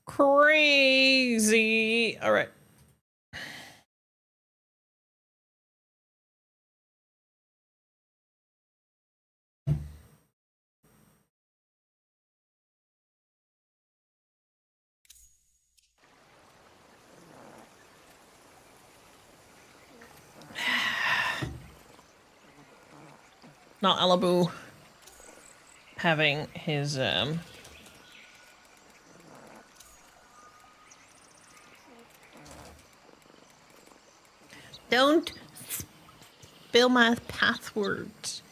Crazy. All right. Not Alabu having his don't spill my passwords.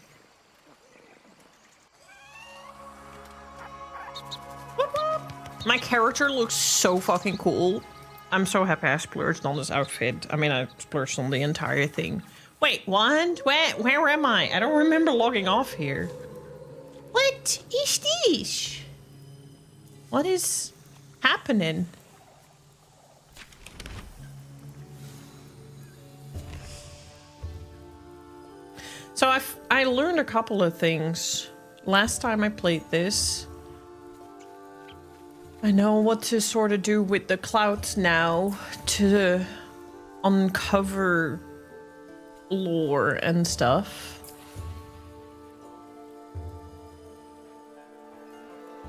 My character looks so fucking cool. I'm so happy I splurged on this outfit. I mean, I splurged on the entire thing. Wait, what? Where am I? I don't remember logging off here. What is this? What is happening? So I learned a couple of things last time I played this. I know what to sort of do with the clouds now to uncover lore and stuff.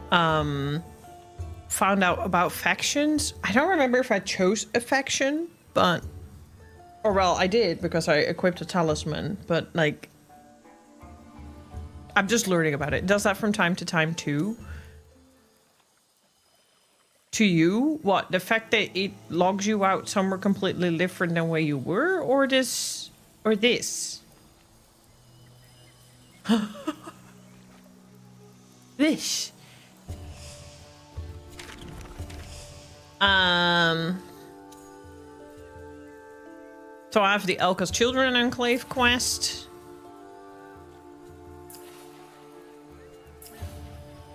Found out about factions. I don't remember if I chose a faction, but... Or well, I did because I equipped a talisman, but like... I'm just learning about it. It does that from time to time too. To you? What? The fact that it logs you out somewhere completely different than where you were? Or this? Or this? This. So I have the Elka's Children Enclave quest.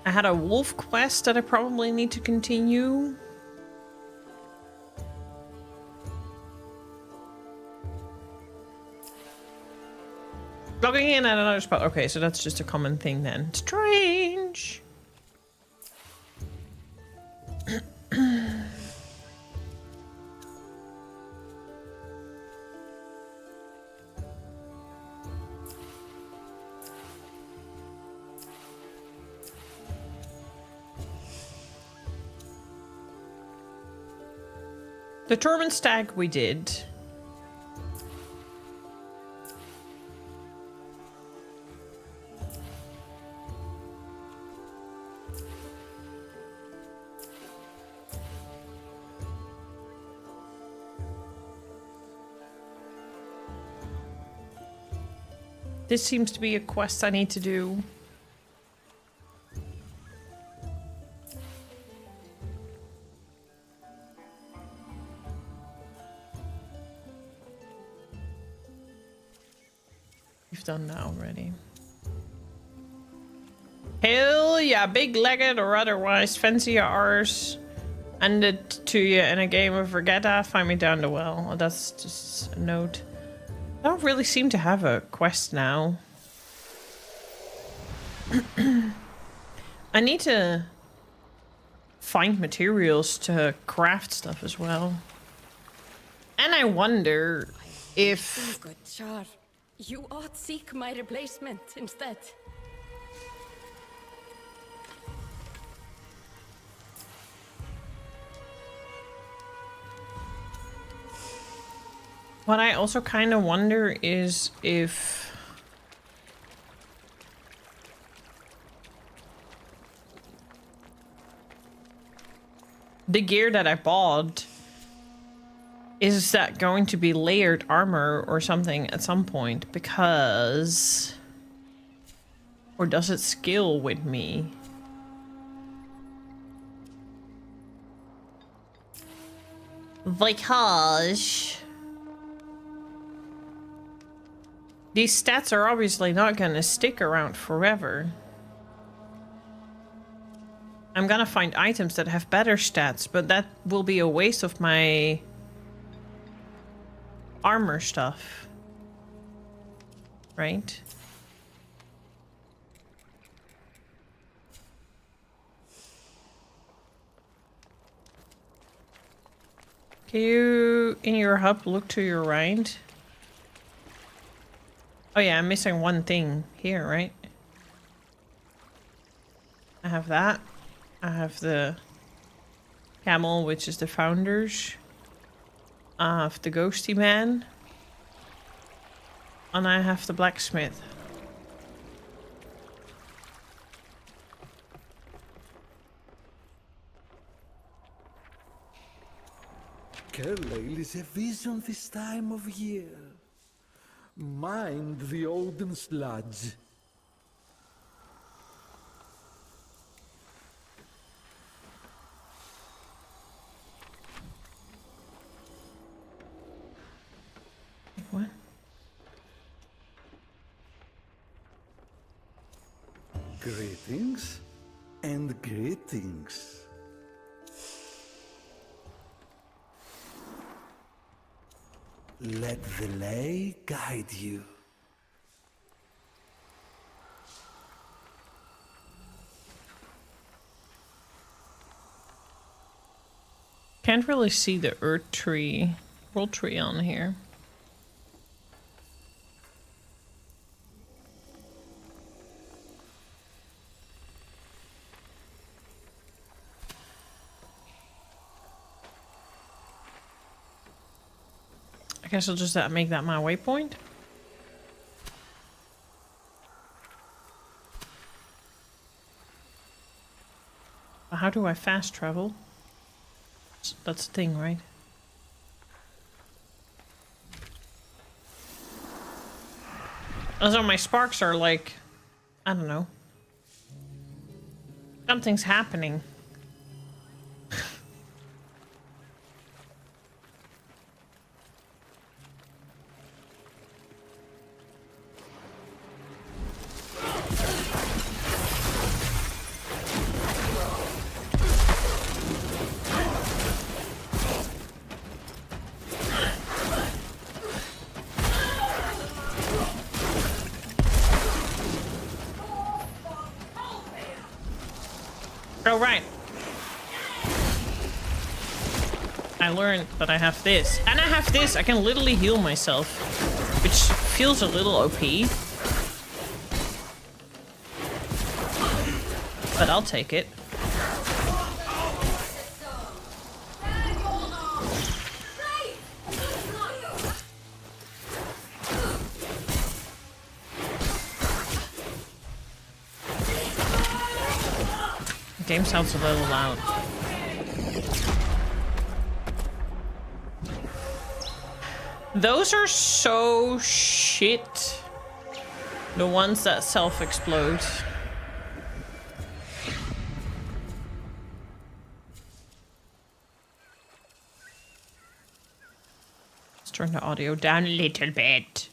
I had a wolf quest that I probably need to continue. Logging in at another spot. Okay, so that's just a common thing then. Strange. The Turban Stag we did. This seems to be a quest I need to do. We've done that already. Hell yeah, big-legged or otherwise, fancy ours. Hand it to you in a game of regatta. Find me down the well. Oh, that's just a note. I don't really seem to have a quest now. I need to find materials to craft stuff as well. And I wonder if... Good Char, you ought seek my replacement instead. What I also kind of wonder is if... the gear that I bought, is that going to be layered armor or something at some point? Because... or does it scale with me? Because... these stats are obviously not gonna stick around forever. I'm gonna find items that have better stats, but that will be a waste of my armor stuff. Right? Can you, in your hub, look to your right? Oh yeah, I'm missing one thing here, right? I have that. I have the camel, which is the founders. I have the ghosty man. And I have the blacksmith. Carlisle is a vision this time of year. Mind the Odin sludge. What? Greetings and greetings. Let the lay guide you. Can't really see the earth tree, world tree on here. I guess I'll just make that my waypoint. But how do I fast travel? That's the thing, right? Also, my sparks are like, I don't know. Something's happening. Oh, right. I learned that I have this. And I have this. I can literally heal myself. Which feels a little OP. But I'll take it. The game sounds a little loud. Those are so shit. The ones that self-explode. Let's turn the audio down a little bit.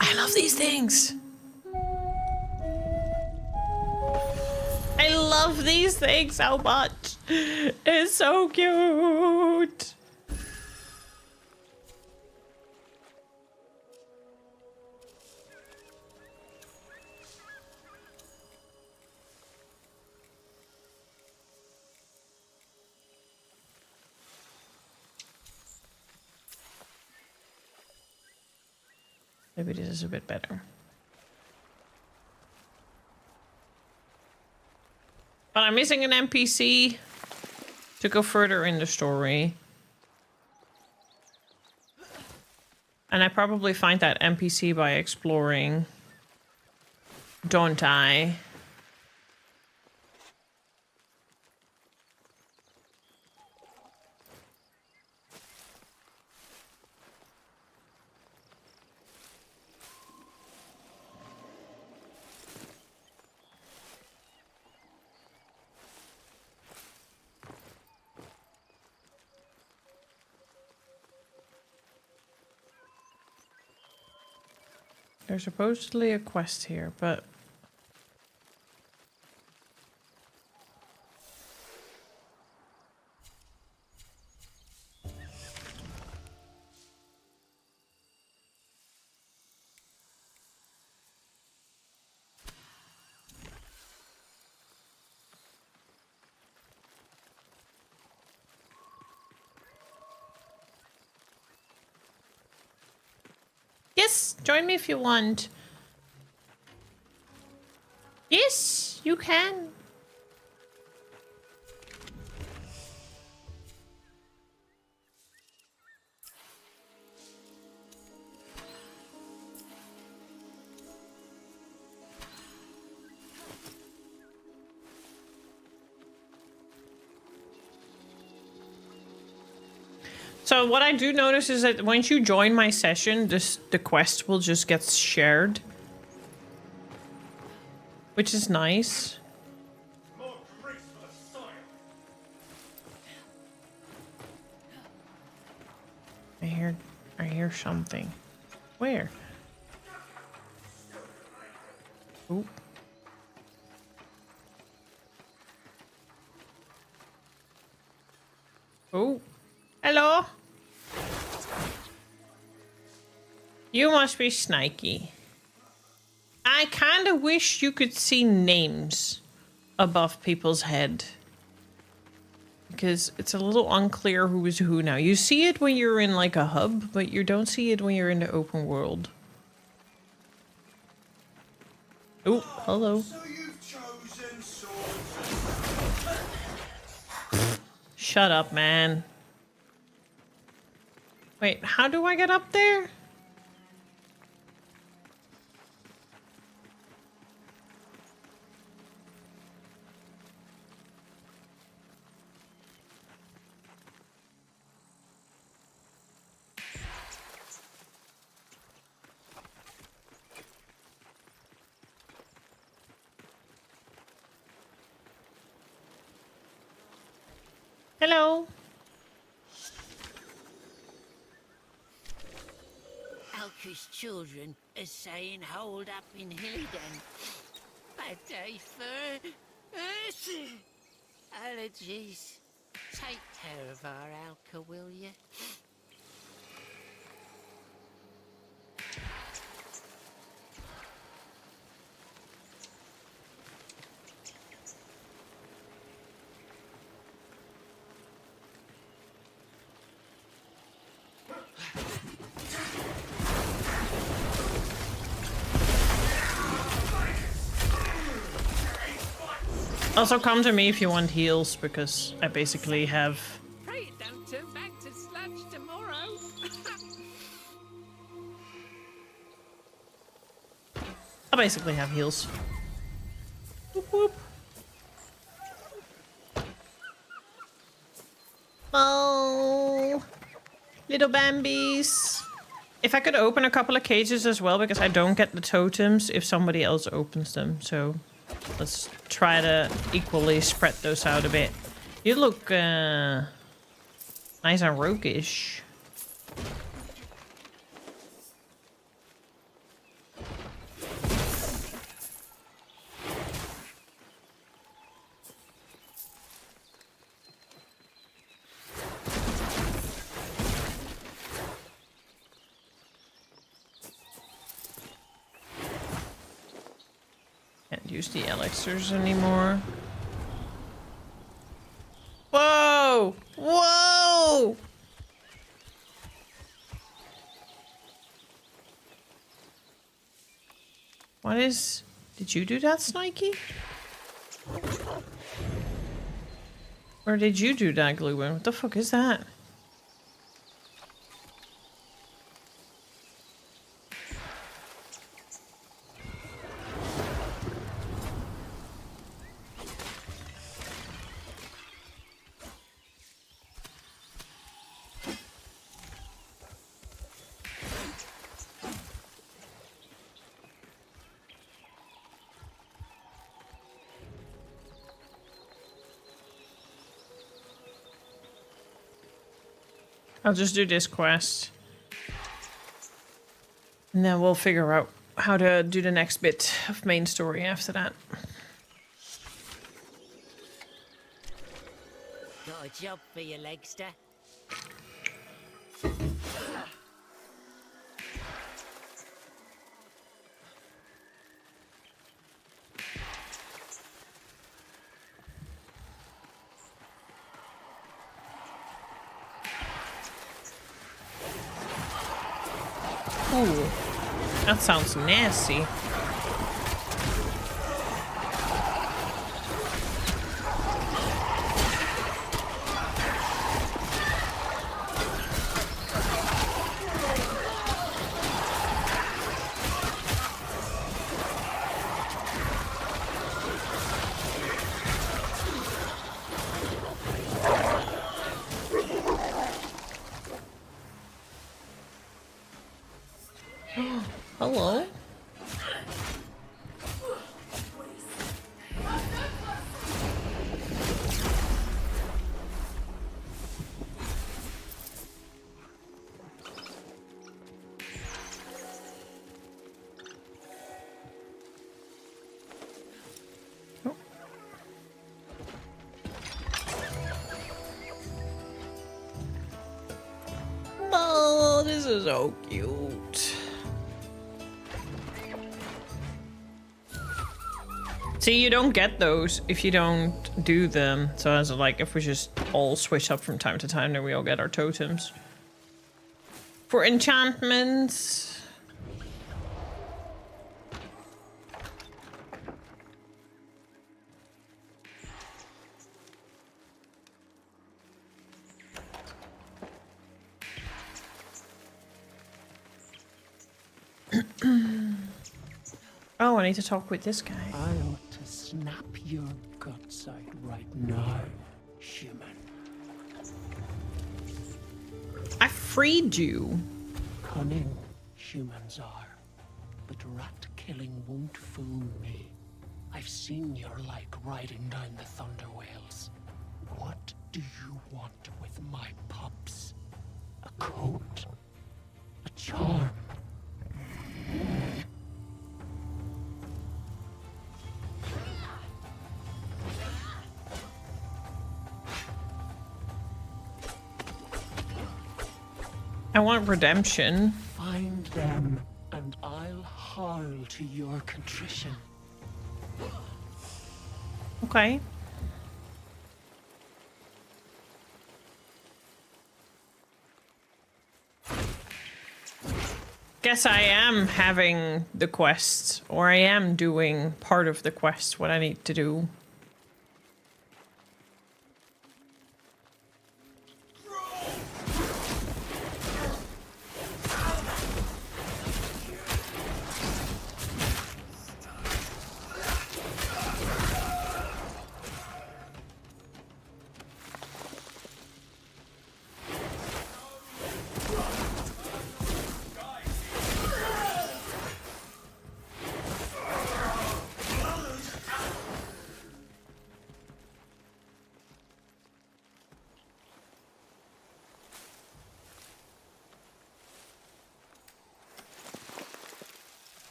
I love these things. I love these things so much. It's so cute. Maybe this is a bit better. But I'm missing an NPC to go further in the story. And I probably find that NPC by exploring. Don't I? There's supposedly a quest here, but... Yes, join me if you want. Yes, you can. So what I do notice is that once you join my session, the quest will just get shared. Which is nice. I hear something. Where? Oop. Oh. Hello? You must be Snikey. I kind of wish you could see names above people's head. Because it's a little unclear who is who now. You see it when you're in like a hub, but you don't see it when you're in the open world. Oh, hello. So you've chosen Shut up, man. Wait, how do I get up there? Hello. Alka's children are saying hold up in Hilligan. Bad day for allergies. Take care of our Alka, will you? Also come to me if you want heals, because I basically have... Pray it don't turn back to sludge tomorrow. I basically have heals. Whoop whoop. Oh, little Bambies. If I could open a couple of cages as well, because I don't get the totems if somebody else opens them, so let's try to equally spread those out a bit. You look nice and roguish. Can't use the elixirs anymore. Whoa! Whoa! What is... Did you do that, Snikey? Or did you do that, Gluin? What the fuck is that? I'll just do this quest. And then we'll figure out how to do the next bit of main story after that. Got a job for you, Legster. Ooh, that sounds nasty. Hello? Oh, this is so cute. See, you don't get those if you don't do them. So as like if we just all switch up from time to time, then we all get our totems. For enchantments. Oh, I need to talk with this guy. I ought to snap your guts out right now, human. I freed you. Cunning humans are, but rat killing won't fool me. I've seen your like riding down the thunder whales. What do you want with my pups? A coat? A charm? I want redemption. Find them, and I'll howl to your contrition. Okay. Guess I am having the quest, or I am doing part of the quest, what I need to do.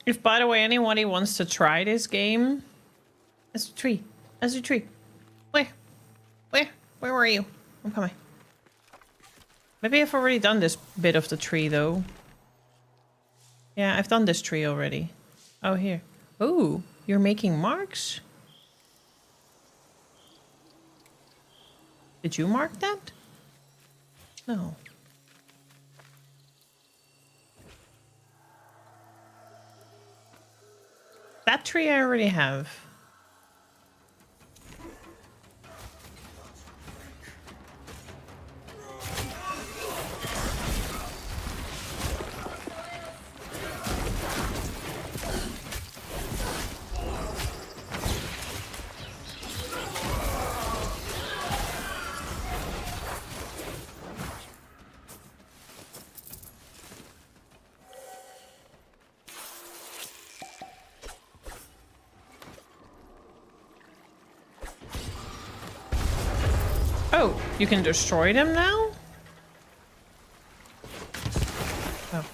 If, by the way, anybody wants to try this game, as a tree, as a tree. Where were you? I'm coming. Maybe I've already done this bit of the tree, though. Yeah, I've done this tree already. Oh, here. Oh, you're making marks? Did you mark that? No. That tree I already have. Oh, you can destroy them now? Oh.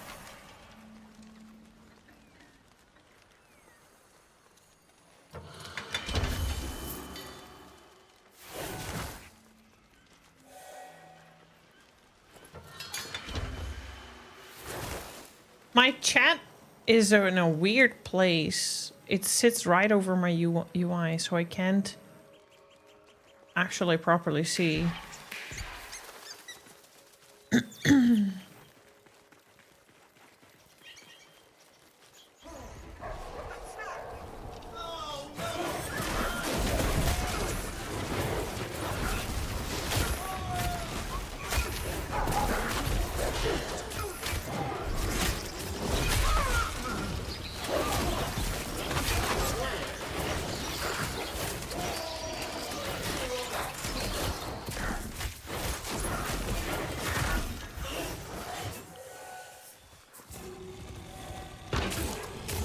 My chat is in a weird place. It sits right over my UI, so I can't actually properly see.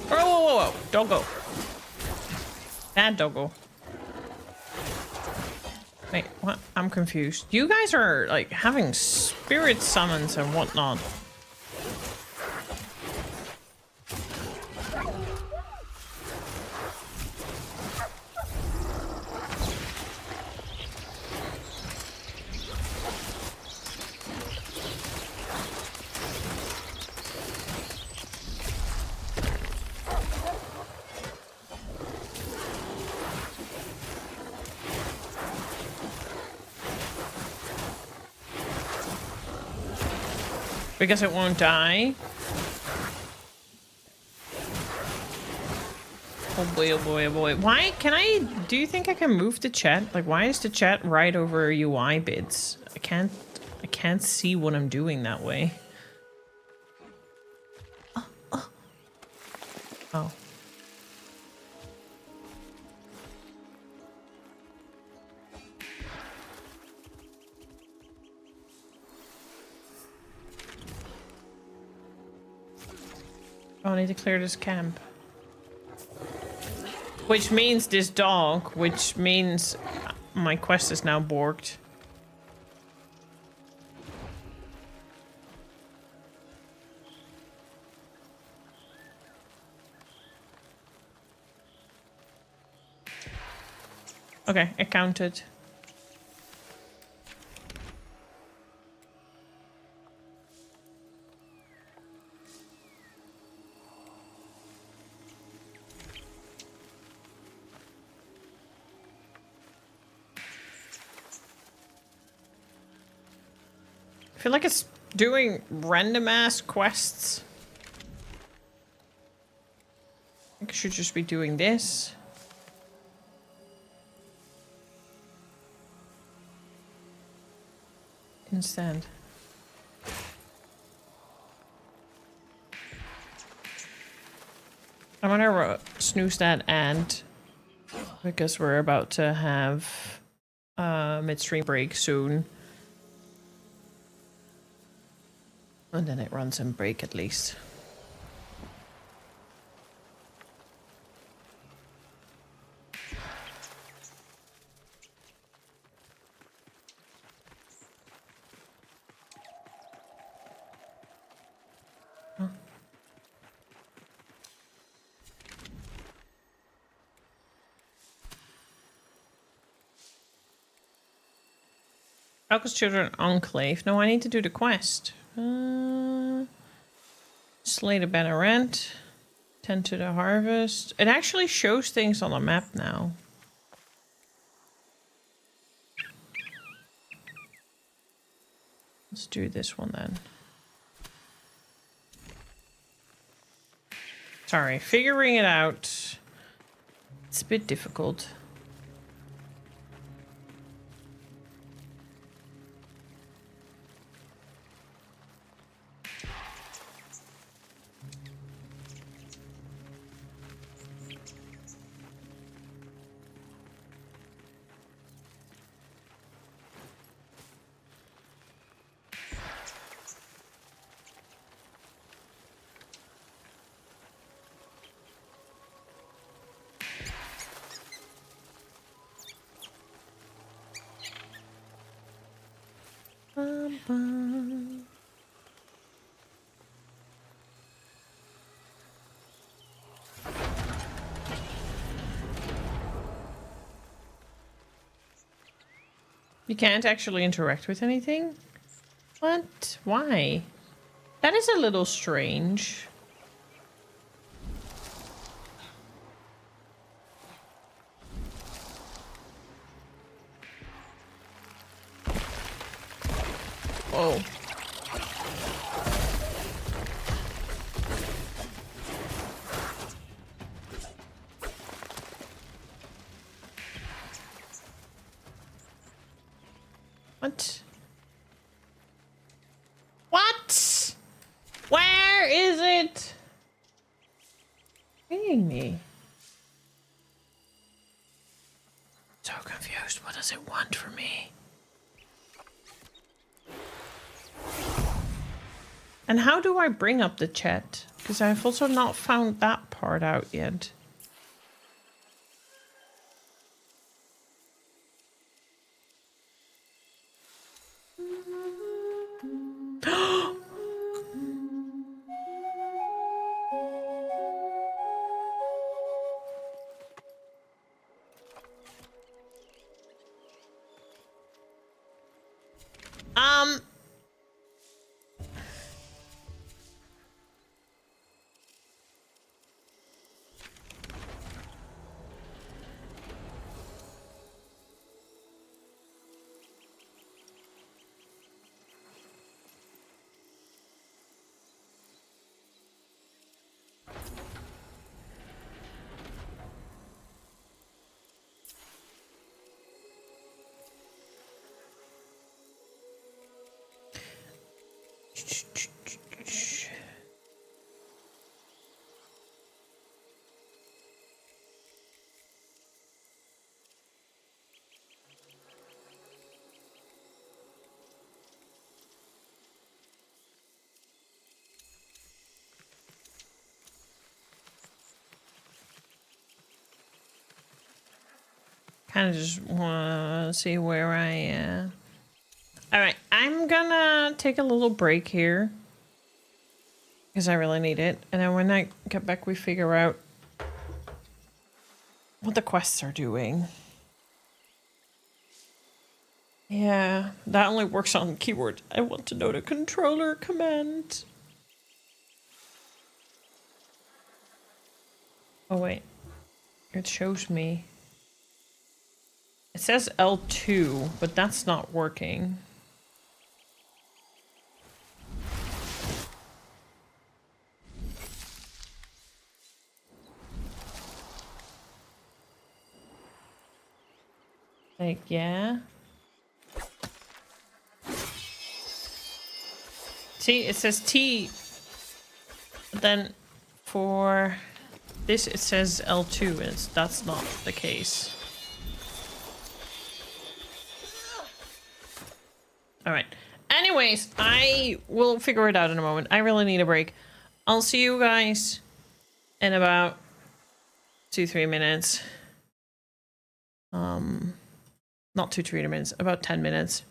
Whoa. Doggo. Bad doggo. Wait, what? I'm confused. You guys are, like, having spirit summons and whatnot. Because it won't die. Oh boy, oh boy, oh boy. Why can I, do you think I can move the chat? Like, why is the chat right over UI bits? I can't see what I'm doing that way. Oh. Oh, I need to clear this camp. Which means this dog, which means my quest is now borked. Okay, it counted. I feel like it's doing random ass quests. I think I should just be doing this. Instead. I'm gonna snooze that and because we're about to have a midstream break soon. And then it runs and break at least. Huh. Focus Children Enclave. No, I need to do the quest. Slay the Bannerant. Tend to the harvest. It actually shows things on the map now. Let's do this one then. Sorry, figuring it out. It's a bit difficult. You can't actually interact with anything? What? Why? That is a little strange. Whoa. What? What? Where is it? Kidding me. So confused. What does it want from me? And how do I bring up the chat? Because I've also not found that part out yet. Um. Kind of just want to see where I am. All right, I'm gonna take a little break here because I really need it. And then when I get back, we figure out what the quests are doing. Yeah, that only works on keyboard. I want to know the controller command. Oh, wait. It shows me. It says L2, but that's not working. Like, yeah. See, it says T. But then for this, it says L2. That's not the case. All right. Anyways, I will figure it out in a moment. I really need a break. I'll see you guys in about 2-3 minutes. Not 2-3 minutes, about 10 minutes.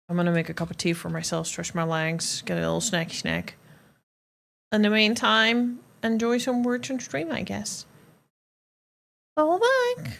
I'm gonna make a cup of tea for myself, stretch my legs, get a little snacky snack. In the meantime, enjoy some words on stream, I guess. Bye-bye.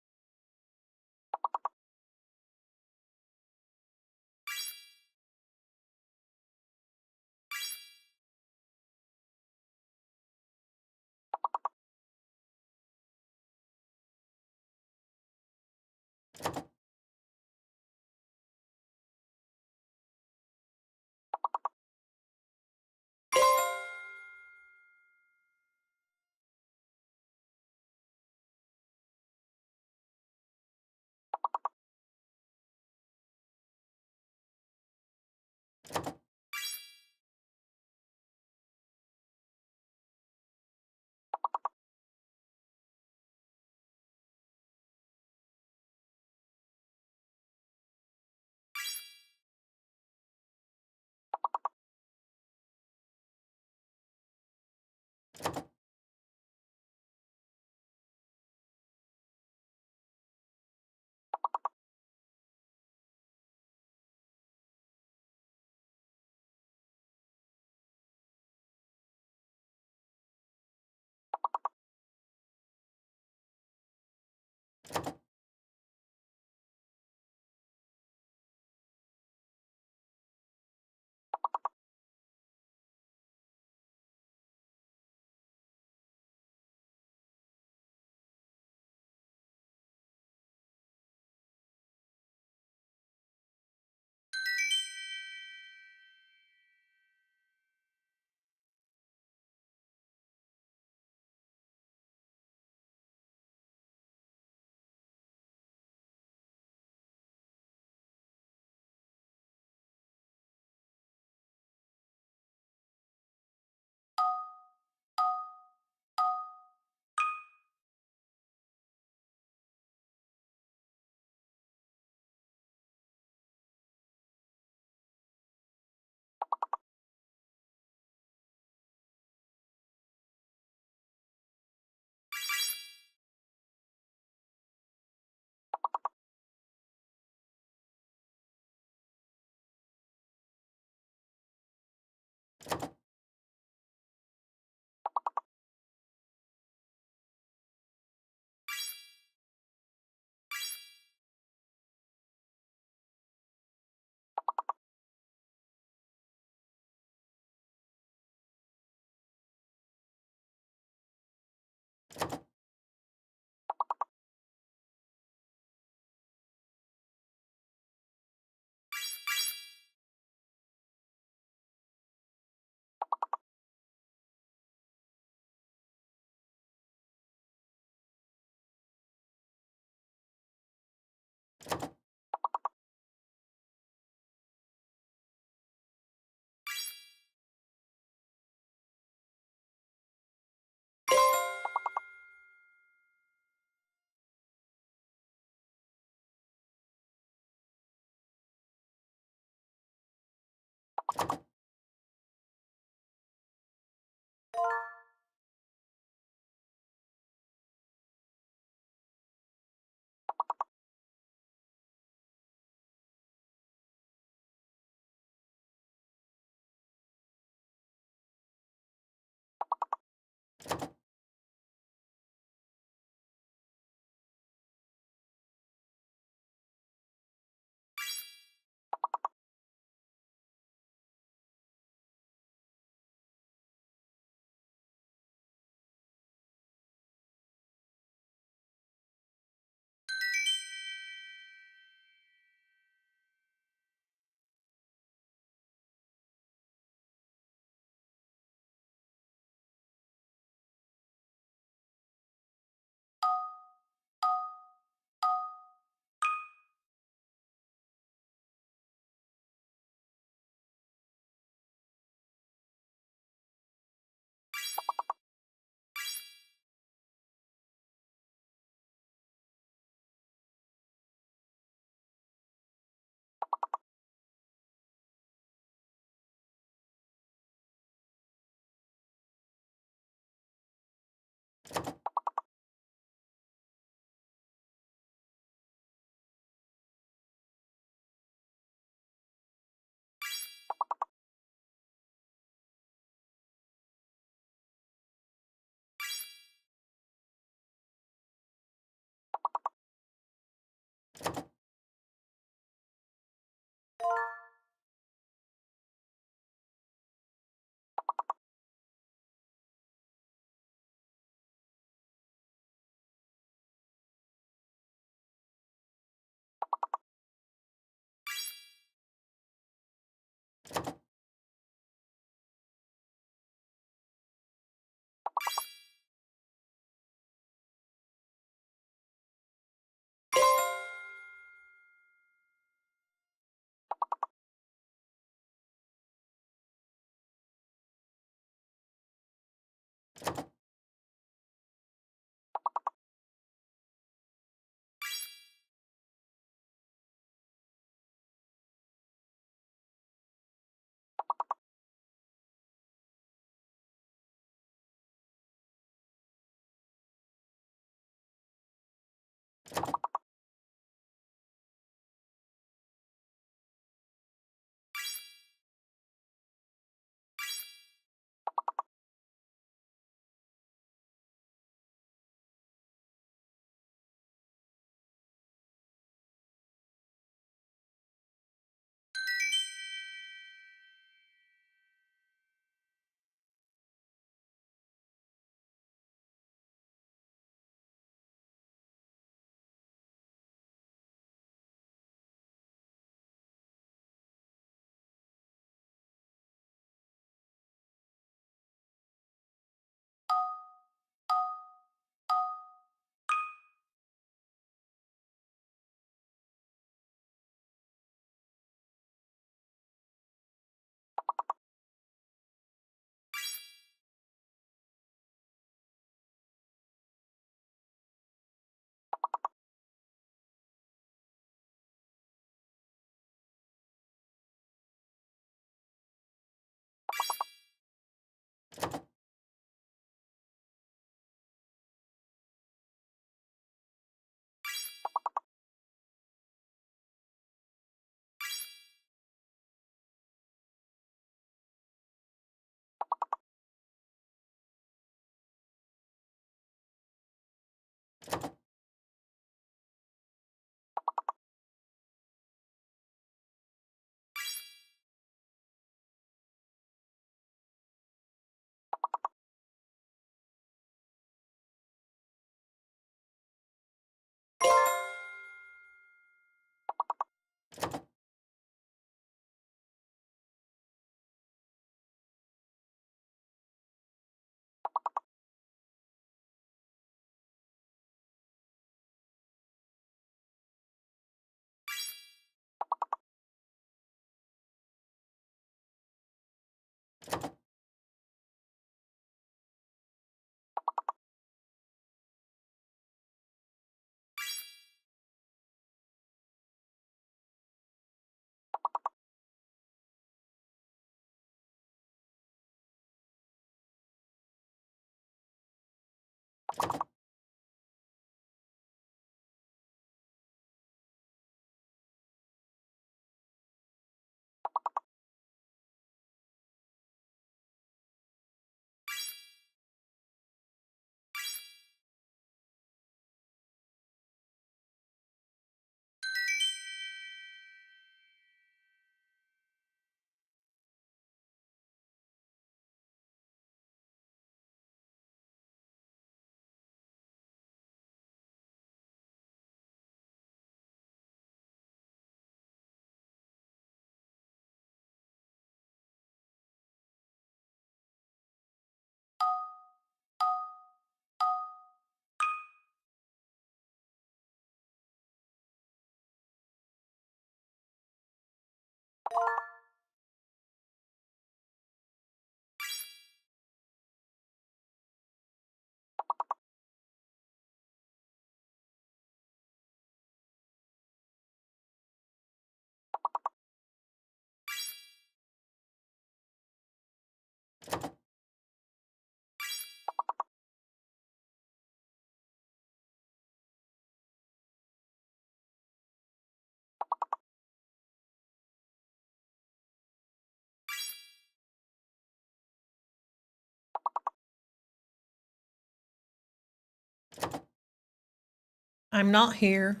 I'm not here.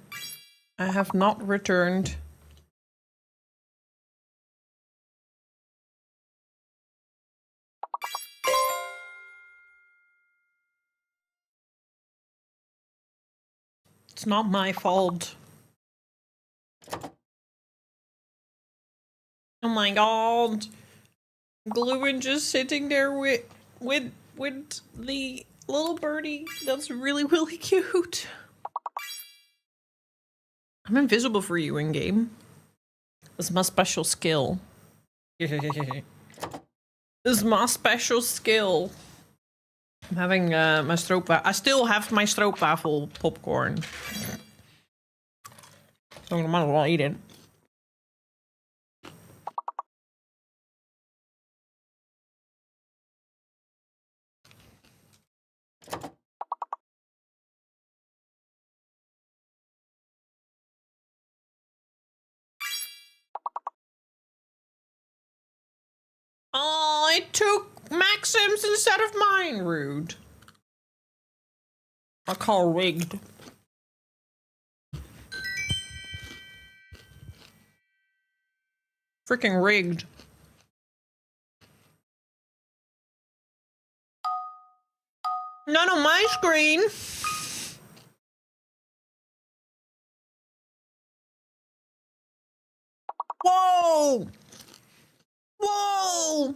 I have not returned. It's not my fault. Oh my god. Gluin just sitting there with the little birdie. That's really, really cute. I'm invisible for you in game. That's my special skill. This is my special skill. I'm having my stroopwafel. I still have my stroopwafel popcorn. So I might as well eat it. Oh, it took Maxim's instead of mine. Rude. I call rigged. Freaking rigged. Not on my screen. Whoa! Whoa!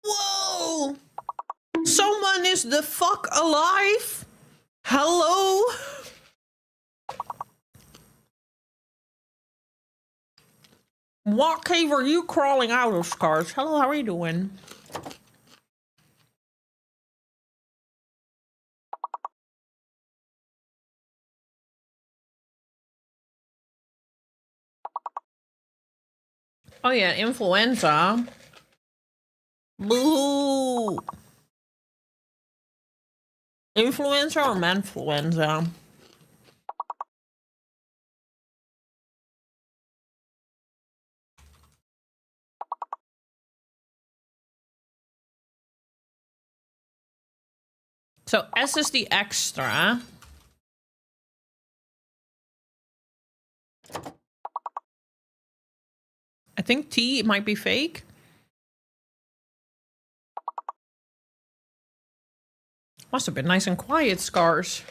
Whoa! Someone is the fuck alive? Hello? What cave are you crawling out of, Scars? Hello, how are you doing? Oh yeah, influenza. Boo! Influenza or manfluenza? So S is the extra. I think T might be fake. Must have been nice and quiet, Scars.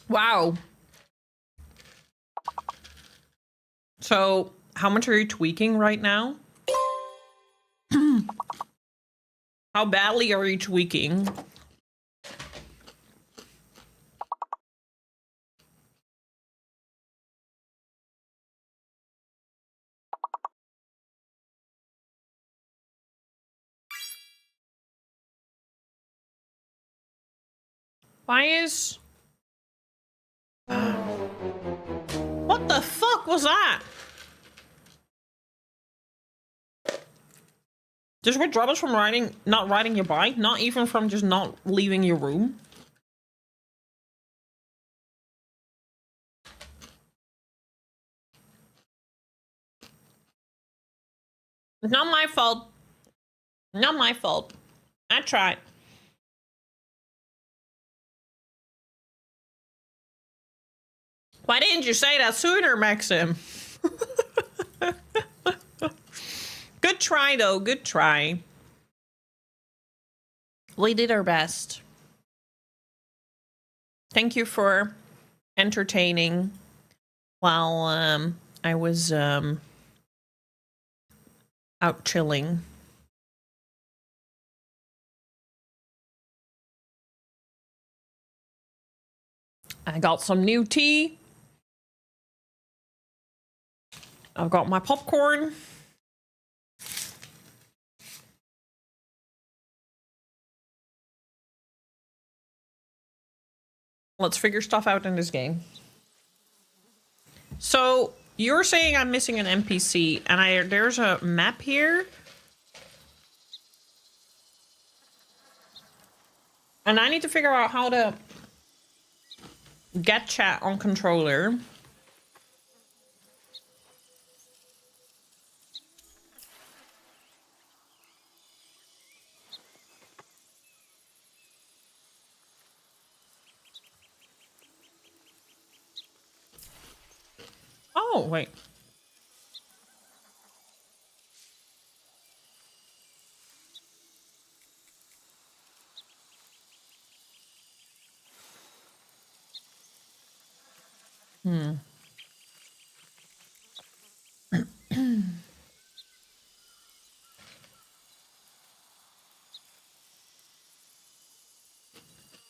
Wow. So, how much are you tweaking right now? How badly are you tweaking? Why is... What the fuck was that? Just withdraw us from not riding your bike? Not even from just not leaving your room? It's not my fault. Not my fault. I tried. Why didn't you say that sooner, Maxim? Good try, though. Good try. We did our best. Thank you for entertaining while I was out chilling. I got some new tea. I've got my popcorn. Let's figure stuff out in this game. So, you're saying I'm missing an NPC, and there's a map here. And I need to figure out how to Get chat on controller. Oh, wait.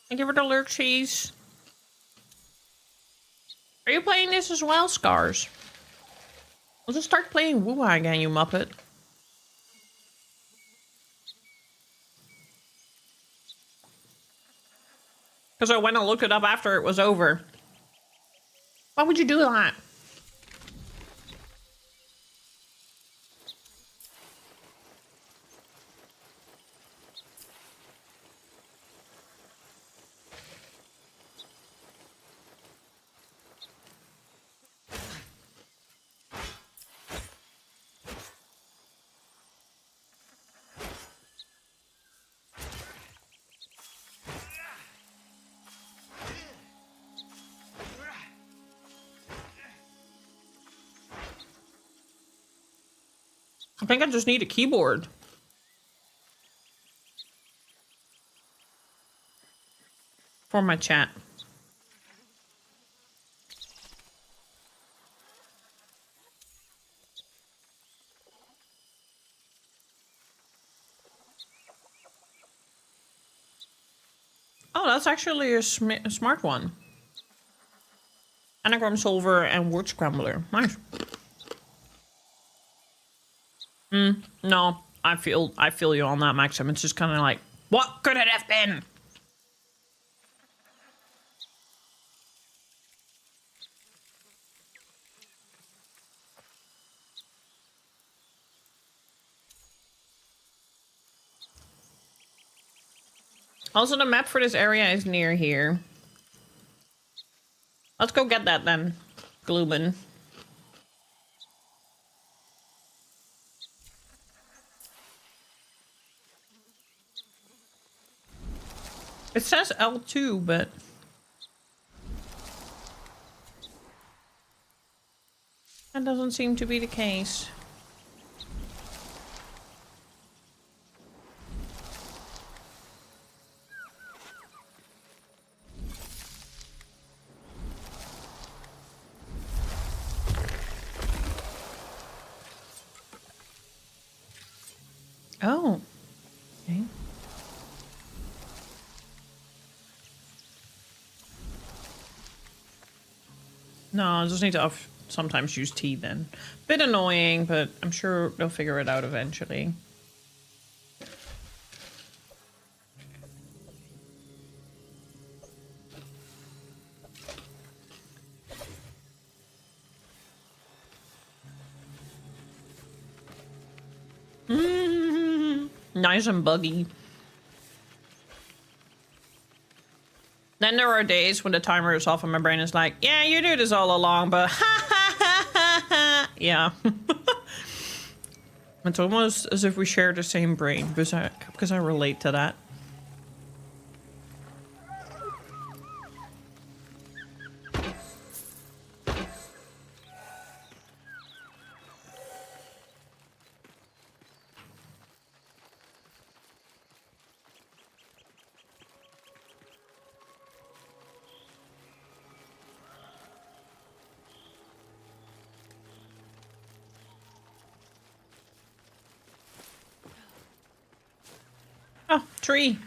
Thank you for the lurk cheese. Are you playing this as well, Scars? We'll just start playing Woo-Wah again, you muppet. Because I went and looked it up after it was over. Why would you do that? I think I just need a keyboard. For my chat. Oh, that's actually a smart one. Anagram solver and word scrambler. Nice. No, I feel you on that, Maxim. It's just kind of like, what could it have been? Also, the map for this area is near here. Let's go get that then, Gloomin. It says L2, but... that doesn't seem to be the case. Oh. Okay. No, I just need to sometimes use T then. Bit annoying, but I'm sure they'll figure it out eventually. Nice and buggy. Then there are days when the timer is off and my brain is like, yeah, you do this all along, but ha ha ha ha ha. Yeah. It's almost as if we share the same brain because I relate to that. Oh, tree.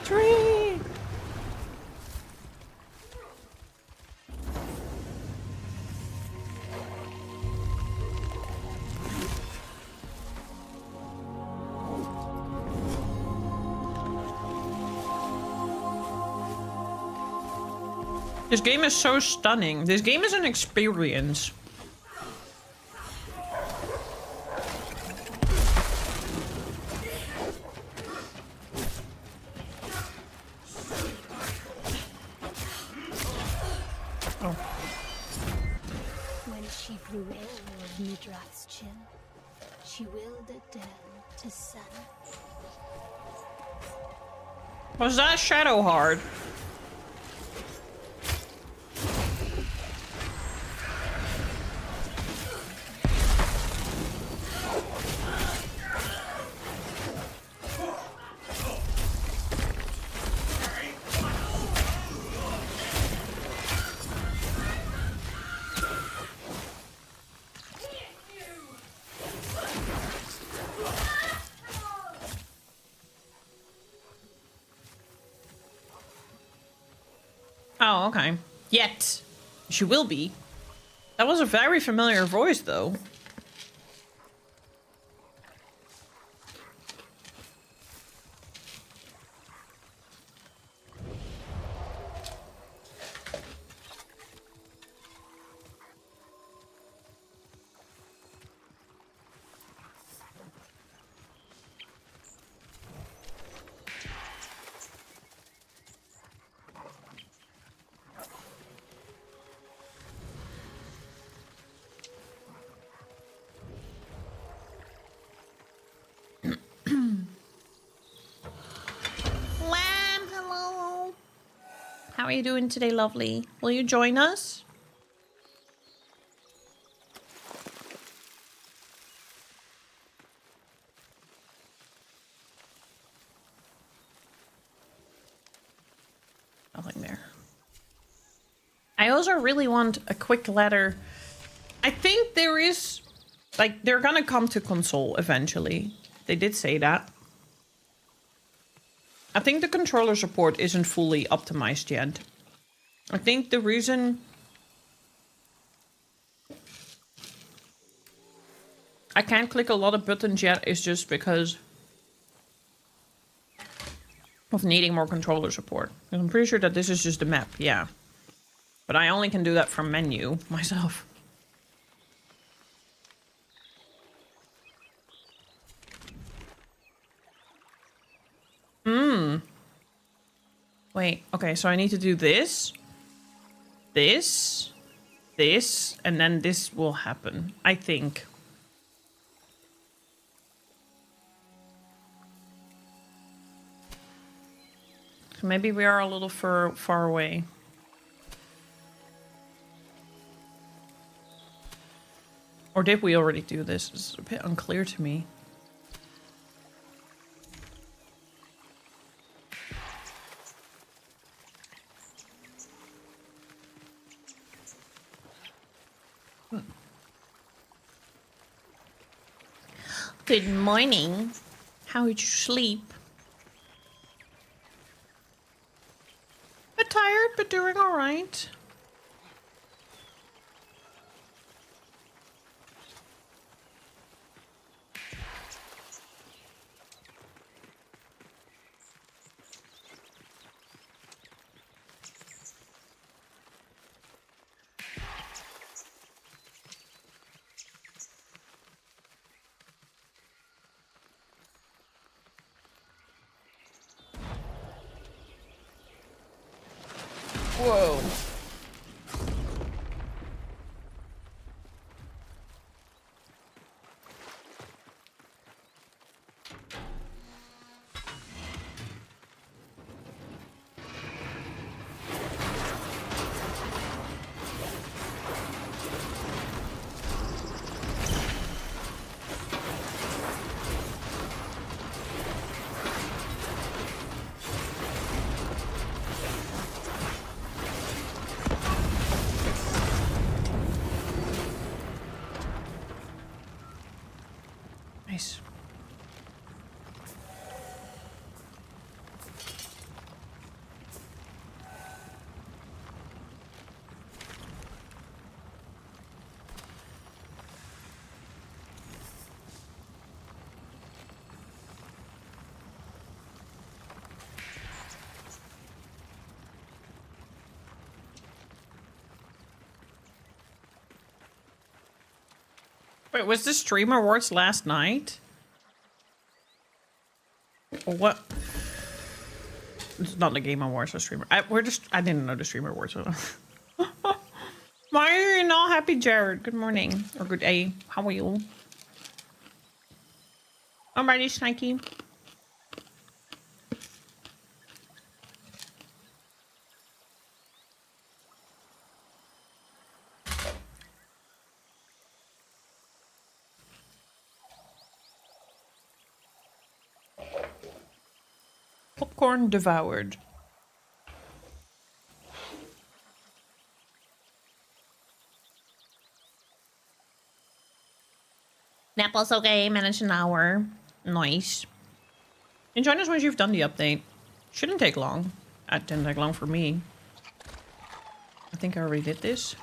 Tree. This game is so stunning. This game is an experience. fortune. She willed it down to sun. Was that shadow hard? Oh, okay. Yet. She will be. That was a very familiar voice, though. Lamb, hello. How are you doing today, lovely? Will you join us? Nothing there. I also really want a quick letter. I think there is, like, they're gonna come to console eventually. They did say that. I think the controller support isn't fully optimized yet. I think the reason I can't click a lot of buttons yet is just because of needing more controller support. And I'm pretty sure that this is just the map, yeah. But I only can do that from menu myself. Wait, okay, so I need to do this, this, and then this will happen, I think. So maybe we are a little far away. Or did we already do this? It's a bit unclear to me. Good morning. How did you sleep? Bit tired, but doing all right. Whoa. Nice. Wait, was the Stream Awards last night? Or what? It's not the Game Awards or Streamer. I didn't know the Streamer Awards. Why are you not happy, Jared? Good morning. Or good day. How are you? Alrighty, Snikey. Popcorn devoured. Nap also okay, managed an hour. Nice. And join us once you've done the update. Shouldn't take long. It didn't take long for me. I think I already did this.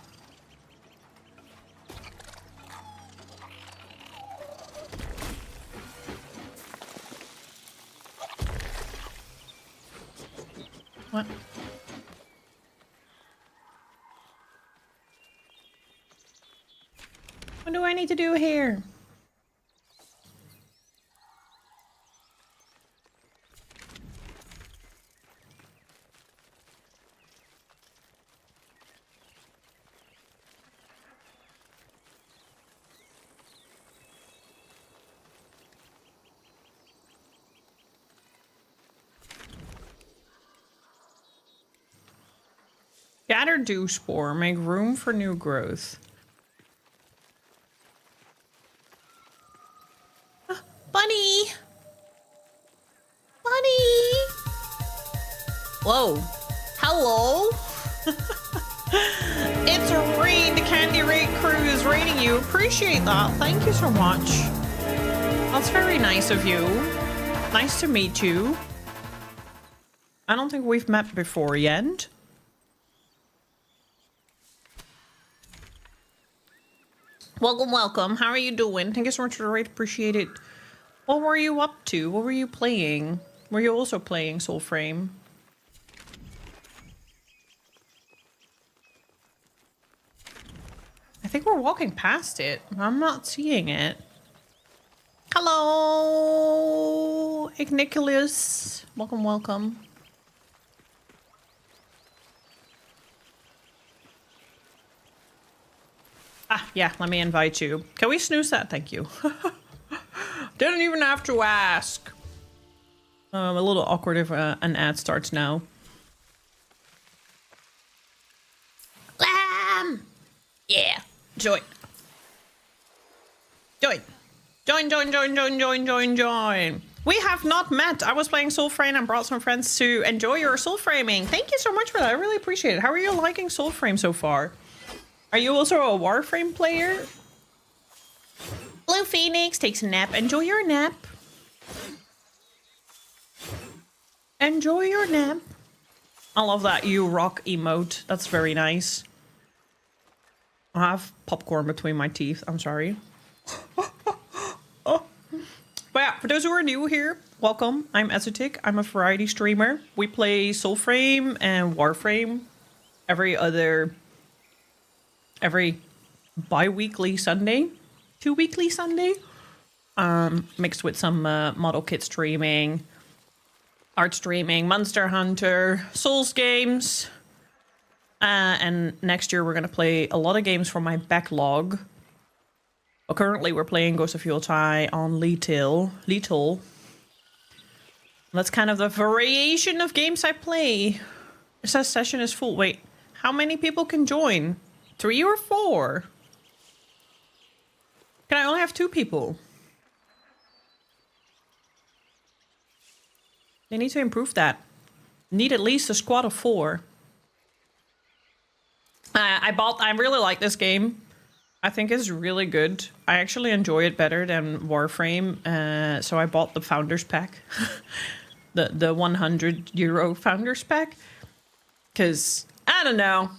What? What do I need to do here? Gather dew spore. Make room for new growth. Bunny! Bunny! Whoa. Hello? It's a raid. The Candy Raid crew is raiding you. Appreciate that. Thank you so much. That's very nice of you. Nice to meet you. I don't think we've met before yet. Welcome, welcome. How are you doing? Thank you so much for the raid. Appreciate it. What were you up to? What were you playing? Were you also playing Soulframe? I think we're walking past it. I'm not seeing it. Hello, Igniculus. Welcome, welcome. Ah, yeah, let me invite you. Can we snooze that? Thank you. Didn't even have to ask. A little awkward if an ad starts now. Lamb! Yeah, join. Join. Join, join, join, join, join, join, join. We have not met. I was playing Soulframe and brought some friends to enjoy your Soulframing. Thank you so much for that. I really appreciate it. How are you liking Soulframe so far? Are you also a Warframe player? Blue Phoenix takes a nap. Enjoy your nap. Enjoy your nap. I love that you rock emote. That's very nice. I have popcorn between my teeth. I'm sorry. Oh. But yeah, for those who are new here, welcome. I'm Esotic. I'm a variety streamer. We play Soulframe and Warframe every bi-weekly Sunday, 2-weekly Sunday, mixed with some model kit streaming, art streaming, Monster Hunter, Souls games, and next year we're gonna play a lot of games from my backlog. Well, currently we're playing Ghost of Yultai on Lethal. That's kind of the variation of games I play. It says session is full. Wait, how many people can join? 3 or 4? Can I only have 2 people? They need to improve that. Need at least a squad of 4. I really like this game. I think it's really good. I actually enjoy it better than Warframe. So I bought the Founders Pack. the €100 Founders Pack. Because, I don't know.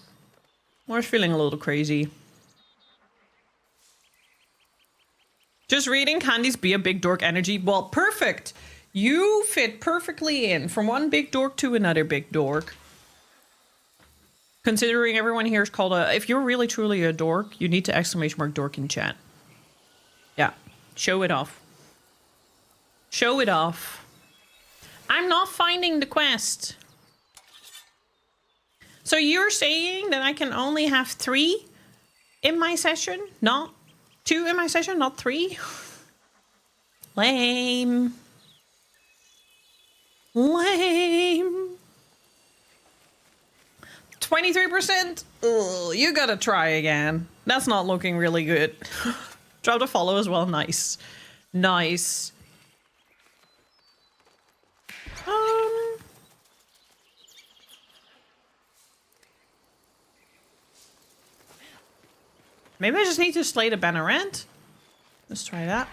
I was feeling a little crazy. Just reading Candy's Be a Big Dork energy. Well, perfect. You fit perfectly in from one big dork to another big dork. Considering everyone here is called a... If you're really truly a dork, you need to exclamation dork in chat. Yeah. Show it off. Show it off. I'm not finding the quest. So you're saying that I can only have 3 in my session? Not 2 in my session, not 3? Lame. Lame. 23%? Ugh, you gotta try again. That's not looking really good. Drop the follow as well. Nice. Nice. Maybe I just need to slay the Banneret. Let's try that.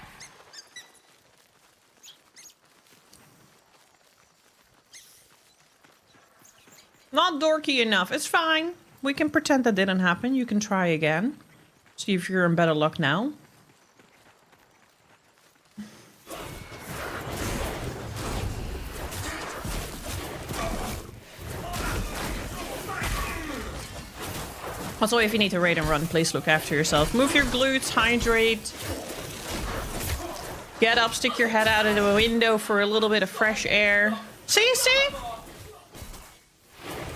Not dorky enough. It's fine. We can pretend that didn't happen. You can try again. See if you're in better luck now. Also, if you need to raid and run, please look after yourself. Move your glutes, hydrate. Get up, stick your head out of the window for a little bit of fresh air. See?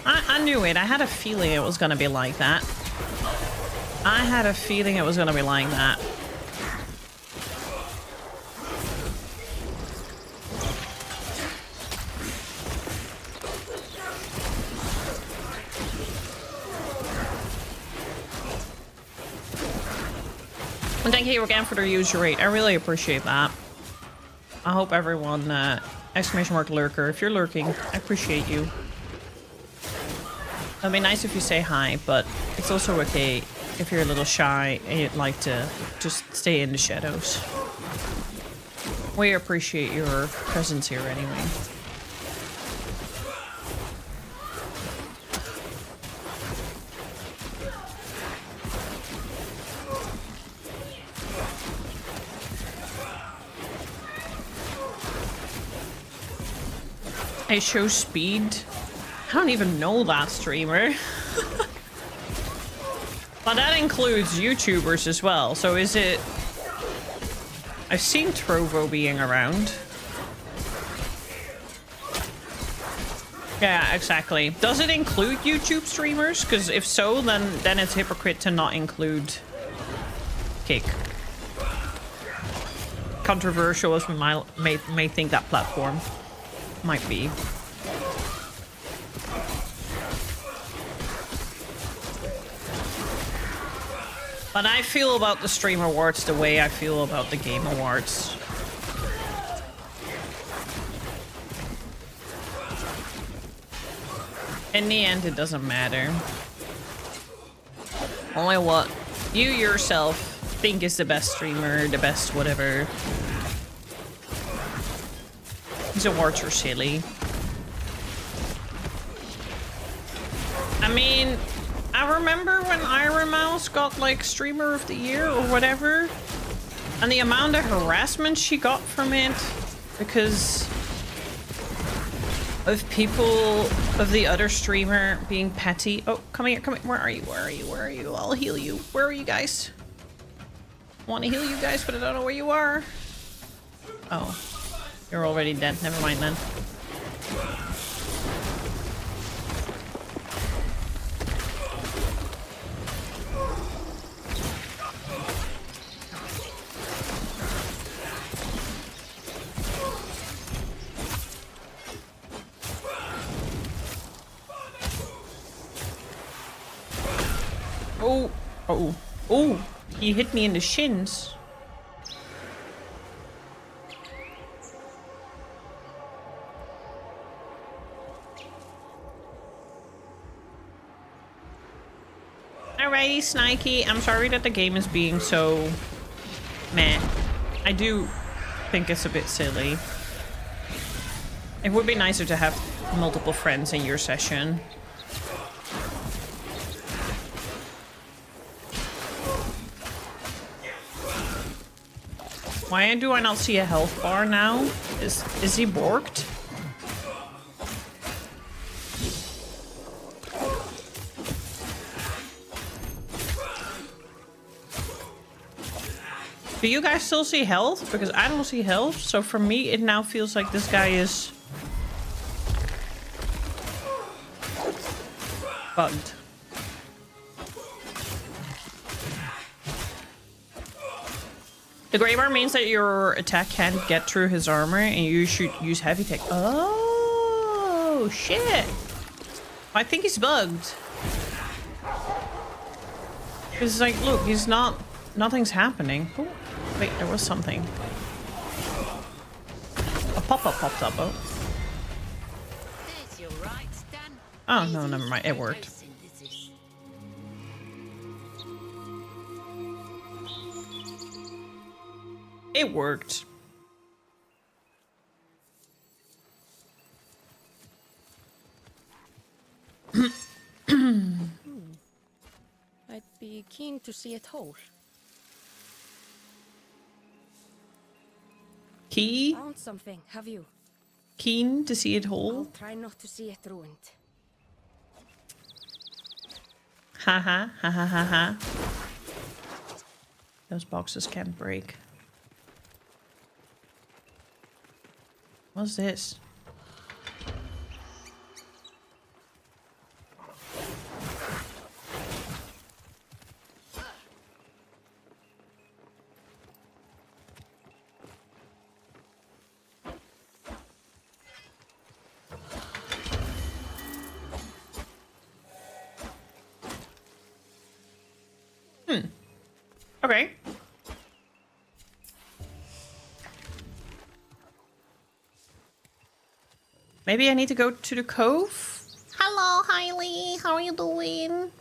I knew it. I had a feeling it was gonna be like that. I had a feeling it was gonna be like that. And thank you again for the user rate. I really appreciate that. I hope everyone, exclamation mark lurker, if you're lurking, I appreciate you. It'd be nice if you say hi, but it's also okay if you're a little shy and you'd like to just stay in the shadows. We appreciate your presence here anyway. I show speed. I don't even know that streamer. But that includes YouTubers as well. So is it... I've seen Trovo being around. Yeah, exactly. Does it include YouTube streamers? Because if so, then it's hypocrite to not include Kick. Controversial as we may think that platform might be. But I feel about the Stream Awards the way I feel about the Game Awards. In the end, it doesn't matter. Only what you yourself think is the best streamer, the best whatever. These awards are silly. I mean, I remember when Iron Mouse got like Streamer of the Year or whatever, and the amount of harassment she got from it because of people of the other streamer being petty. Oh, come here, come here. Where are you? Where are you? Where are you? I'll heal you. Where are you guys? I want to heal you guys, but I don't know where you are. Oh, you're already dead. Never mind then. Oh, oh, oh, he hit me in the shins. Alrighty, Snikey. I'm sorry that the game is being so meh. I do think it's a bit silly. It would be nicer to have multiple friends in your session. Why do I not see a health bar now? Is he borked? Do you guys still see health? Because I don't see health, so for me it now feels like this guy is bugged. The gray bar means that your attack can't get through his armor and you should use heavy tech. Oh, shit. I think he's bugged. It's like, look, he's not... Nothing's happening. Oh, wait, there was something. A pop-up popped up, oh. There's your rights done. Oh, no, never mind. It worked. Photosynthesis. It worked. I'd be keen to see it whole. Found something, have you? Keen to see it I'll whole? try not to see it ruined. Haha, ha ha ha ha. Those boxes can't break. What's this? Okay. Maybe I need to go to the cove? Hello, Hailey. How are you doing?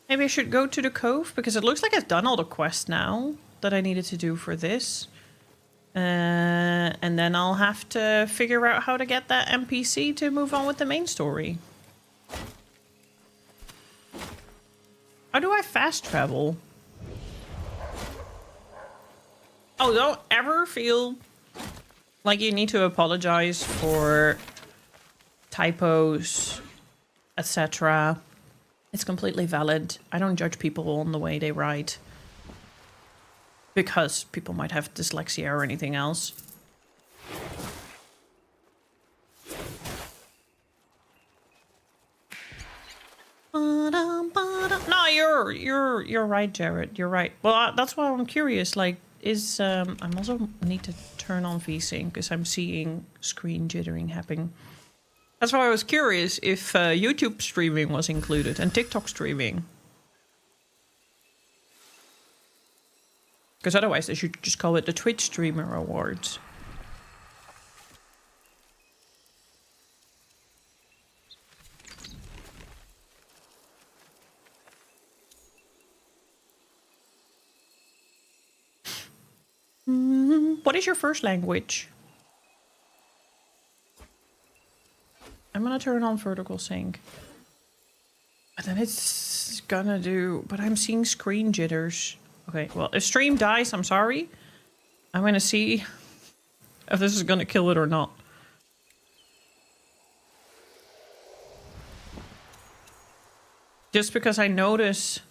Maybe I should go to the cove because it looks like I've done all the quests now that I needed to do for this. And then I'll have to figure out how to get that NPC to move on with the main story. How do I fast travel? Oh, don't ever feel like you need to apologize for typos, etc. It's completely valid. I don't judge people on the way they write. Because people might have dyslexia or anything else. No, you're right, Jared. You're right. Well, that's why I'm curious. Like, I'm also need to turn on VSync because I'm seeing screen jittering happening. That's why I was curious if YouTube streaming was included and TikTok streaming. Because otherwise they should just call it the Twitch Streamer Awards. What is your first language? I'm gonna turn on vertical sync. But then it's gonna do... But I'm seeing screen jitters. Okay, well, if stream dies, I'm sorry. I'm gonna see if this is gonna kill it or not. Just because I notice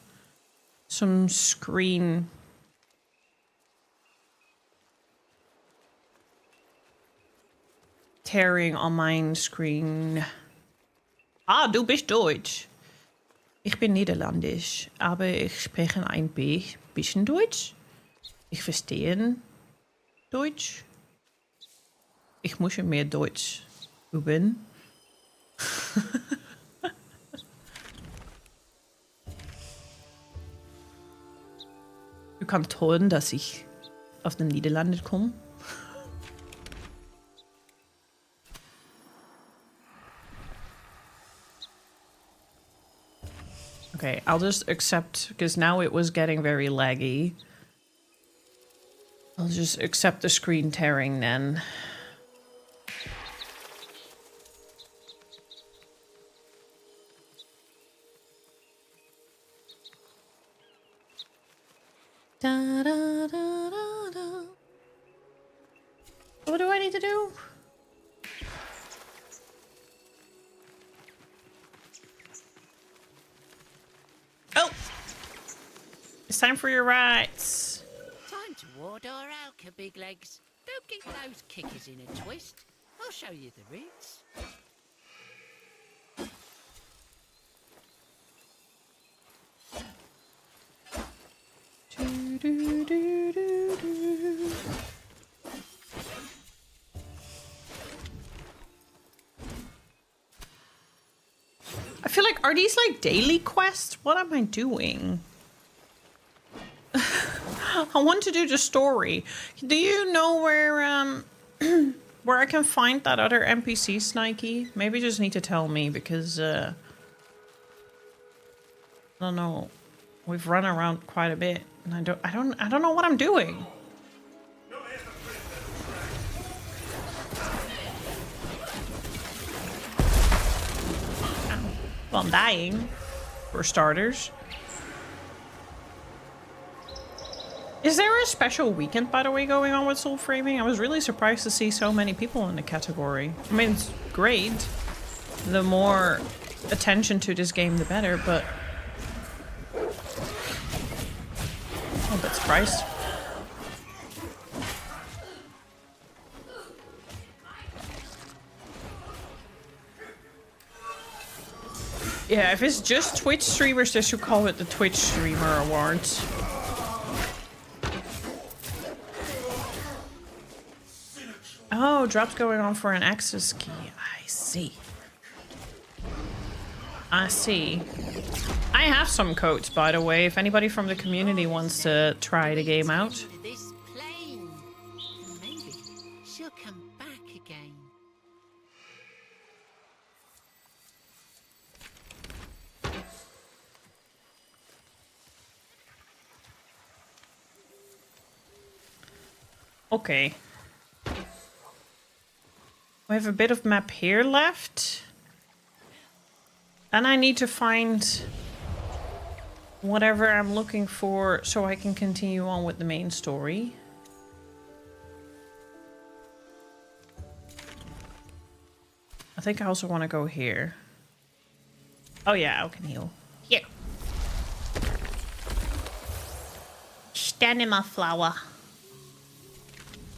some screen... tearing on my screen. Ah, du bist Deutsch. Ich bin Niederländisch, aber ich spreche ein bisschen Deutsch. Ich verstehe Deutsch. Ich muss mehr Deutsch üben. Du kannst hören, dass ich aus den Niederlanden komme. Okay, I'll just accept, because now it was getting very laggy. I'll just accept the screen tearing then. Da, da, da, da, da. What do I need to do? Oh! It's time for your rights. Time to ward our alka, big legs. Don't get those kickers in a twist. I'll show you the routes. Do, do, do, do, do. I feel like, are these like daily quests? What am I doing? I want to do the story. Do you know where where I can find that other NPC, Snikey? Maybe you just need to tell me because I don't know. We've run around quite a bit, and I don't know what I'm doing. Well, I'm dying, for starters. Is there a special weekend, by the way, going on with Soulframing? I was really surprised to see so many people in the category. I mean, it's great. The more attention to this game, the better, but... I'm a bit surprised. Yeah, if it's just Twitch streamers, they should call it the Twitch Streamer Awards. Oh, drops going on for an access key. I see. I see. I have some codes, by the way, if anybody from the community wants to try the game out. This plane. Maybe she'll come back again. Okay. We have a bit of map here left. And I need to find whatever I'm looking for so I can continue on with the main story. I think I also want to go here. Oh yeah, I can heal. Here. Stand in my flower.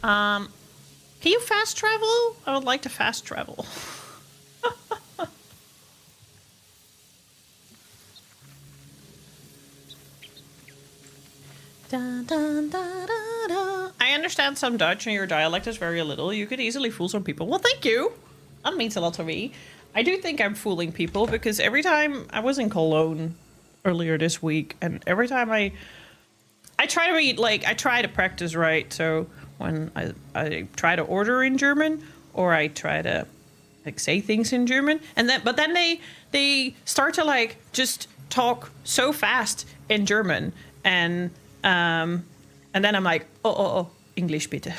Can you fast travel? I would like to fast travel. Dun, dun, da, da, da. I understand some Dutch and your dialect is very little. You could easily fool some people. Well, thank you. That means a lot to me. I do think I'm fooling people because every time I was in Cologne earlier this week, and every time I try to be like, I try to practice right. So when I try to order in German, or I try to like say things in German, and then they start to like just talk so fast in German, and then I'm like, oh, English bitte.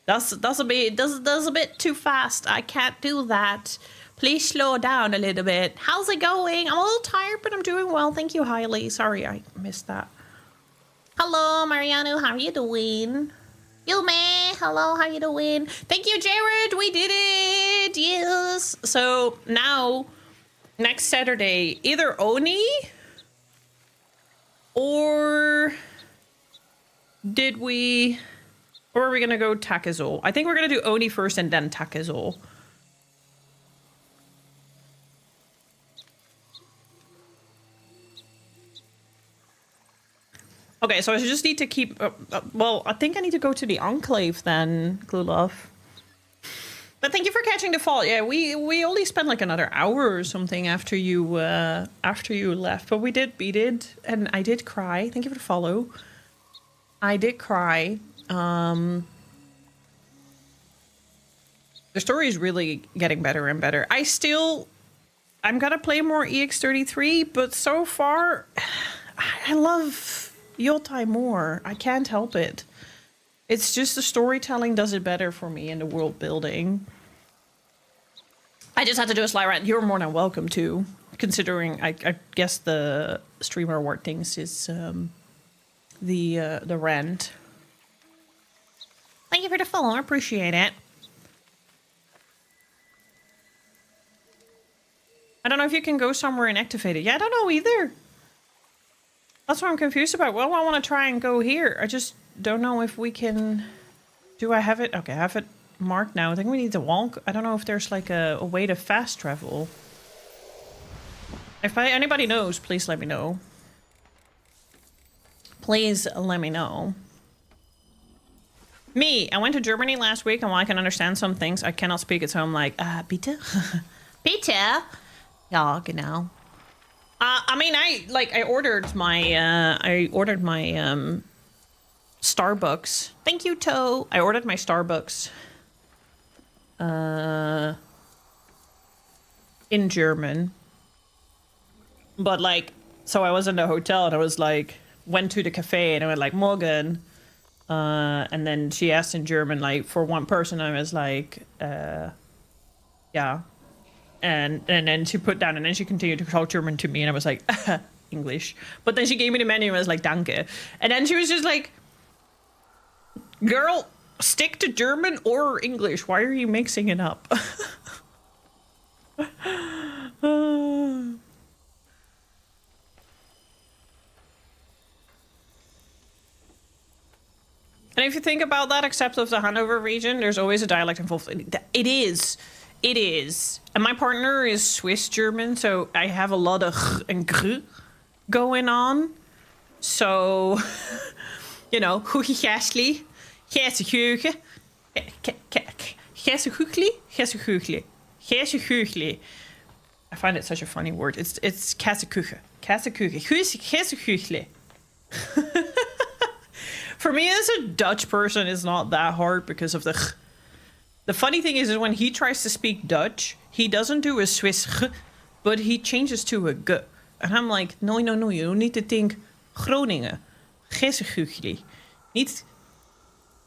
that's a bit too fast. I can't do that. Please slow down a little bit. How's it going? I'm a little tired, but I'm doing well. Thank you, Hailey. Sorry, I missed that. Hello, Mariano. How are you doing? Yume, hello. How you doing? Thank you, Jared. We did it. Yes. So now, next Saturday, either Oni or or are we gonna go Takezol? I think we're gonna do Oni first and then Takezol. Okay, so I just need to keep... well, I think I need to go to the Enclave then, Glulov. But thank you for catching the fall. Yeah, we only spent like another hour or something after you left. But we did beat it, and I did cry. Thank you for the follow. I did cry. The story is really getting better and better. I'm gonna play more EX33, but so far, I love Yotai more. I can't help it. It's just the storytelling does it better for me in the world building. I just had to do a sly rant. You're more than welcome to, considering I guess the streamer award things is the rant. Thank you for the follow. I appreciate it. I don't know if you can go somewhere and activate it. Yeah, I don't know either. That's what I'm confused about. Well, I want to try and go here. I just don't know if we can... Do I have it? Okay, I have it marked now. I think we need to walk. I don't know if there's like a way to fast travel. If anybody knows, please let me know. Please let me know. Me, I went to Germany last week, and while I can understand some things, I cannot speak it, so I'm like, bitte? Peter. Ja, genau. I mean, I ordered my Starbucks. Thank you, Toe. I ordered my Starbucks in German. But like, so I was in the hotel and I was like, went to the cafe and I went like, Morgen. And then she asked in German, like, for one person, I was like, yeah. And then she put down, and then she continued to talk German to me, and I was like, English. But then she gave me the menu, and I was like, danke. And then she was just like, girl, stick to German or English. Why are you mixing it up? And if you think about that, except of the Hanover region, there's always a dialect involved. It is. It is. And my partner is Swiss German, so I have a lot of ch and gr going on. So, you know, Huchasli, Gesuhuge, Gesuhugli. I find it such a funny word. It's Kasekuche. Kasekuche. Gesuhugli. For me as a Dutch person, it's not that hard because of the ch. The funny thing is when he tries to speak Dutch, he doesn't do a Swiss g, but he changes to a g. And I'm like, no, you don't need to think Groningen. Gesuhugli. Niet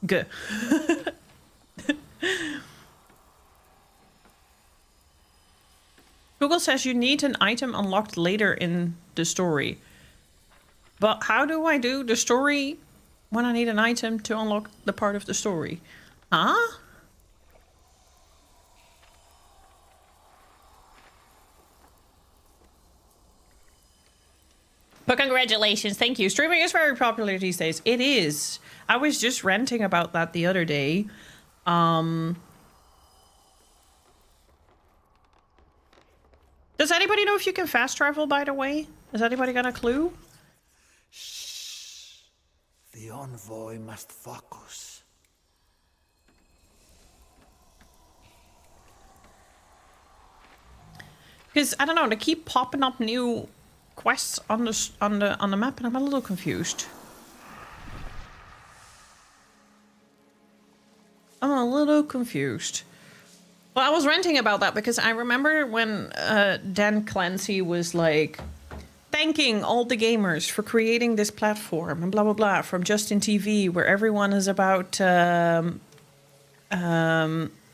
g. Google says you need an item unlocked later in the story. But how do I do the story when I need an item to unlock the part of the story? Huh? But congratulations, thank you. Streaming is very popular these days. It is. I was just ranting about that the other day. Does anybody know if you can fast travel, by the way? Has anybody got a clue? The envoy must focus. Because I don't know, they keep popping up new quests on the map, and I'm a little confused. Well, I was ranting about that because I remember when Dan Clancy was like thanking all the gamers for creating this platform and blah blah blah from Justin TV, where everyone is about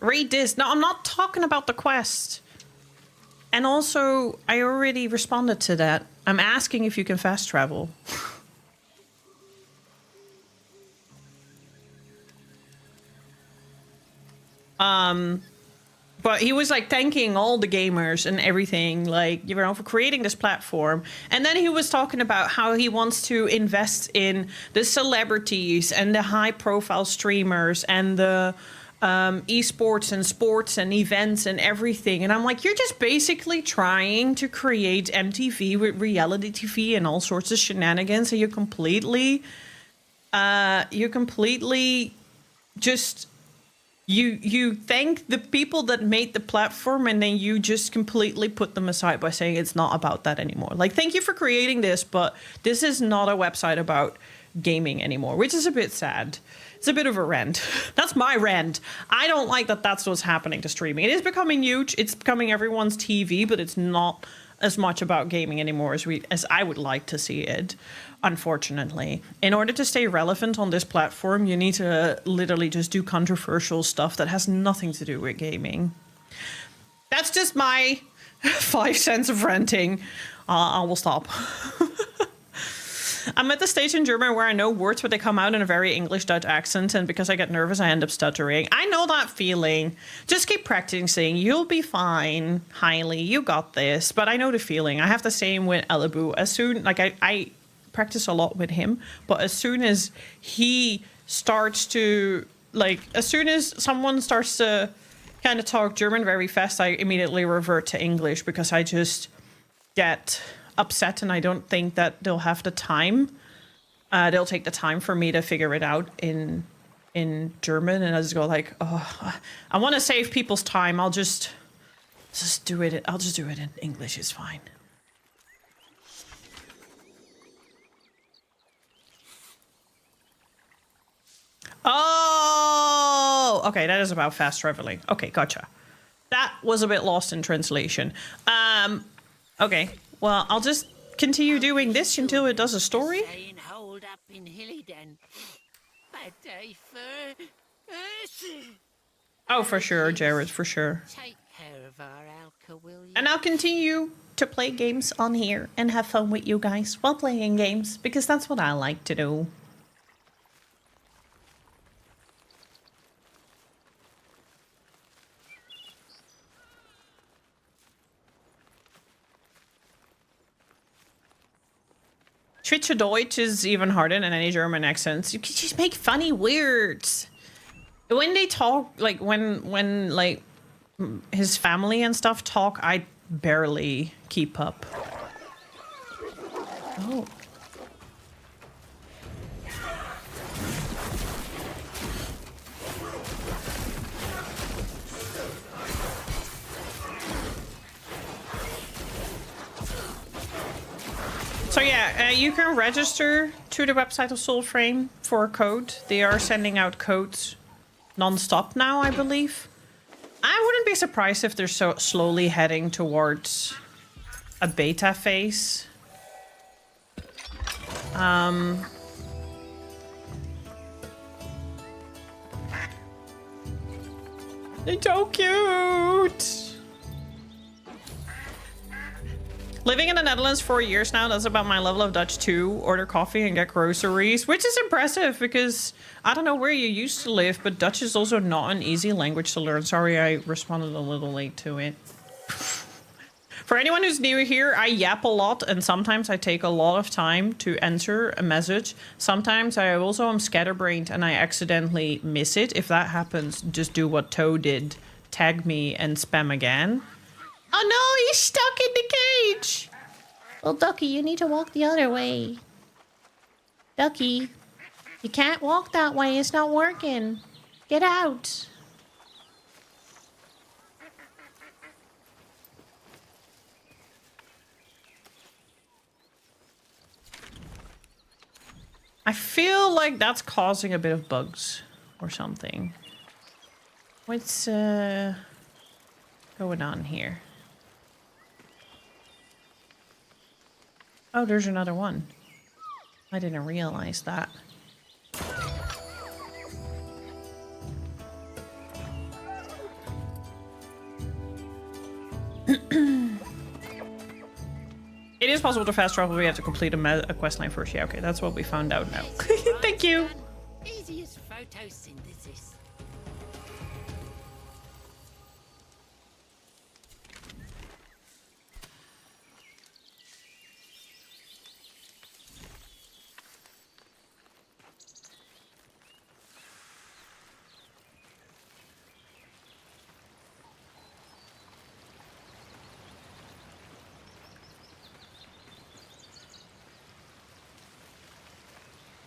read this. No, I'm not talking about the quest. And also, I already responded to that. I'm asking if you can fast travel. But he was like thanking all the gamers and everything, like, you know, for creating this platform. And then he was talking about how he wants to invest in the celebrities and the high profile streamers and the esports and sports and events and everything. And I'm like, you're just basically trying to create MTV with reality TV and all sorts of shenanigans. And you're completely just, you thank the people that made the platform, and then you just completely put them aside by saying it's not about that anymore. Like, thank you for creating this, but this is not a website about gaming anymore, which is a bit sad. It's a bit of a rant. That's my rant. I don't like that that's what's happening to streaming. It is becoming huge. It's becoming everyone's TV, but it's not as much about gaming anymore as I would like to see it, unfortunately. In order to stay relevant on this platform, you need to literally just do controversial stuff that has nothing to do with gaming. That's just my 5 cents of ranting. I will stop. I'm at the stage in German where I know words, but they come out in a very English-Dutch accent, and because I get nervous, I end up stuttering. I know that feeling. Just keep practicing. You'll be fine, Hailey. You got this. But I know the feeling. I have the same with Elibu. As soon, like, I practice a lot with him, but as soon as he starts to, like, as soon as someone starts to kind of talk German very fast, I immediately revert to English because I just get upset, and I don't think that they'll have the time. They'll take the time for me to figure it out in German, and I just go like, oh, I want to save people's time. I'll just Just do it. I'll just do it in English. It's fine. Oh, okay. That is about fast traveling. Okay, gotcha. That was a bit lost in translation. Okay. Well, I'll just continue doing this until it does a story. Saying hold up in Hillyden. Bad day for us. Oh, for sure, Jared, for sure. Take care of our Alka, will you? And I'll continue to play games on here and have fun with you guys while playing games, because that's what I like to do. Schweizerdeutsch is even harder than any German accents. You can just make funny words. When they talk, like when like his family and stuff talk, I barely keep up. Oh. So yeah, you can register to the website of Soulframe for a code. They are sending out codes non-stop now, I believe. I wouldn't be surprised if they're so slowly heading towards a beta phase. They're so cute. Living in the Netherlands 4 years now, that's about my level of Dutch too. Order coffee and get groceries, which is impressive because I don't know where you used to live, but Dutch is also not an easy language to learn. Sorry, I responded a little late to it. For anyone who's new here, I yap a lot and sometimes I take a lot of time to answer a message. Sometimes I also am scatterbrained and I accidentally miss it. If that happens, just do what Toe did. Tag me and spam again. Oh no, he's stuck in the cage! Well, Ducky, you need to walk the other way. Ducky, you can't walk that way. It's not working. Get out. I feel like that's causing a bit of bugs or something. What's going on here? Oh, there's another one. I didn't realize that. It is possible to fast travel. We have to complete a quest line first. Yeah, okay, that's what we found out now. Thank you. Easy as photosynthesis.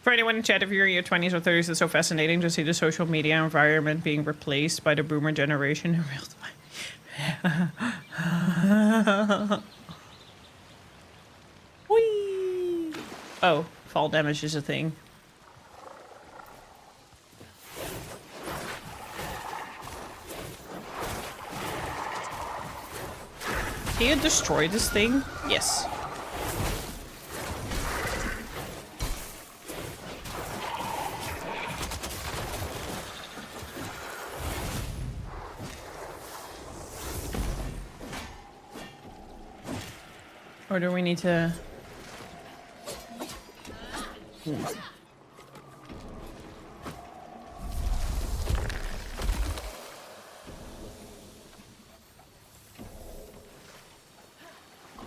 For anyone in chat, if you're in your 20s or 30s, it's so fascinating to see the social media environment being replaced by the boomer generation in real time. Whee! Oh, fall damage is a thing. Can you destroy this thing? Yes. Or do we need to...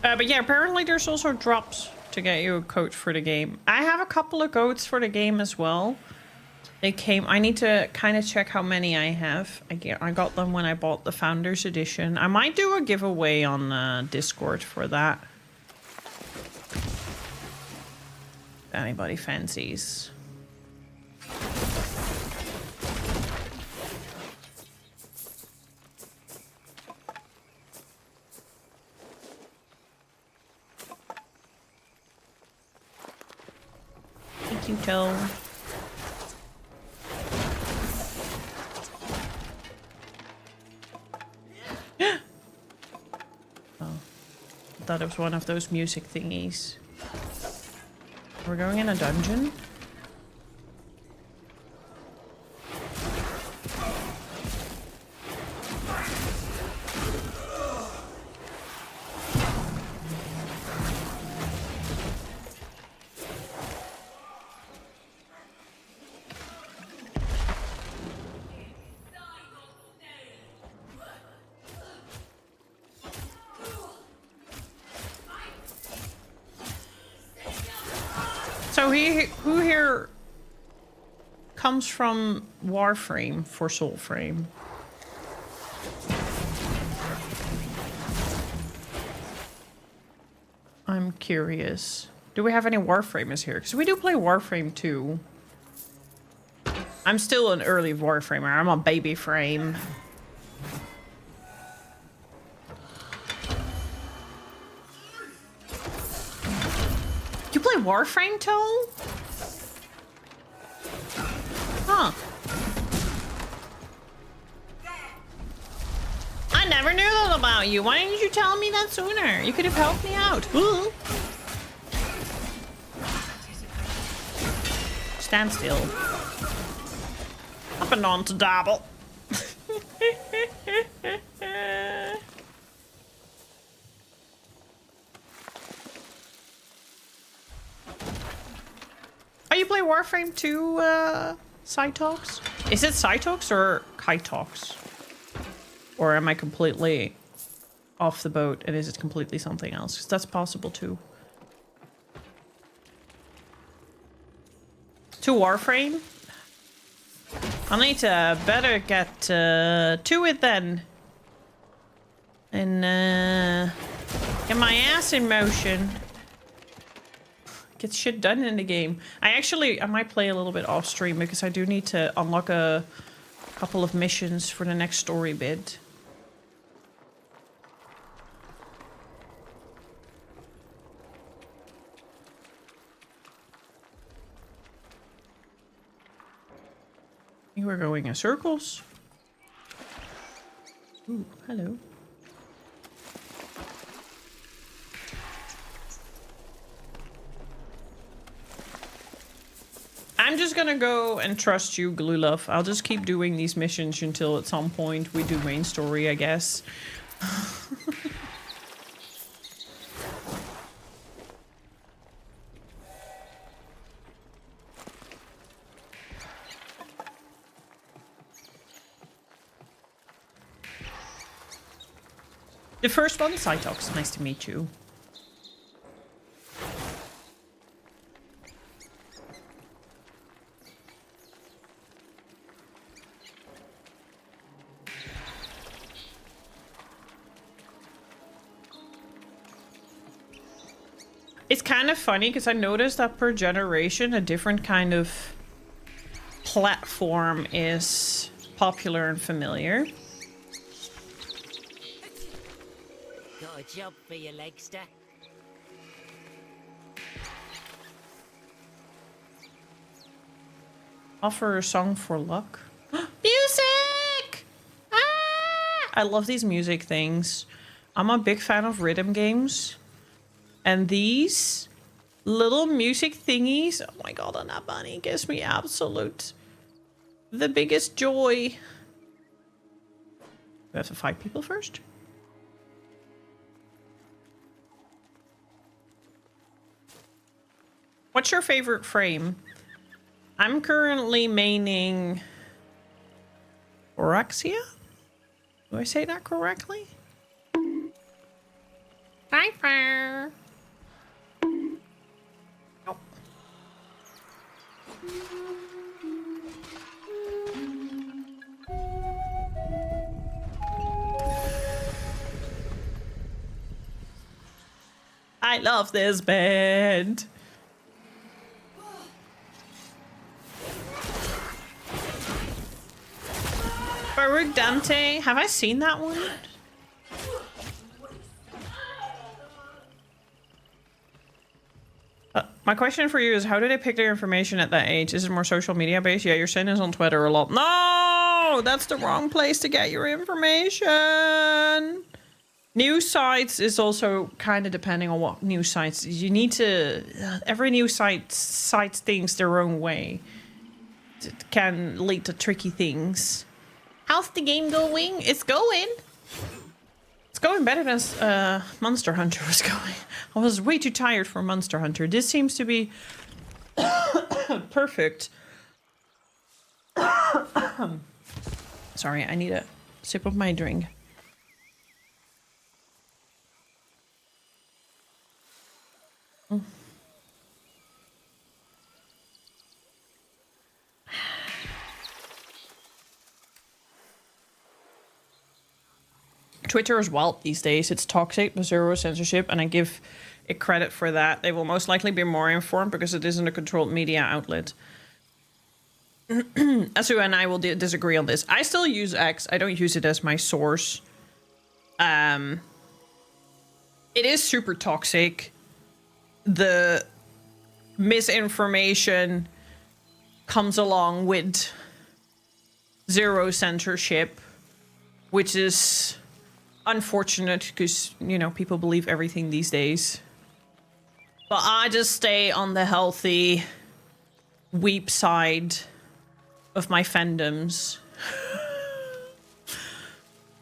But yeah, apparently there's also drops to get you a coat for the game. I have a couple of coats for the game as well. They came... I need to kind of check how many I have. I got them when I bought the Founders Edition. I might do a giveaway on Discord for that. If anybody fancies. Thank you, Toe. Oh, I thought it was one of those music thingies. We're going in a dungeon? So who here comes from Warframe for Soulframe? I'm curious. Do we have any Warframers here? Because we do play Warframe too. I'm still an early Warframer. I'm a baby frame. You play Warframe, Toe? Huh. I never knew that about you. Why didn't you tell me that sooner? You could have helped me out. Ooh. Stand still. Up and on to dabble. Oh, you play Warframe 2, Cytox? Is it Cytox or Kytox? Or am I completely off the boat and is it completely something else? 'Cause that's possible too. To Warframe? I need to better get to it then. And get my ass in motion. Get shit done in the game. I might play a little bit off stream because I do need to unlock a couple of missions for the next story bit. You were going in circles. Ooh, hello. I'm just gonna go and trust you, Glulov. I'll just keep doing these missions until at some point we do main story, I guess. The first one, Cytox. Nice to meet you. It's kind of funny because I noticed that per generation a different kind of platform is popular and familiar. Got a job for you, Legster. Offer a song for luck. Music! Ah! I love these music things. I'm a big fan of rhythm games. And these little music thingies, oh my god, and that bunny gives me the biggest joy. We have to fight people first. What's your favorite frame? I'm currently maining Oraxia? Do I say that correctly? Hyper. Oh. I love this bed. Baruch Dante, have I seen that one? My question for you is, how do they pick their information at that age? Is it more social media based? Yeah, your sin is on Twitter a lot. No, that's the wrong place to get your information. News sites is also kind of depending on what news sites. You need to... every news site cites things their own way. It can lead to tricky things. How's the game going? It's going. It's going better than Monster Hunter was going. I was way too tired for Monster Hunter. This seems to be perfect. Sorry, I need a sip of my drink. Twitter is wild these days. It's toxic, but zero censorship, and I give it credit for that. They will most likely be more informed because it isn't a controlled media outlet. Asu and I will disagree on this. I still use X. I don't use it as my source. It is super toxic. The misinformation comes along with zero censorship, which is unfortunate because, you know, people believe everything these days. But I just stay on the healthy weep side of my fandoms.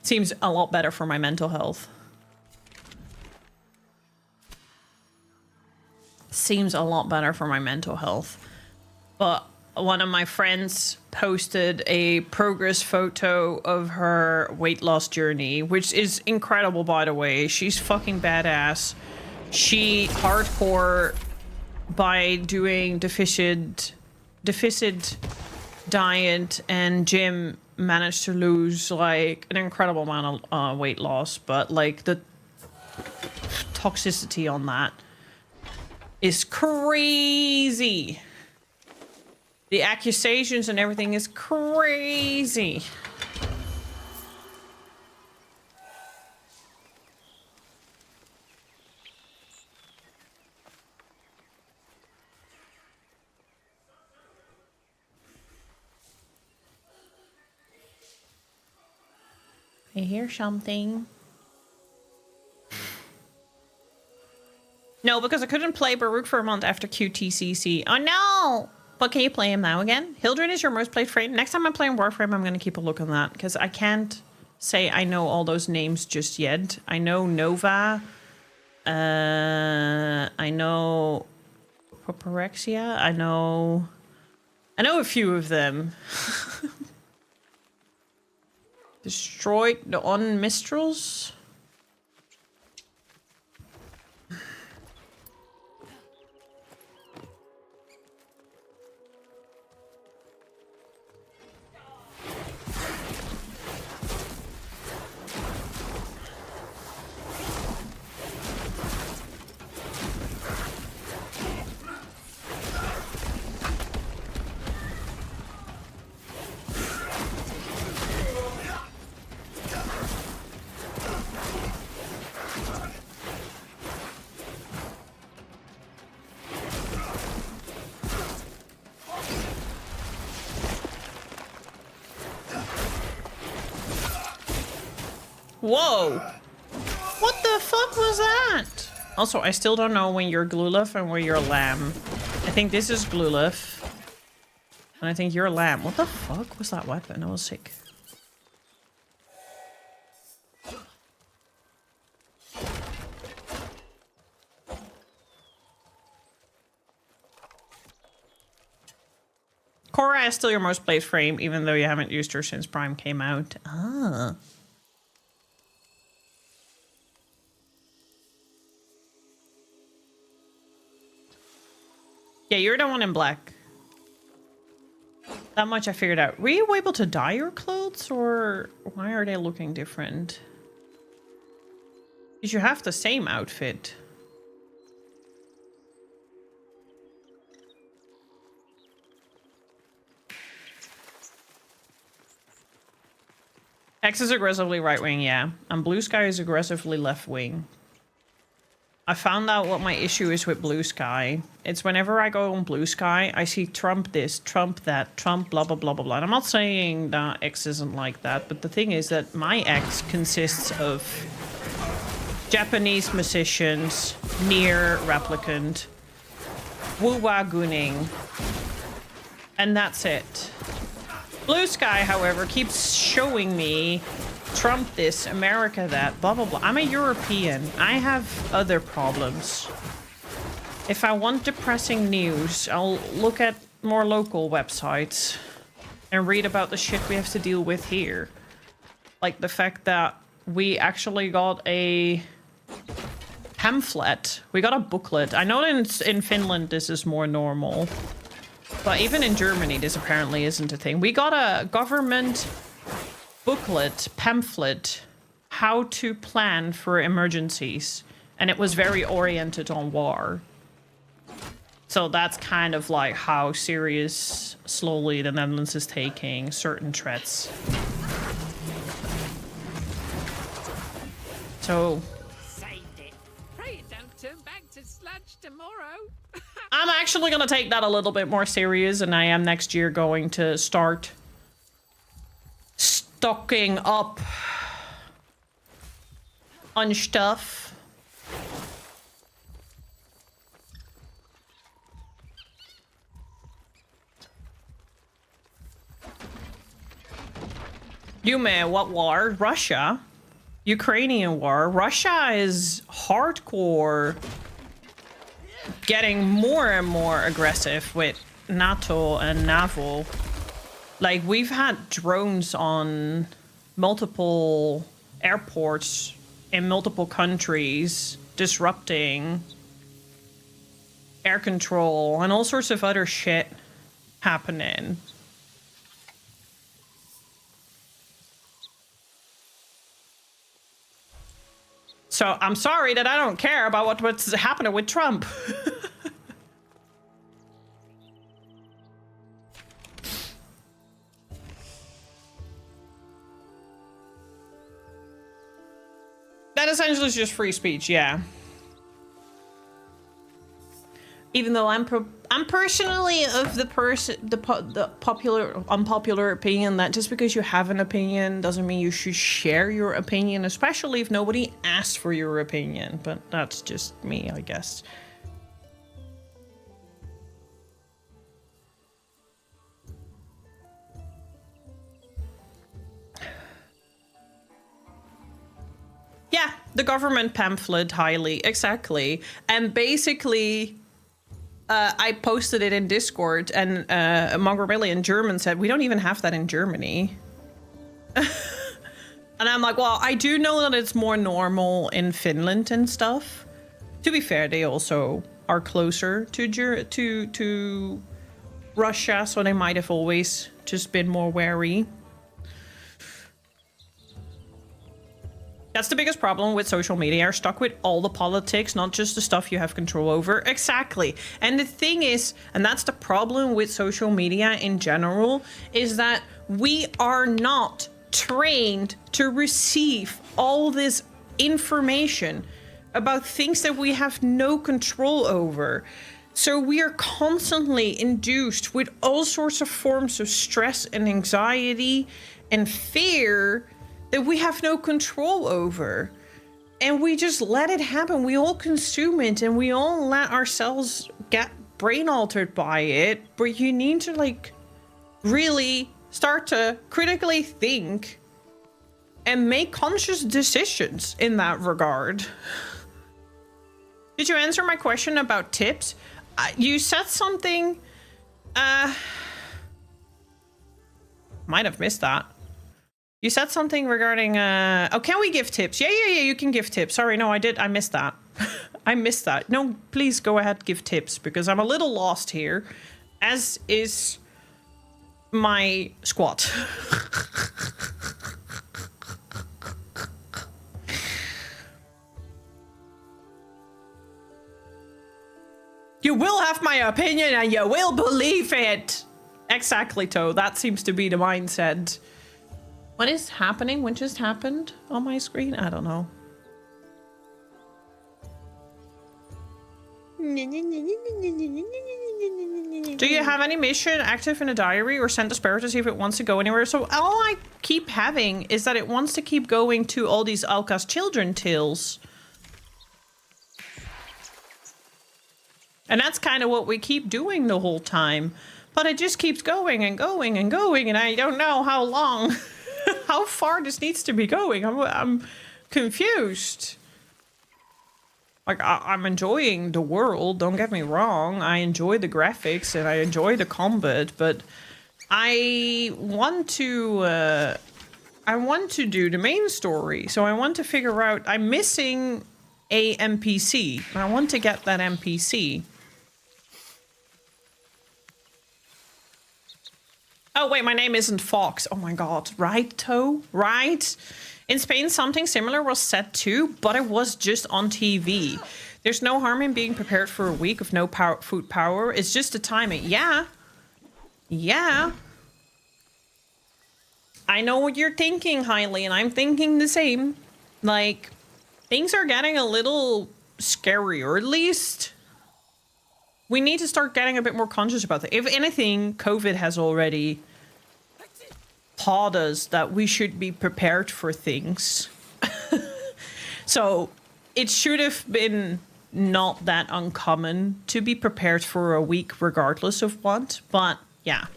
Seems a lot better for my mental health. Seems a lot better for my mental health. But one of my friends posted a progress photo of her weight loss journey, which is incredible, by the way. She's fucking badass. She hardcore by doing deficit diet and gym managed to lose like an incredible amount of weight loss, but like the toxicity on that is crazy. The accusations and everything is crazy. I hear something. No, because I couldn't play Baruch for a month after QTCC. Oh no! But can you play him now again? Hildred is your most played frame. Next time I'm playing Warframe, I'm going to keep a look on that. Because I can't say I know all those names just yet. I know Nova. I know Poporexia. I know a few of them. Destroyed the on Mistrals. Whoa! What the fuck was that? Also, I still don't know when you're Glulef and when you're Lamb. I think this is Glulef. And I think you're Lamb. What the fuck was that weapon? That was sick. Korra is still your most played frame, even though you haven't used her since Prime came out. Ah. Yeah, you're the one in black. That much I figured out. Were you able to dye your clothes, or why are they looking different? Did you have the same outfit? X is aggressively right-wing, yeah. And Blue Sky is aggressively left-wing. I found out what my issue is with Blue Sky. It's whenever I go on Blue Sky, I see Trump this, Trump that, Trump blah, blah, blah, blah, blah. And I'm not saying that X isn't like that, but the thing is that my X consists of Japanese musicians, Nier Replicant, Wu-Wa Guning, and that's it. Blue Sky, however, keeps showing me Trump this, America that, blah, blah, blah. I'm a European. I have other problems. If I want depressing news, I'll look at more local websites and read about the shit we have to deal with here. Like the fact that we actually got a pamphlet. We got a booklet. I know in Finland this is more normal. But even in Germany, this apparently isn't a thing. We got a government booklet, pamphlet, how to plan for emergencies. And it was very oriented on war. So that's kind of like how serious, slowly, the Netherlands is taking certain threats. So... Saved it. Pray it don't turn back to sludge tomorrow. I'm actually going to take that a little bit more serious, and I am next year going to start stocking up on stuff. You man, what war? Russia? Ukrainian war. Russia is hardcore getting more and more aggressive with NATO and NAVO. Like, we've had drones on multiple airports in multiple countries disrupting air control and all sorts of other shit happening. So I'm sorry that I don't care about what's happening with Trump. That essentially is just free speech, yeah. Even though I'm personally of the unpopular opinion that just because you have an opinion doesn't mean you should share your opinion, especially if nobody asks for your opinion. But that's just me, I guess. Yeah, the government pamphlet, highly, exactly. And basically, I posted it in Discord, and Mongrel in German said, we don't even have that in Germany. And I'm like, well, I do know that it's more normal in Finland and stuff. To be fair, they also are closer to Russia, so they might have always just been more wary. That's the biggest problem with social media. You're stuck with all the politics, not just the stuff you have control over. Exactly. And the thing is, and that's the problem with social media in general, is that we are not trained to receive all this information about things that we have no control over. So we are constantly induced with all sorts of forms of stress and anxiety and fear that we have no control over. And we just let it happen. We all consume it and we all let ourselves get brain altered by it. But you need to like really start to critically think and make conscious decisions in that regard. Did you answer my question about tips? You said something, might have missed that. You said something regarding, oh, can we give tips? Yeah, you can give tips. Sorry, no, I missed that. I missed that. No, please go ahead, give tips, because I'm a little lost here, as is my squad. You will have my opinion and you will believe it. Exactly, Toe. That seems to be the mindset. What is happening? What just happened on my screen? I don't know. Do you have any mission active in a diary or send the spirit to see if it wants to go anywhere? So all I keep having is that it wants to keep going to all these Alka's children tales. And that's kind of what we keep doing the whole time. But it just keeps going and going and going, and I don't know how long, how far this needs to be going. I'm confused. Like, I'm enjoying the world, don't get me wrong. I enjoy the graphics and I enjoy the combat, but I want to do the main story. So I want to figure out, I'm missing a NPC. I want to get that NPC. Oh, wait, my name isn't Fox. Oh my god. Right, Toe? Right? In Spain, something similar was said too, but it was just on TV. There's no harm in being prepared for a week of no food power. It's just the timing. Yeah. Yeah. I know what you're thinking, Hailey, and I'm thinking the same. Like, things are getting a little scary, or at least we need to start getting a bit more conscious about it. If anything, COVID has already taught us that we should be prepared for things. So it should have been not that uncommon to be prepared for a week regardless of what, but yeah.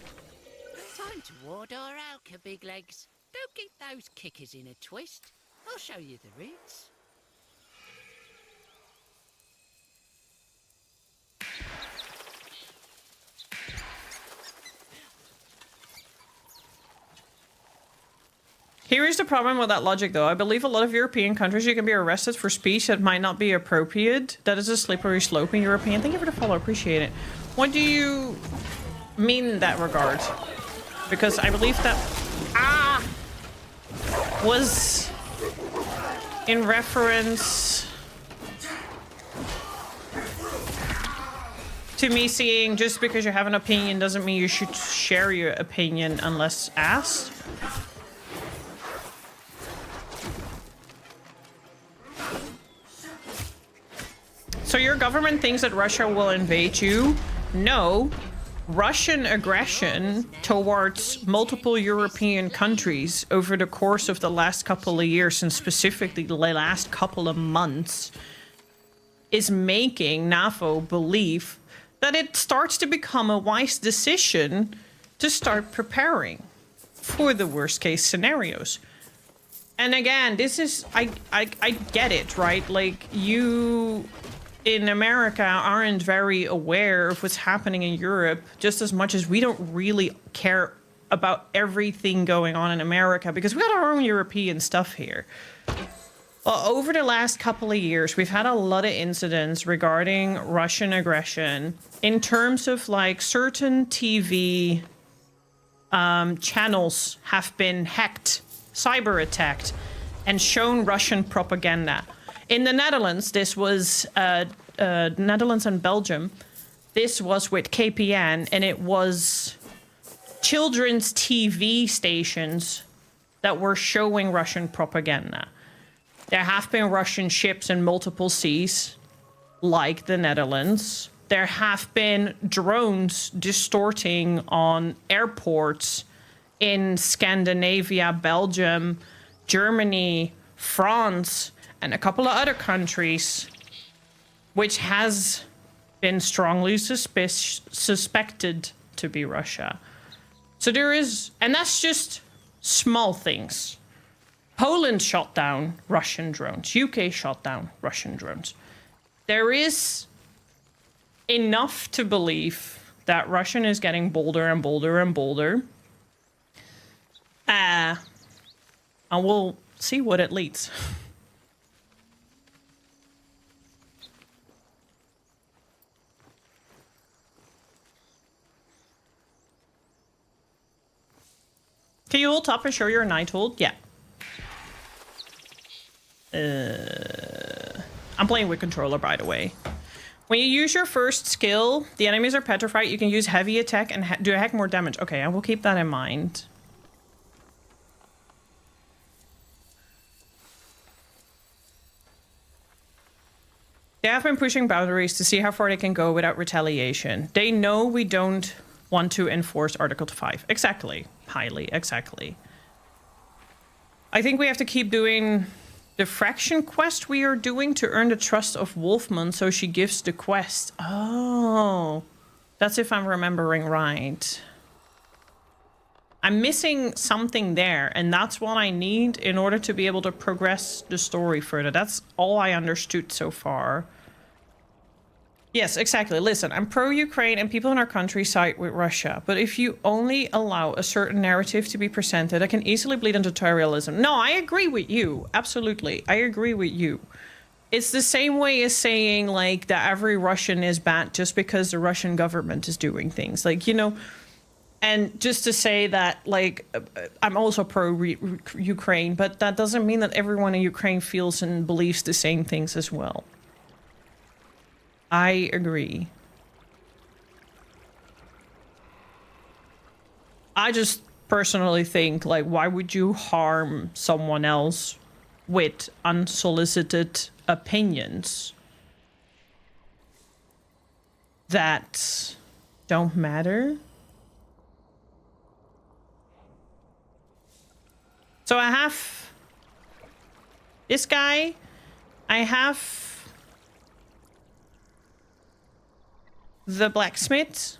Time to ward our Alka, big legs. Don't get those kickers in a twist. I'll show you the routes. Here is the problem with that logic, though. I believe a lot of European countries you can be arrested for speech that might not be appropriate. That is a slippery slope in European. Thank you for the follow. Appreciate it. What do you mean in that regard? Because I believe that was in reference to me seeing just because you have an opinion doesn't mean you should share your opinion unless asked. So your government thinks that Russia will invade you? No. Russian aggression towards multiple European countries over the course of the last couple of years, and specifically the last couple of months, is making NAFO believe that it starts to become a wise decision to start preparing for the worst case scenarios. And again, this is, I get it, right? Like, you in America aren't very aware of what's happening in Europe just as much as we don't really care about everything going on in America because we got our own European stuff here. Well, over the last couple of years, we've had a lot of incidents regarding Russian aggression in terms of like certain TV channels have been hacked, cyber attacked, and shown Russian propaganda. In the Netherlands, this was Netherlands and Belgium. This was with KPN, and it was children's TV stations that were showing Russian propaganda. There have been Russian ships in multiple seas, like the Netherlands. There have been drones distorting on airports in Scandinavia, Belgium, Germany, France, and a couple of other countries, which has been strongly suspected to be Russia. So there is, and that's just small things. Poland shot down Russian drones. UK shot down Russian drones. There is enough to believe that Russian is getting bolder and bolder and bolder. And we'll see what it leads. Can you hold up and show your night hold? Yeah. I'm playing with controller, by the way. When you use your first skill, the enemies are petrified. You can use heavy attack and do a heck more damage. Okay, I will keep that in mind. They have been pushing boundaries to see how far they can go without retaliation. They know we don't want to enforce Article 5. Exactly. Highly, exactly. I think we have to keep doing the fraction quest we are doing to earn the trust of Wolfman, so she gives the quest. Oh, that's if I'm remembering right. I'm missing something there, and that's what I need in order to be able to progress the story further. That's all I understood so far. Yes, exactly. Listen, I'm pro-Ukraine and people in our country side with Russia. But if you only allow a certain narrative to be presented, it can easily bleed into terrorism. No, I agree with you. Absolutely. I agree with you. It's the same way as saying, like, that every Russian is bad just because the Russian government is doing things. Like, you know, and just to say that, like, I'm also pro-Ukraine, but that doesn't mean that everyone in Ukraine feels and believes the same things as well. I agree. I just personally think, like, why would you harm someone else with unsolicited opinions that don't matter? So I have this guy. I have the blacksmith.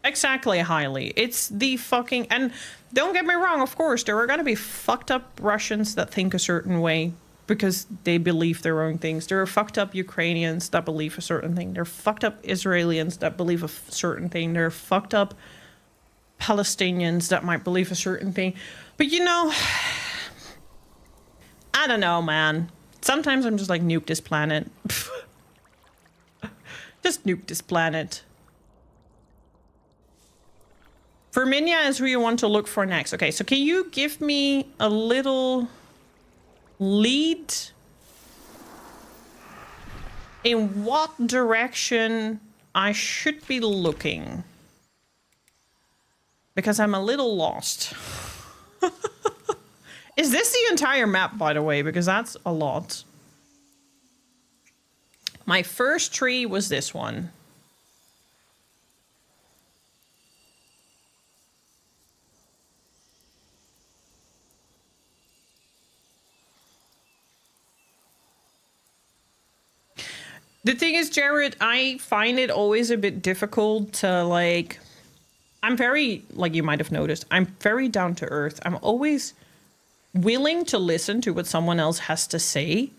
Exactly, highly. It's the fucking... And don't get me wrong, of course, there are gonna be fucked up Russians that think a certain way because they believe their own things. There are fucked up Ukrainians that believe a certain thing. There are fucked up Israelis that believe a certain thing. There are fucked up Palestinians that might believe a certain thing. But you know... I don't know, man. Sometimes I'm just like, nuke this planet. Just nuke this planet. Firminia is who you want to look for next. Okay, so can you give me a little lead in what direction I should be looking? Because I'm a little lost. Is this the entire map, by the way? Because that's a lot. My first tree was this one. The thing is, Jared, I find it always a bit difficult to, like... I'm very, like you might have noticed, I'm very down to earth. I'm always willing to listen to what someone else has to say,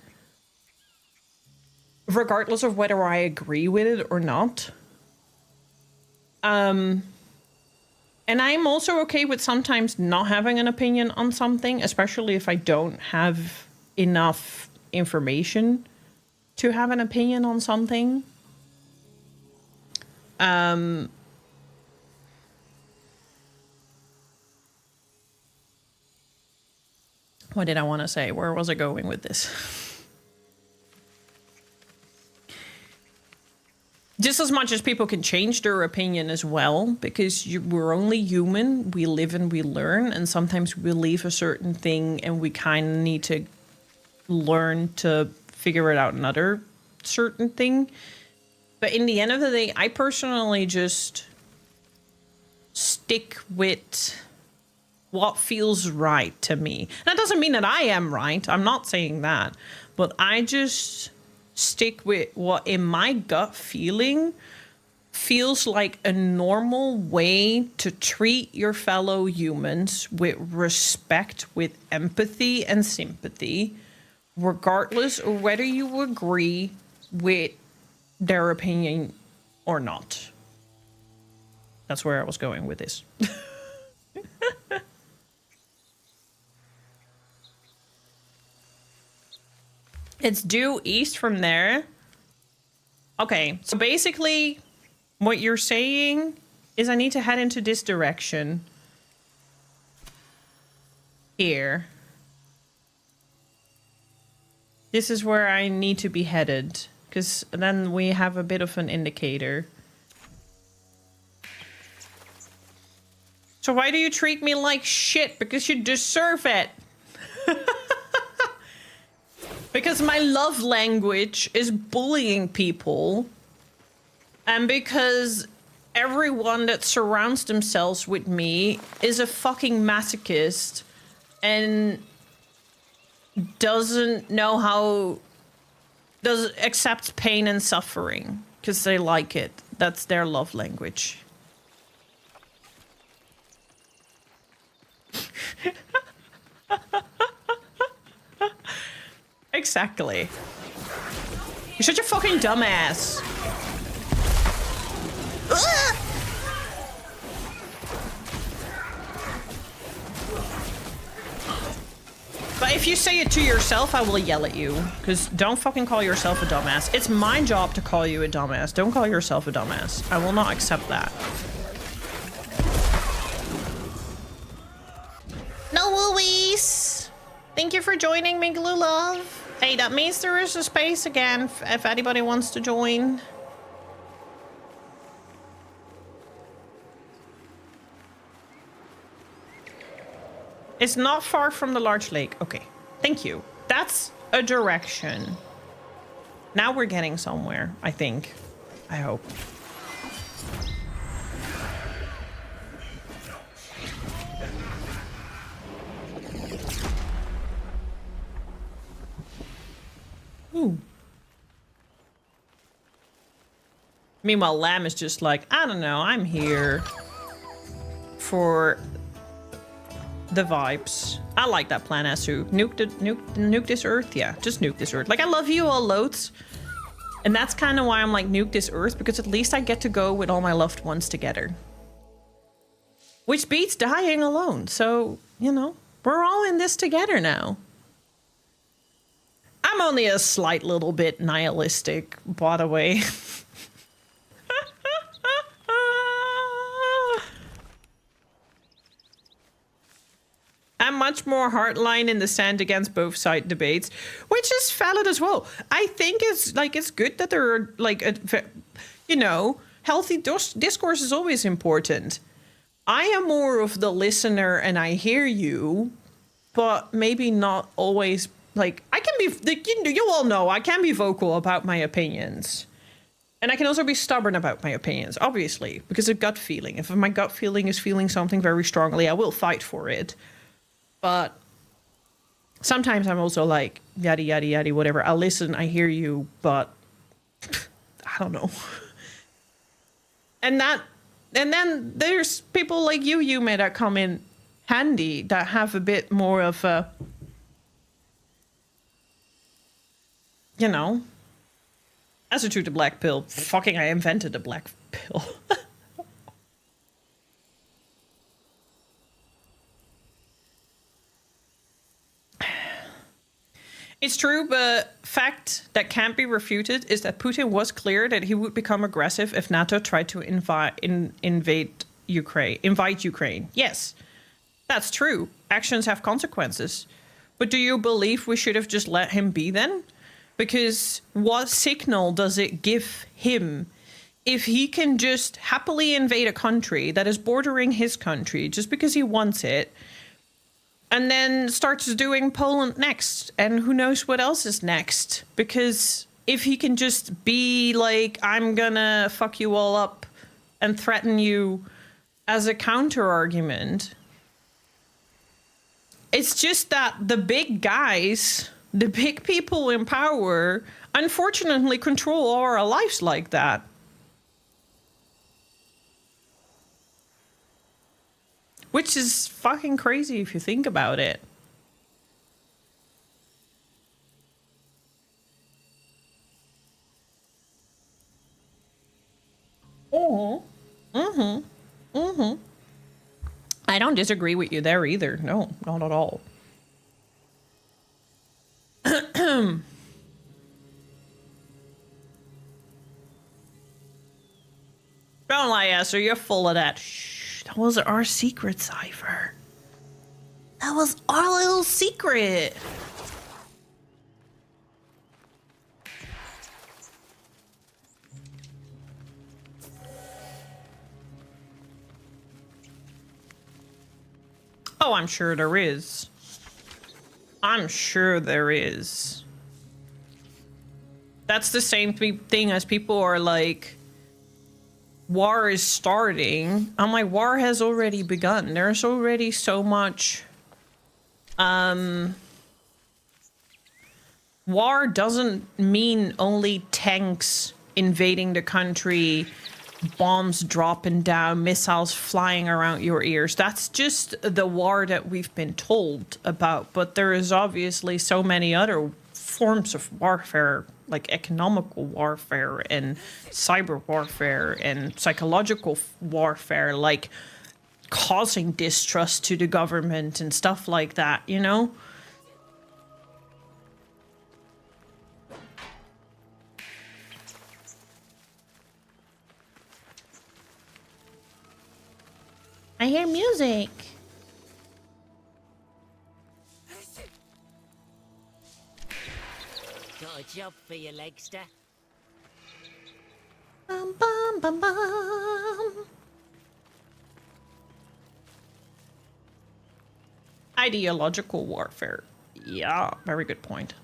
regardless of whether I agree with it or not. And I'm also okay with sometimes not having an opinion on something, especially if I don't have enough information to have an opinion on something. What did I want to say? Where was I going with this? Just as much as people can change their opinion as well, because we're only human, we live and we learn, and sometimes we believe a certain thing and we kind of need to learn to figure it out another certain thing. But in the end of the day, I personally just stick with what feels right to me. That doesn't mean that I am right. I'm not saying that. But I just stick with what in my gut feeling feels like a normal way to treat your fellow humans with respect, with empathy and sympathy, regardless of whether you agree with their opinion or not. That's where I was going with this. It's due east from there. Okay, so basically what you're saying is I need to head into this direction. Here. This is where I need to be headed, because then we have a bit of an indicator. So why do you treat me like shit? Because you deserve it. Because my love language is bullying people. And because everyone that surrounds themselves with me is a fucking masochist and doesn't know how... accepts pain and suffering because they like it. That's their love language. Exactly. You're such a fucking dumbass. Ugh! But if you say it to yourself, I will yell at you. Because don't fucking call yourself a dumbass. It's my job to call you a dumbass. Don't call yourself a dumbass. I will not accept that. No worries. Thank you for joining me, Glue Love. Hey, that means there is a space again if anybody wants to join. It's not far from the large lake. Okay, thank you. That's a direction. Now we're getting somewhere, I think. I hope. Ooh. Meanwhile, Lamb is just like, I don't know, I'm here for the vibes. I like that plan, Asu. Nuke this earth? Yeah, just nuke this earth. Like, I love you all loads. And that's kind of why I'm like, nuke this earth, because at least I get to go with all my loved ones together. Which beats dying alone. So, you know, we're all in this together now. I'm only a slight little bit nihilistic, by the way. I'm much more hardline in the stand against both side debates, which is valid as well. I think it's good that there are like, you know, healthy discourse is always important. I am more of the listener and I hear you, but maybe not always. Like, I can be, like, you all know, I can be vocal about my opinions. And I can also be stubborn about my opinions, obviously, because of gut feeling. If my gut feeling is feeling something very strongly, I will fight for it. But sometimes I'm also like, yada, yada, yada, whatever. I listen, I hear you, but I don't know. And then there's people like you, Yume, that come in handy, that have a bit more of a, you know, as a true to black pill. Fucking, I invented a black pill. It's true, but fact that can't be refuted is that Putin was clear that he would become aggressive if NATO tried to invite Ukraine. Yes, that's true. Actions have consequences. But do you believe we should have just let him be then? Because what signal does it give him if he can just happily invade a country that is bordering his country just because he wants it, and then starts doing Poland next, and who knows what else is next? Because if he can just be like, I'm gonna fuck you all up and threaten you as a counter argument, it's just that the big guys, the big people in power, unfortunately control all our lives like that. Which is fucking crazy if you think about it. I don't disagree with you there either. No, not at all. Don't lie, Esther. You're full of that. Shh. That was our secret, Cypher. That was our little secret. Oh, I'm sure there is. I'm sure there is. that's the same thing as people are like, war is starting. I'm like, war has already begun. There's already so much. War doesn't mean only tanks invading the country, bombs dropping down, missiles flying around your ears. That's just the war that we've been told about. But there is obviously so many other forms of warfare, like economical warfare and cyber warfare and psychological warfare, like causing distrust to the government and stuff like that, you know? I hear music. Got a job for you, Legster. Bum, bum, bum, bum. Ideological warfare. Yeah, very good point.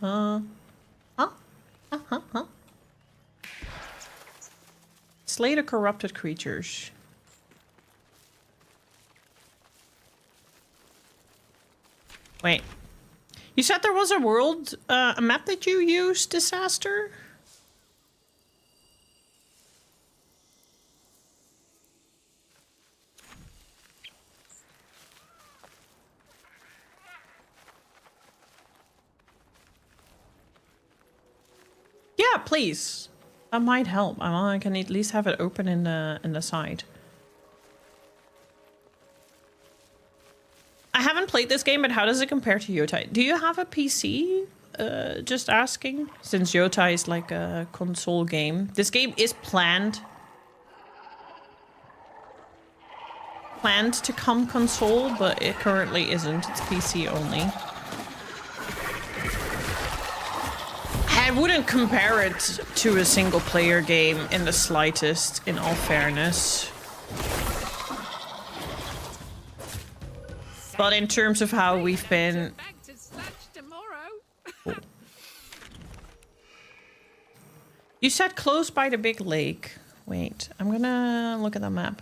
Slay the corrupted creatures. Wait. You said there was a world, a map that you used, Disaster? Yeah, please. That might help. I can at least have it open in the side. I haven't played this game, but how does it compare to Yotai? Do you have a PC? Just asking. Since Yotai is like a console game. This game is planned to come console, but it currently isn't. It's PC only. I wouldn't compare it to a single player game in the slightest, in all fairness. But in terms of how we've been... You said close by the big lake. Wait, I'm gonna look at the map.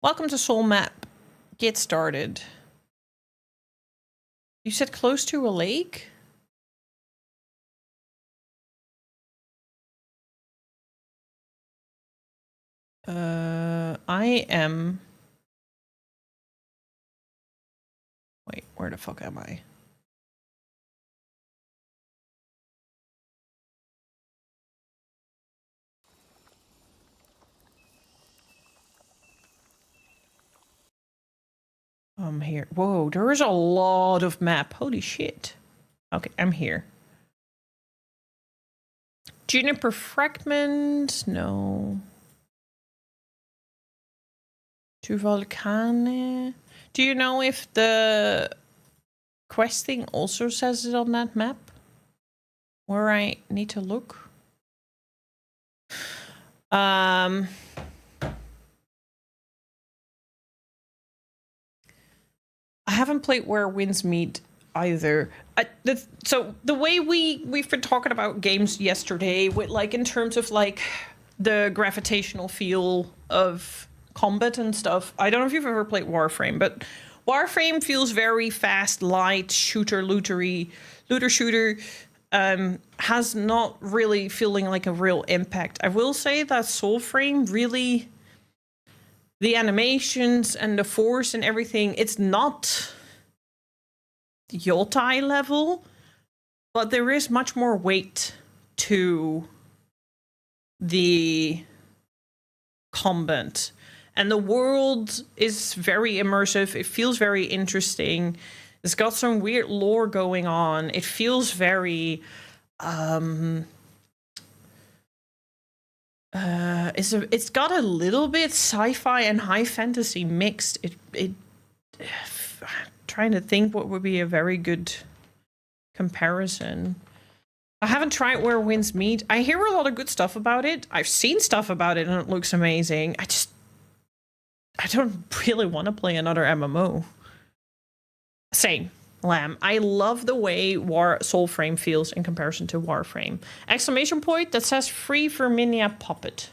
Welcome to Soul Map. Get started. You said close to a lake? I am... Wait, where the fuck am I? I'm here. Whoa, there is a lot of map. Holy shit. Okay, I'm here. Juniper fragment? No. To Volcane. Do you know if the quest thing also says it on that map? Where I need to look? I haven't played Where Winds Meet either. So the way we've been talking about games yesterday, with like in terms of like the gravitational feel of combat and stuff. I don't know if you've ever played Warframe, but Warframe feels very fast, light, looter shooter. Has not really feeling like a real impact. I will say that Soulframe really, the animations and the force and everything, it's not Yotai level, but there is much more weight to the combat. And the world is very immersive. It feels very interesting. It's got some weird lore going on. It feels very... it's got a little bit sci-fi and high fantasy mixed. I'm trying to think what would be a very good comparison. I haven't tried Where Winds Meet. I hear a lot of good stuff about it. I've seen stuff about it and it looks amazing. I don't really want to play another MMO. Same. Lamb. I love the way Soulframe feels in comparison to Warframe. Exclamation point that says free Verminia puppet.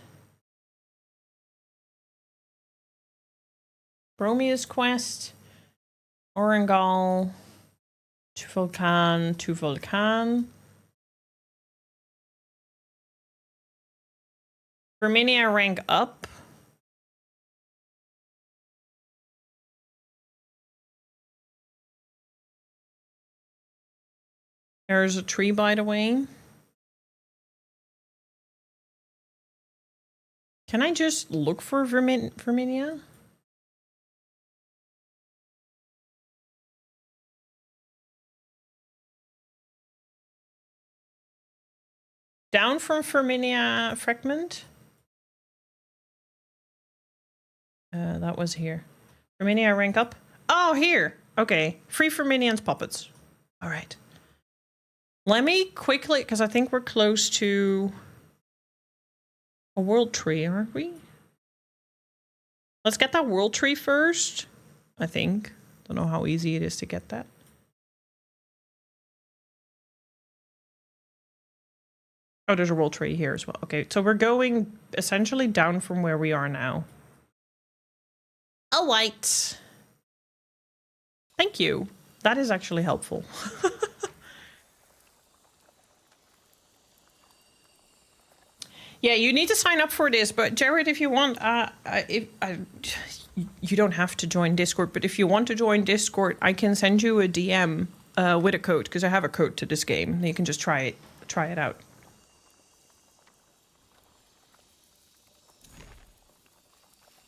Bromius quest. Orangal. Tuvolcan. Verminia rank up. There's a tree, by the way. Can I just look for Verminia? Down from Verminia fragment? That was here. Verminia rank up? Oh, here! Okay. Free Verminian's puppets. Alright. Let me quickly, because I think we're close to a world tree, aren't we? Let's get that world tree first, I think. Don't know how easy it is to get that. Oh, there's a world tree here as well. Okay, so we're going essentially down from where we are now. A light. Thank you. That is actually helpful. Yeah, you need to sign up for this, but Jared, if you want, you don't have to join Discord, but if you want to join Discord, I can send you a DM with a code, because I have a code to this game. You can just try it out.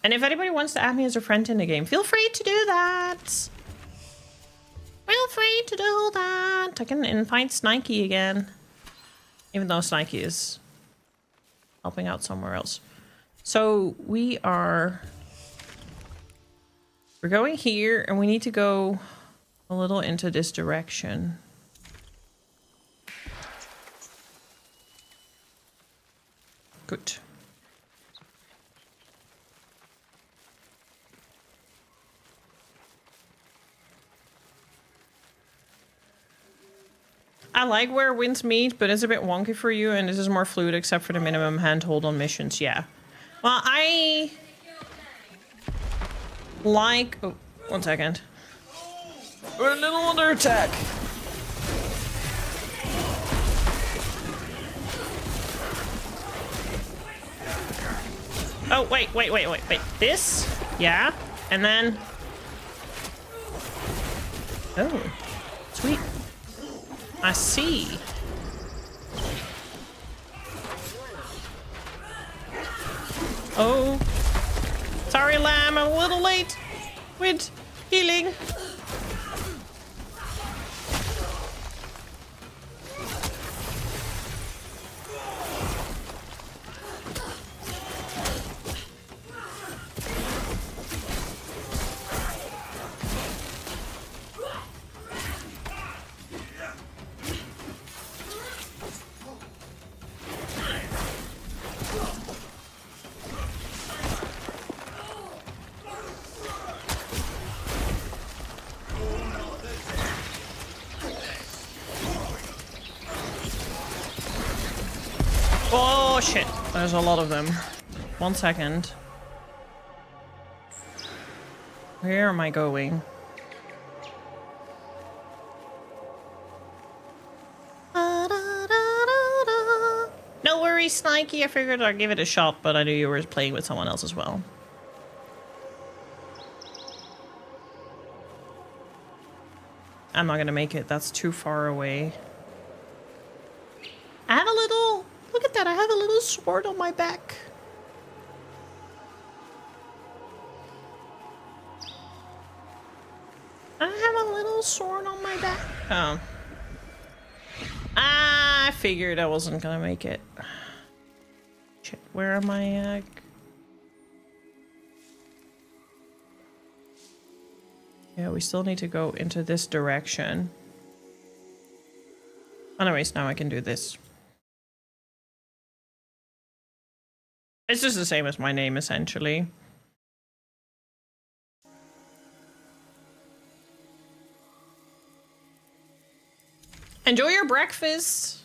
And if anybody wants to add me as a friend in the game, feel free to do that. Feel free to do that. I can invite Snikey again, even though Snikey is helping out somewhere else. So we're going here, and we need to go a little into this direction. Good. I like where winds meet, but it's a bit wonky for you, and this is more fluid except for the minimum handhold on missions, yeah. Well, I like... Oh, 1 second. We're a little under attack. Oh, wait. This? Yeah. And then... Oh. Sweet. I see. Oh. Sorry, Lamb. I'm a little late with healing. Oh shit, there's a lot of them. 1 second. Where am I going? No worries, Snikey. I figured I'd give it a shot, but I knew you were playing with someone else as well. I'm not gonna make it. That's too far away. I have a little... Look at that. I have a little sword on my back. I have a little sword on my back. Oh. I figured I wasn't gonna make it. Shit, where am I at? Yeah, we still need to go into this direction. Anyways, now I can do this. It's just the same as my name, essentially. Enjoy your breakfast.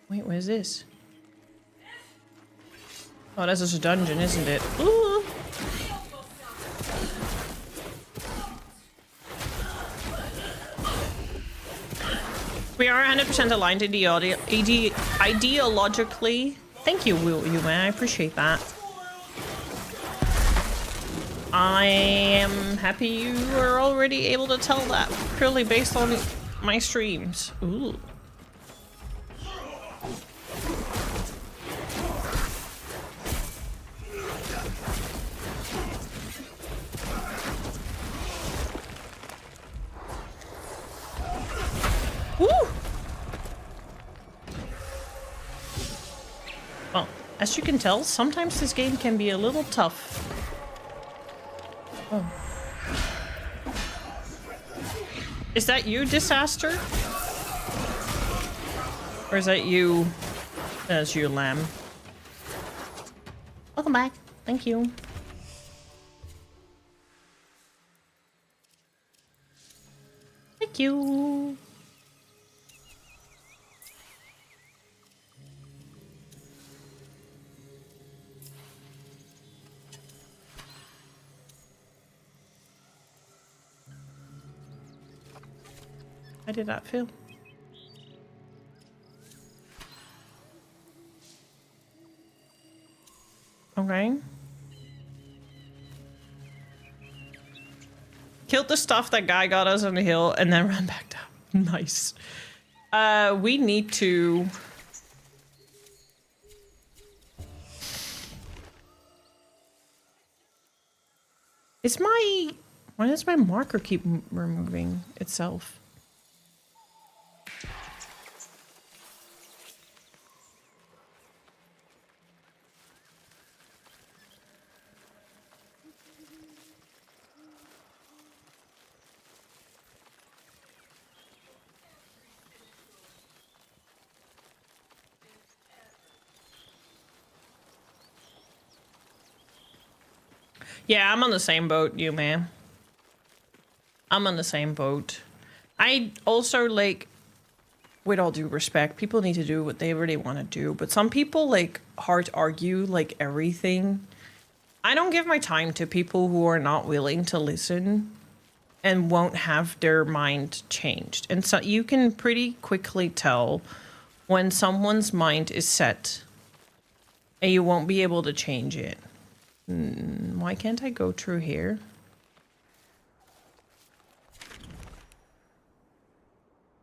Wait, what is this? Oh, this is a dungeon, isn't it? Ooh. We are 100% aligned ideologically. Thank you, Yuma. I appreciate that. I am happy you are already able to tell that purely based on my streams. Ooh. Woo! Well, as you can tell, sometimes this game can be a little tough. Oh. Is that you, Disaster? Or is that you? That's you, Lamb. Welcome back. Thank you. Thank you. How did that feel? Okay. Killed the stuff that guy got us on the hill and then ran back down. Nice. We need to... Is my... Why does my marker keep removing itself? Yeah, I'm on the same boat, you man. I'm on the same boat. I also, like, with all due respect, people need to do what they really want to do, but some people, like, hard argue, like, everything. I don't give my time to people who are not willing to listen and won't have their mind changed. And so you can pretty quickly tell when someone's mind is set and you won't be able to change it. Why can't I go through here?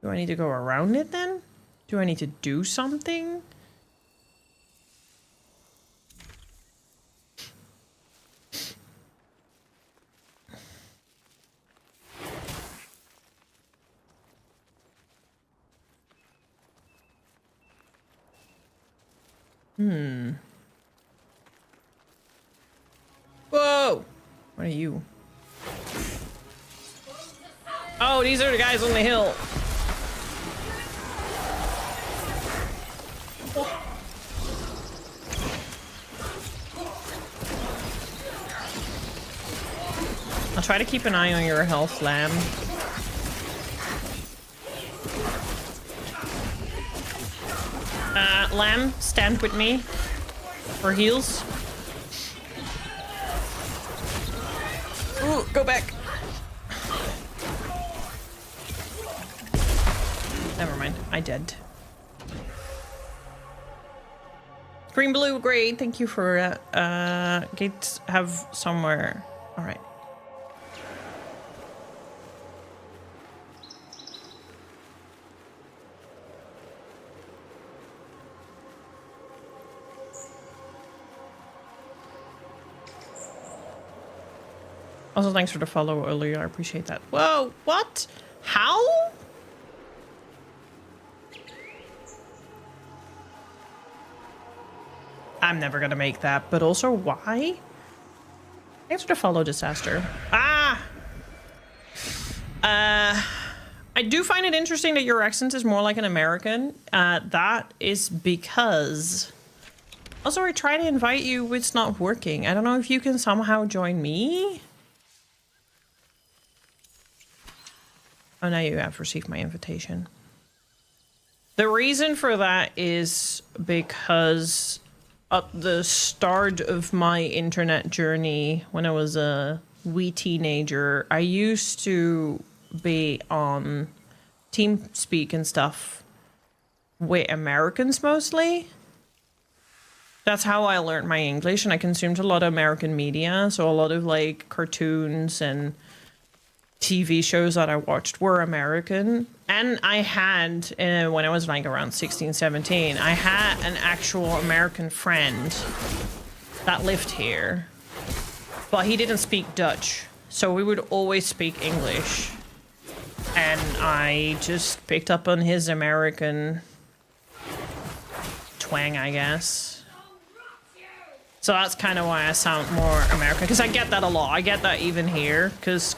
Do I need to go around it then? Do I need to do something? Whoa! What are you? Oh, these are the guys on the hill. I'll try to keep an eye on your health, Lamb. Lamb, stand with me for heals. Ooh, go back. Never mind, I dead. Green, blue, great. Thank you for gates have somewhere. All right. Also, thanks for the follow earlier. I appreciate that. Whoa, what? How? I'm never gonna make that, but also why? Thanks for the follow, Disaster. Ah! I do find it interesting that your accent is more like an American. That is because Also, I try to invite you, it's not working. I don't know if you can somehow join me. Oh, now you have received my invitation. The reason for that is because at the start of my internet journey, when I was a wee teenager, I used to be on TeamSpeak and stuff with Americans mostly. That's how I learned my English, and I consumed a lot of American media, so a lot of like cartoons and TV shows that I watched were American. And I had, when I was like around 16, 17, I had an actual American friend that lived here, but he didn't speak Dutch, so we would always speak English. And I just picked up on his American twang, I guess. So that's kind of why I sound more American, because I get that a lot. I get that even here, because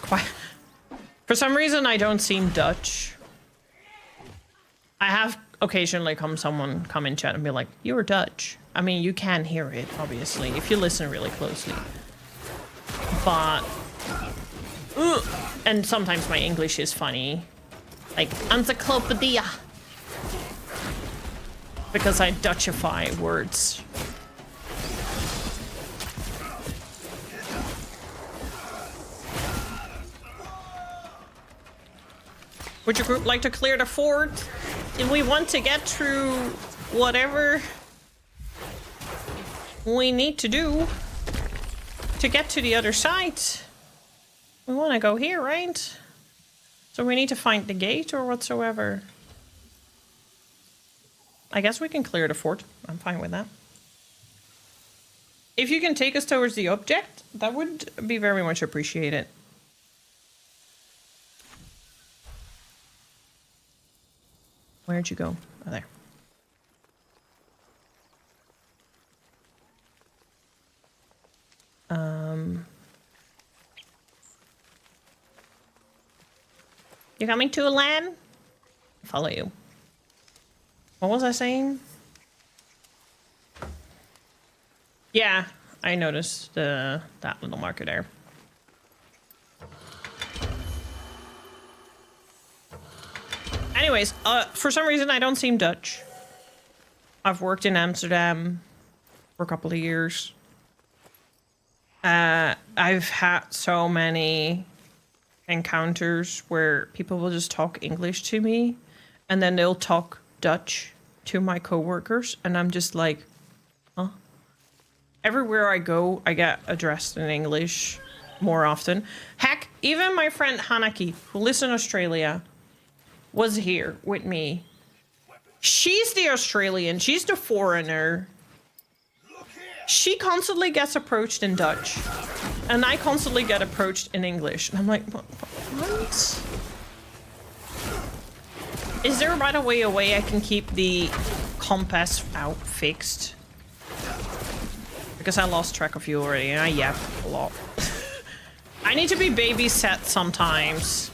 for some reason I don't seem Dutch. I have occasionally someone come in chat and be like, "You're Dutch." I mean, you can hear it, obviously, if you listen really closely. But, and sometimes my English is funny. Like, encyclopedia. Because I Dutchify words. Would your group like to clear the fort? If we want to get through whatever we need to do to get to the other side. We want to go here, right? So we need to find the gate or whatsoever. I guess we can clear the fort. I'm fine with that. If you can take us towards the object, that would be very much appreciated. Where'd you go? Oh, there. You coming to a land? Follow you. What was I saying? Yeah, I noticed that little marker there. Anyways, for some reason I don't seem Dutch. I've worked in Amsterdam for a couple of years. I've had so many encounters where people will just talk English to me and then they'll talk Dutch to my coworkers, and I'm just like, huh? Everywhere I go, I get addressed in English more often. Heck, even my friend Hanaki, who lives in Australia, was here with me. She's the Australian. She's the foreigner. She constantly gets approached in Dutch. And I constantly get approached in English. And I'm like, what? Is there, by the way, a way I can keep the compass out fixed? Because I lost track of you already and I yap a lot. I need to be babysat sometimes.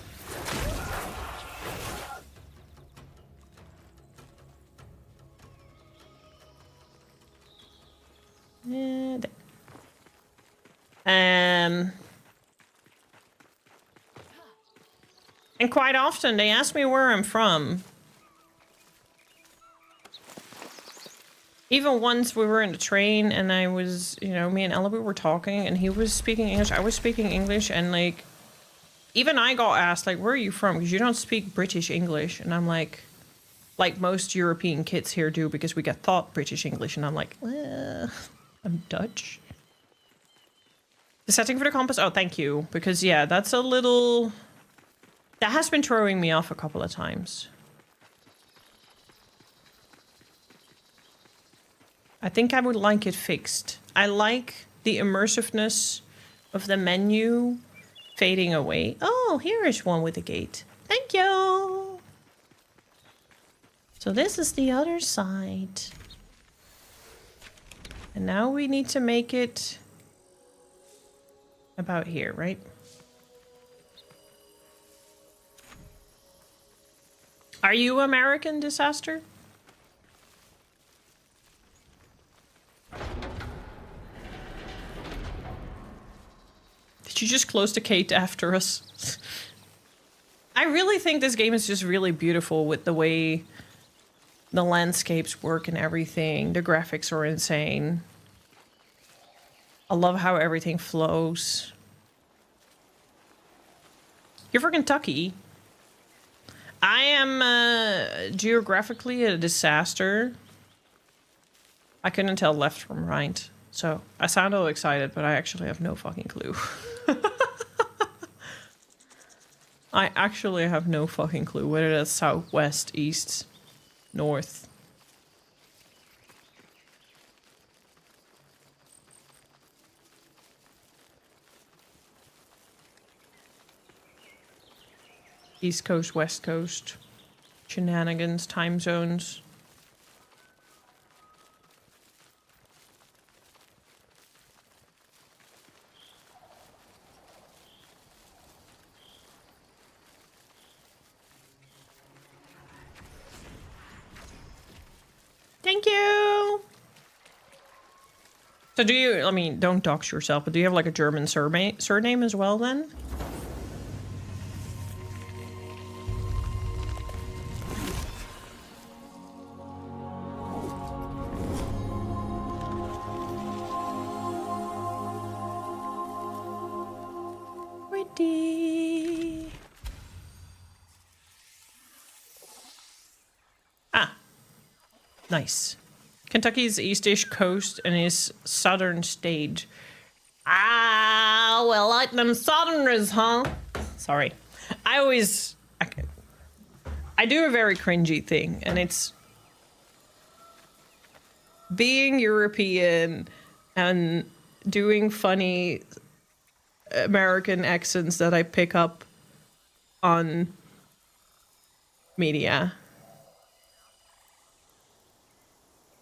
And quite often they ask me where I'm from. Even once we were in the train and I was, you know, me and Ella, we were talking and he was speaking English, I was speaking English, and like, even I got asked, like, where are you from? Because you don't speak British English. And I'm like most European kids here do, because we get taught British English. And I'm like, I'm Dutch. The setting for the compass? Oh, thank you. Because, yeah, that's a little... That has been throwing me off a couple of times. I think I would like it fixed. I like the immersiveness of the menu fading away. Oh, here is one with a gate. Thank you. So this is the other side. And now we need to make it about here, right? Are you American, Disaster? She just closed the gate after us. I really think this game is just really beautiful with the way the landscapes work and everything. The graphics are insane. I love how everything flows. You're from Kentucky. I am geographically a disaster. I couldn't tell left from right. So I sound all excited, but I actually have no fucking clue. I actually have no fucking clue whether that's south, west, east, north. East Coast, West Coast. Shenanigans, time zones. Thank you! So do you, I mean, don't dox yourself, but do you have like a German surname as well then? Ready. Ah. Nice. Kentucky's eastish coast and his southern state. Ah, well, like them southerners, huh? Sorry. I do a very cringy thing, and it's being European and doing funny American accents that I pick up on media.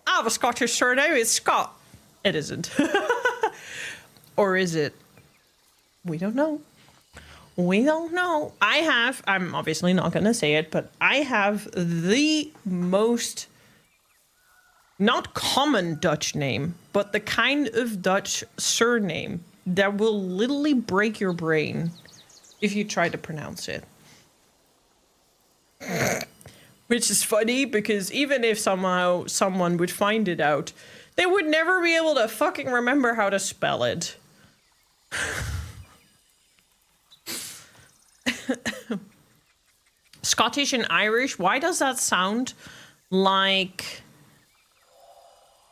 I have a Scottish surname, it's Scott. It isn't. Or is it? We don't know. We don't know. I'm obviously not gonna say it, but I have the most not common Dutch name, but the kind of Dutch surname that will literally break your brain if you try to pronounce it. Which is funny because even if somehow someone would find it out, they would never be able to fucking remember how to spell it. Scottish and Irish, why does that sound like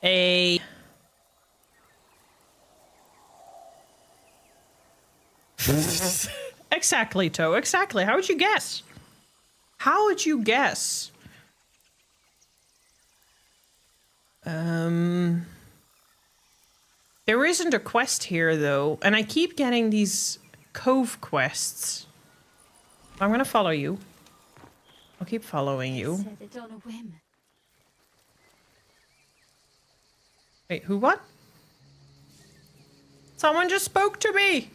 a... Exactly, Toe, exactly. How would you guess? How would you guess? There isn't a quest here, though, and I keep getting these cove quests. I'm gonna follow you. I'll keep following you. Said it on a whim. Wait, who what? Someone just spoke to me!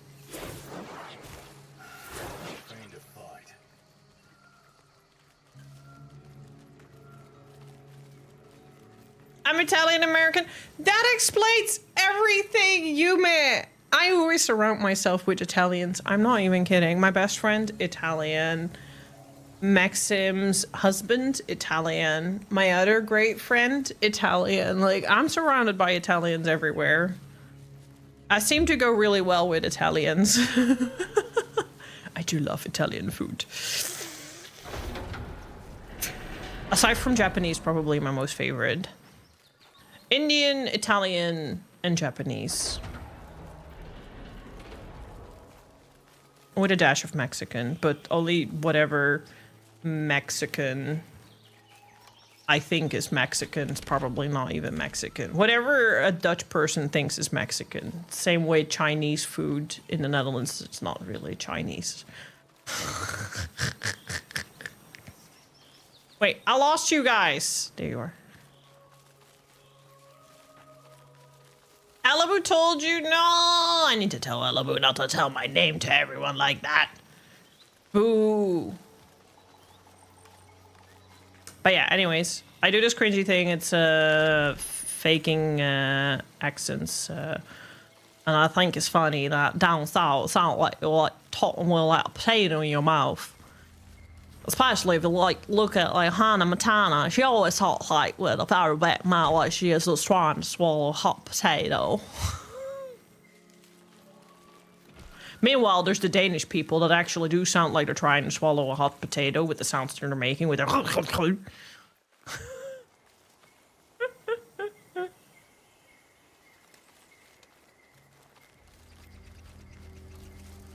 I'm Italian American. That explains everything, Yume. I always surround myself with Italians. I'm not even kidding. My best friend, Italian. Maxim's husband, Italian. My other great friend, Italian. Like, I'm surrounded by Italians everywhere. I seem to go really well with Italians. I do love Italian food. Aside from Japanese, probably my most favorite. Indian, Italian, and Japanese. With a dash of Mexican, but only whatever Mexican I think is Mexican. It's probably not even Mexican. Whatever a Dutch person thinks is Mexican. Same way Chinese food in the Netherlands, it's not really Chinese. Wait, I lost you guys. There you are. Alabu told you? No, I need to tell Alabu not to tell my name to everyone like that. Boo. But yeah, anyways, I do this cringy thing. It's faking accents. And I think it's funny that down south sound like you're like talking with like a potato in your mouth. Especially if you like look at like Hannah Montana, she always talks like with a very wet mouth, like she is just trying to swallow a hot potato. Meanwhile, there's the Danish people that actually do sound like they're trying to swallow a hot potato with the sounds they're making with their.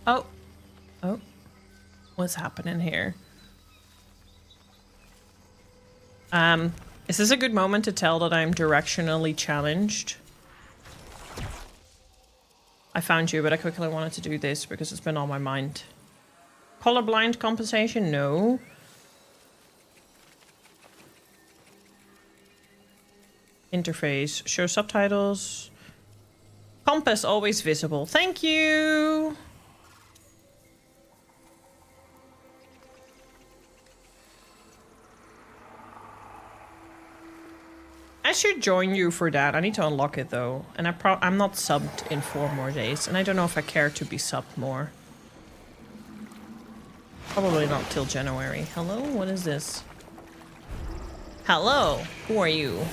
Oh. Oh. What's happening here? Is this a good moment to tell that I'm directionally challenged? I found you, but I quickly wanted to do this because it's been on my mind. Colorblind compensation? No. Interface. Show subtitles. Compass always visible. Thank you! I should join you for that. I need to unlock it though. And I'm not subbed in 4 more days. And I don't know if I care to be subbed more. Probably not till January. Hello? What is this? Hello? Who are you?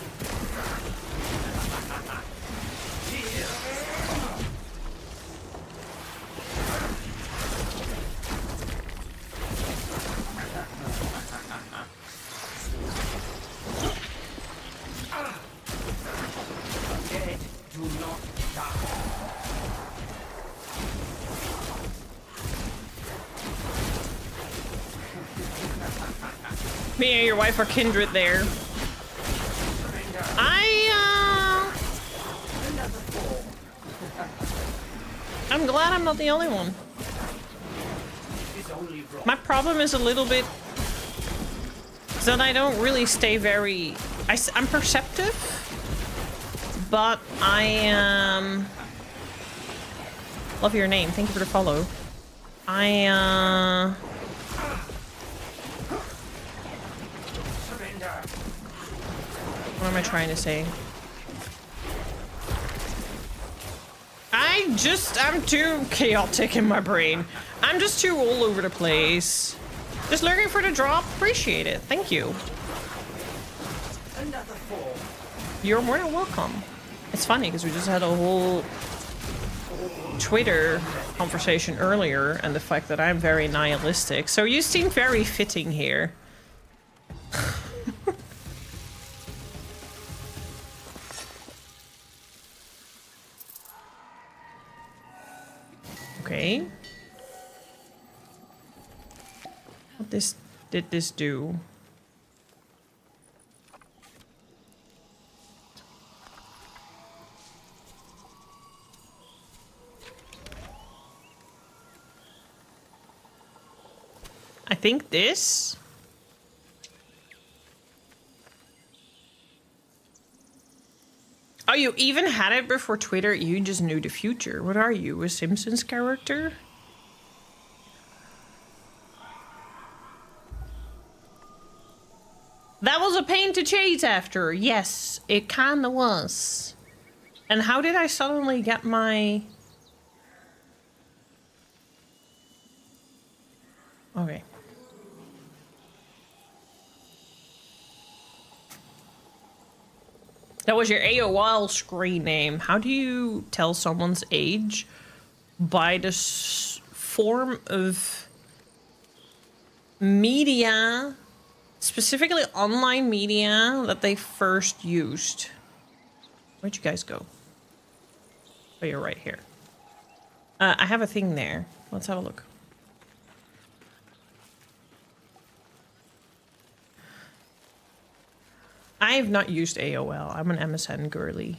Me and your wife are kindred there. I'm glad I'm not the only one. My problem is a little bit that I don't really stay very... I'm perceptive, but I am... Love your name. Thank you for the follow. What am I trying to say? I'm too chaotic in my brain. I'm just too all over the place. Just looking for the drop. Appreciate it. Thank you. You're more than welcome. It's funny because we just had a whole Twitter conversation earlier and the fact that I'm very nihilistic. So you seem very fitting here. Okay. What did this do? I think this. Oh, you even had it before Twitter? You just knew the future. What are you, a Simpsons character? That was a pain to chase after. Yes, it kinda was. And how did I suddenly get my... Okay. That was your AOL screen name. How do you tell someone's age? By the form of media, specifically online media, that they first used. Where'd you guys go? Oh, you're right here. I have a thing there. Let's have a look. I have not used AOL. I'm an MSN girly.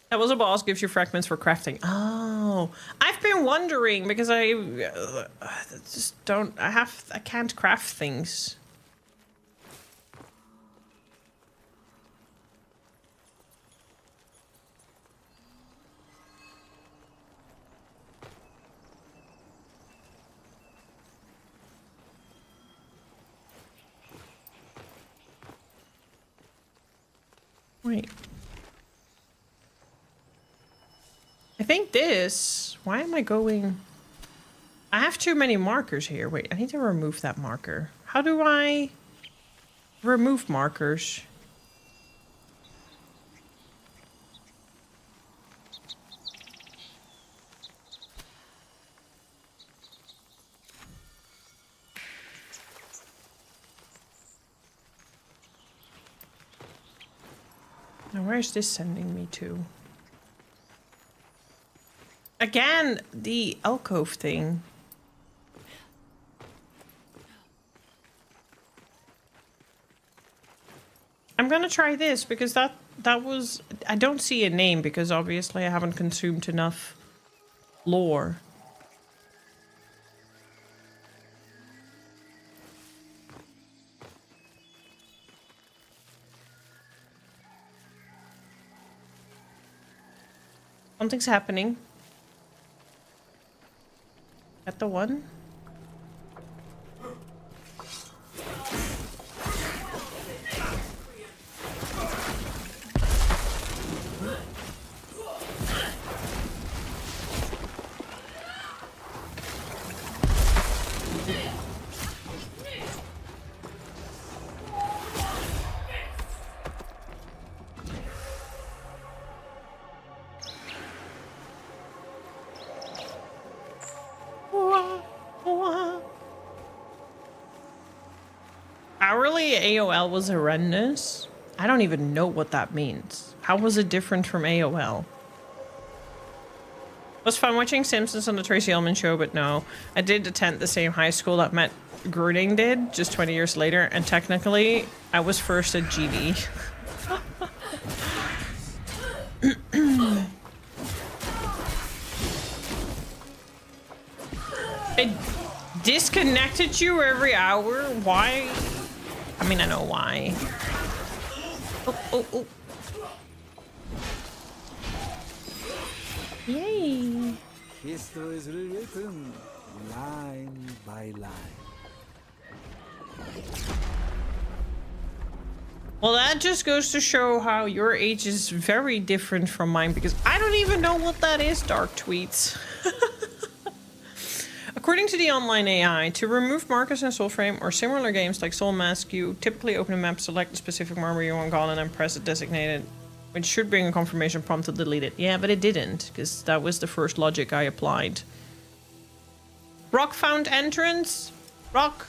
That was a boss gives you fragments for crafting. Oh, I've been wondering because I just don't. I can't craft things. Wait. I think this... Why am I going... I have too many markers here. Wait, I need to remove that marker. How do I remove markers? Now, where's this sending me to? Again, the alcove thing. I'm gonna try this because that was... I don't see a name because obviously I haven't consumed enough lore. Something's happening. At the one? Hourly AOL was horrendous. I don't even know what that means. How was it different from AOL? It was fun watching Simpsons on the Tracy Ullman show, but no. I did attend the same high school that Matt Groening did, just 20 years later, and technically, I was first at GD. It disconnected you every hour? Why? I mean, I know why. Oh. Yay. History is rewritten line by line. Well, that just goes to show how your age is very different from mine because I don't even know what that is, Dark Tweets. According to the online AI, to remove markers in Soulframe or similar games like Soul Mask, you typically open a map, select the specific marker you want gone, and then press it designated, which should bring a confirmation prompt to delete it. Yeah, but it didn't, because that was the first logic I applied. Rock found entrance? Rock!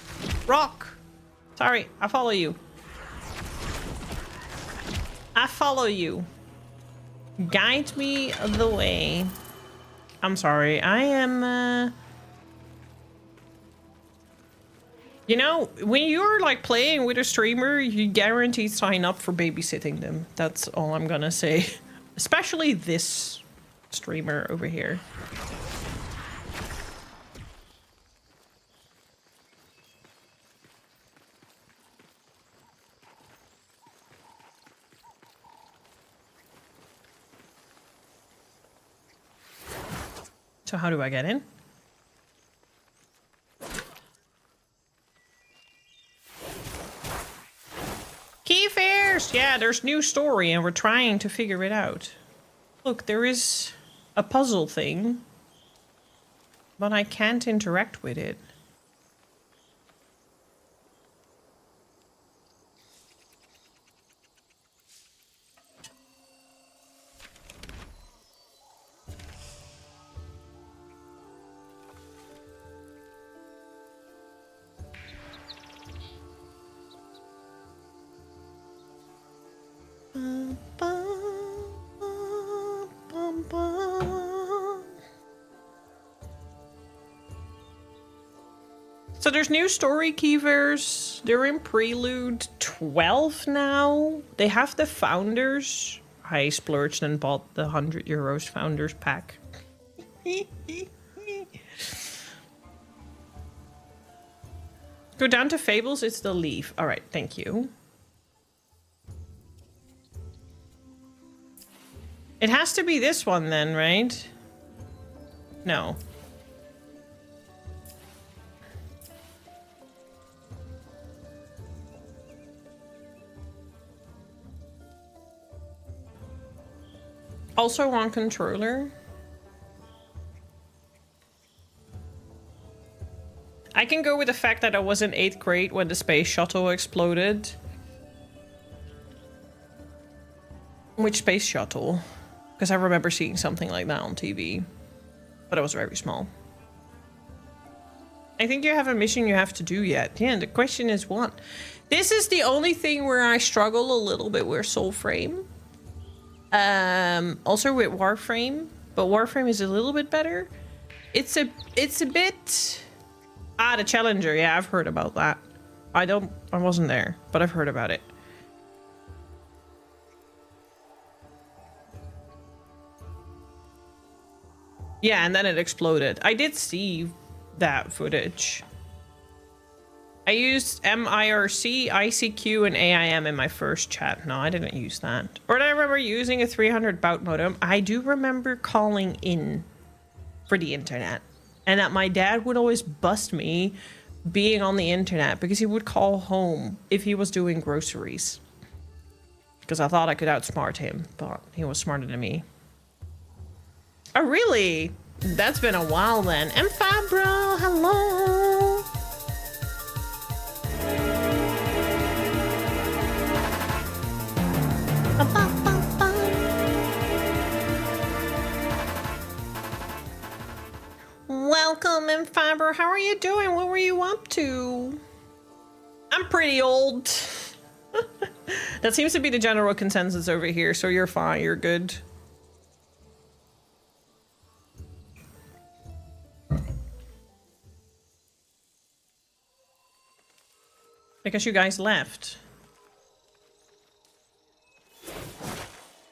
Sorry, I follow you. I follow you. Guide me the way. I'm sorry, I am, You know, when you're like playing with a streamer, you guaranteed sign up for babysitting them. That's all I'm gonna say. Especially this streamer over here. So how do I get in? Key fairs! Yeah, there's new story and we're trying to figure it out. Look, there is a puzzle thing, but I can't interact with it. So there's new story keywers. They're in Prelude 12 now. They have the founders. I splurged and bought the €100 founders pack. Go down to Fables, it's the leaf. All right, thank you. It has to be this one then, right? No. Also on controller. I can go with the fact that I was in 8th grade when the space shuttle exploded. Which space shuttle? Because I remember seeing something like that on TV. But I was very small. I think you have a mission you have to do yet. Yeah, the question is what? This is the only thing where I struggle a little bit with Soulframe. Also with Warframe. But Warframe is a little bit better. It's a bit... Ah, the Challenger. Yeah, I've heard about that. I wasn't there, but I've heard about it. Yeah, and then it exploded. I did see that footage. I used MIRC, ICQ, and AIM in my first chat. No, I didn't use that. Or did I remember using a 300 baud modem? I do remember calling in for the internet. And that my dad would always bust me being on the internet because he would call home if he was doing groceries. Because I thought I could outsmart him, but he was smarter than me. Oh, really? That's been a while then. M5, bro, hello. Welcome, M5. How are you doing? What were you up to? I'm pretty old. That seems to be the general consensus over here, so you're fine. You're good. Because you guys left.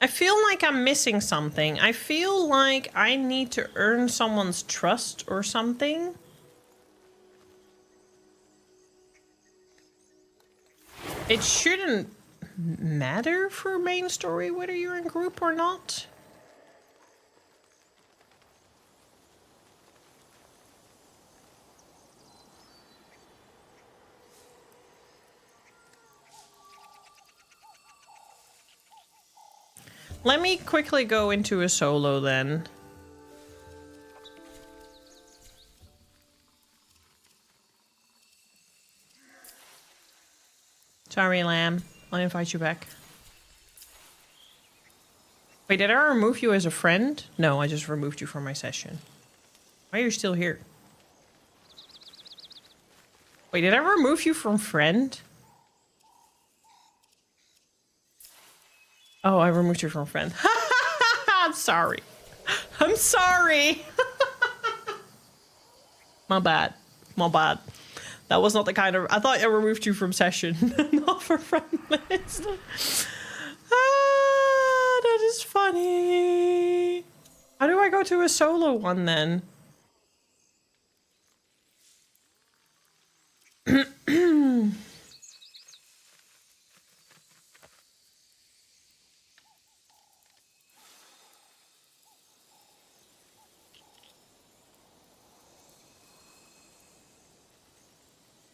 I feel like I'm missing something. I feel like I need to earn someone's trust or something. It shouldn't matter for main story whether you're in group or not. Let me quickly go into a solo then. Sorry, Lamb. I'll invite you back. Wait, did I remove you as a friend? No, I just removed you from my session. Why are you still here? Wait, did I remove you from friend? Oh, I removed you from friend. I'm sorry. I'm sorry. My bad. My bad. That was not the kind of... I thought I removed you from session. Not for friend list. Ah, that is funny. How do I go to a solo one then?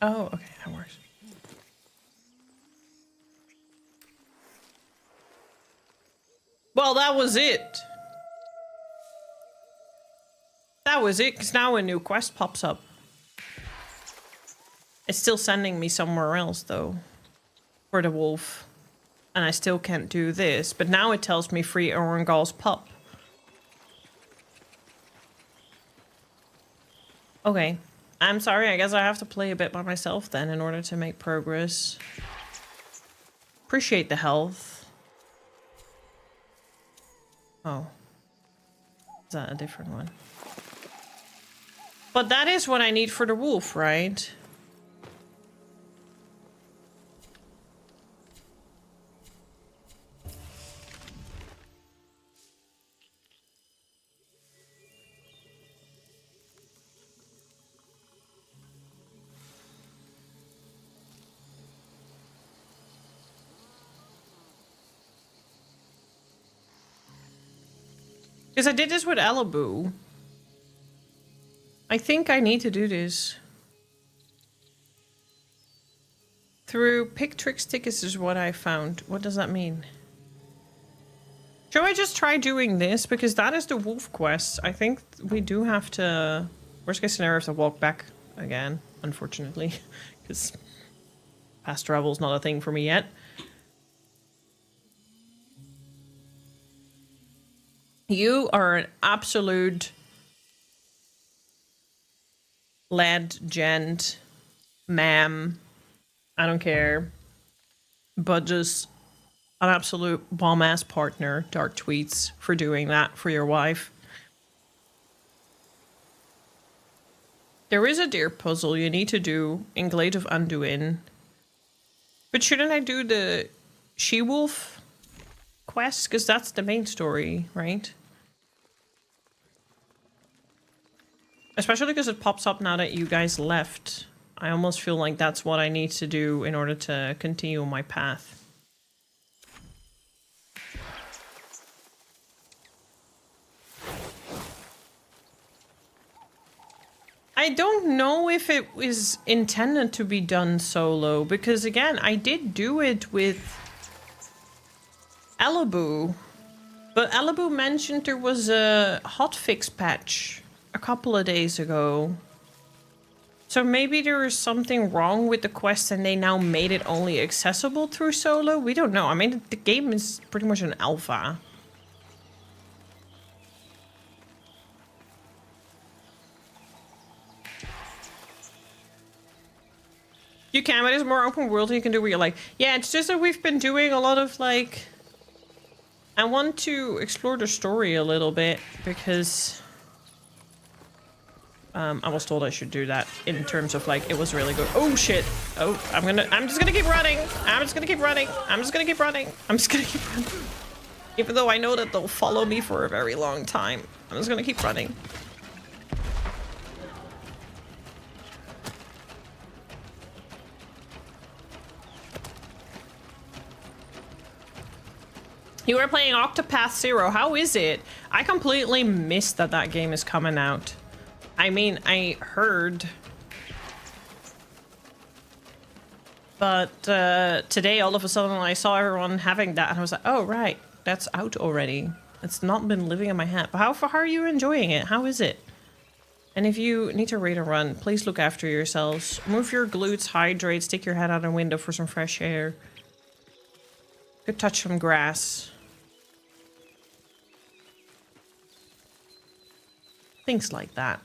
Oh, okay, that works. Well, that was it. That was it, because now a new quest pops up. It's still sending me somewhere else, though. For the wolf. And I still can't do this, but now it tells me free Orengal's pup. Okay. I'm sorry, I guess I have to play a bit by myself then in order to make progress. Appreciate the health. Oh. Is that a different one? But that is what I need for the wolf, right? Because I did this with Alibu. I think I need to do this. Through pick tricks tickets is what I found. What does that mean? Should I just try doing this? Because that is the wolf quest. I think we do have to... Worst case scenario, have to walk back again, unfortunately. Because fast travel is not a thing for me yet. You are an absolute lad, gent, ma'am. I don't care. But just an absolute bomb-ass partner, Dark Tweets, for doing that for your wife. There is a deer puzzle you need to do in Glade of Anduin. But shouldn't I do the she-wolf quest? Because that's the main story, right? Especially because it pops up now that you guys left. I almost feel like that's what I need to do in order to continue my path. I don't know if it was intended to be done solo, because again, I did do it with Alibu. But Alibu mentioned there was a hotfix patch a couple of days ago. So maybe there is something wrong with the quest and they now made it only accessible through solo? We don't know. I mean, the game is pretty much an alpha. You can, but it's more open world. You can do what you like. Yeah, it's just that we've been doing a lot of, like... I want to explore the story a little bit, because... I was told I should do that in terms of, like, it was really good. Oh, shit! Oh, I'm just gonna keep running! I'm just gonna keep running! I'm just gonna keep running! I'm just gonna keep running! Even though I know that they'll follow me for a very long time. I'm just gonna keep running. You were playing Octopath Zero. How is it? I completely missed that that game is coming out. I mean, I heard. But today, all of a sudden, I saw everyone having that, and I was like, oh, right. That's out already. It's not been living in my hat. But how far are you enjoying it? How is it? And if you need to raid or run, please look after yourselves. Move your glutes, hydrate, stick your head out a window for some fresh air. Go touch some grass. Things like that.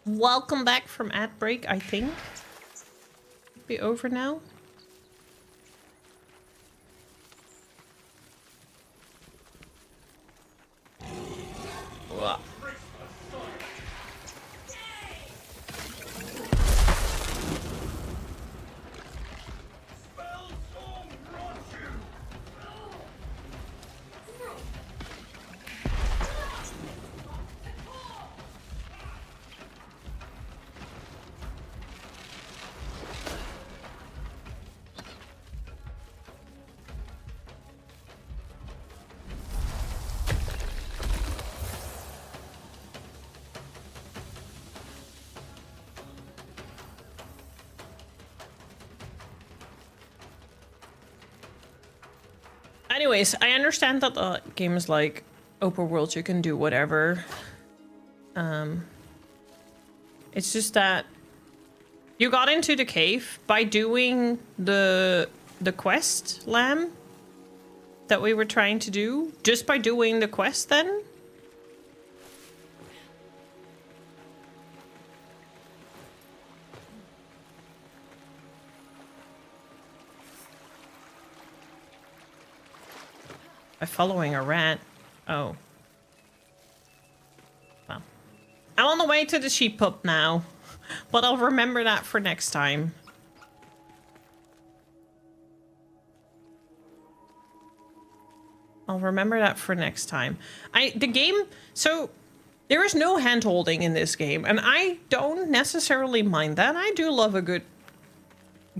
Welcome back from ad break, I think. Be over now. Whoa. Anyways, I understand that the game is like open world, you can do whatever. It's just that you got into the cave by doing the quest, Lamb, that we were trying to do. Just by doing the quest, then. By following a rat. Oh. Well. I'm on the way to the sheep pup now. But I'll remember that for next time. I'll remember that for next time. The game... So, There is no hand-holding in this game, and I don't necessarily mind that. I do love a good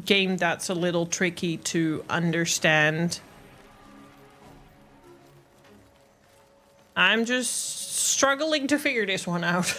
game that's a little tricky to understand. I'm just struggling to figure this one out.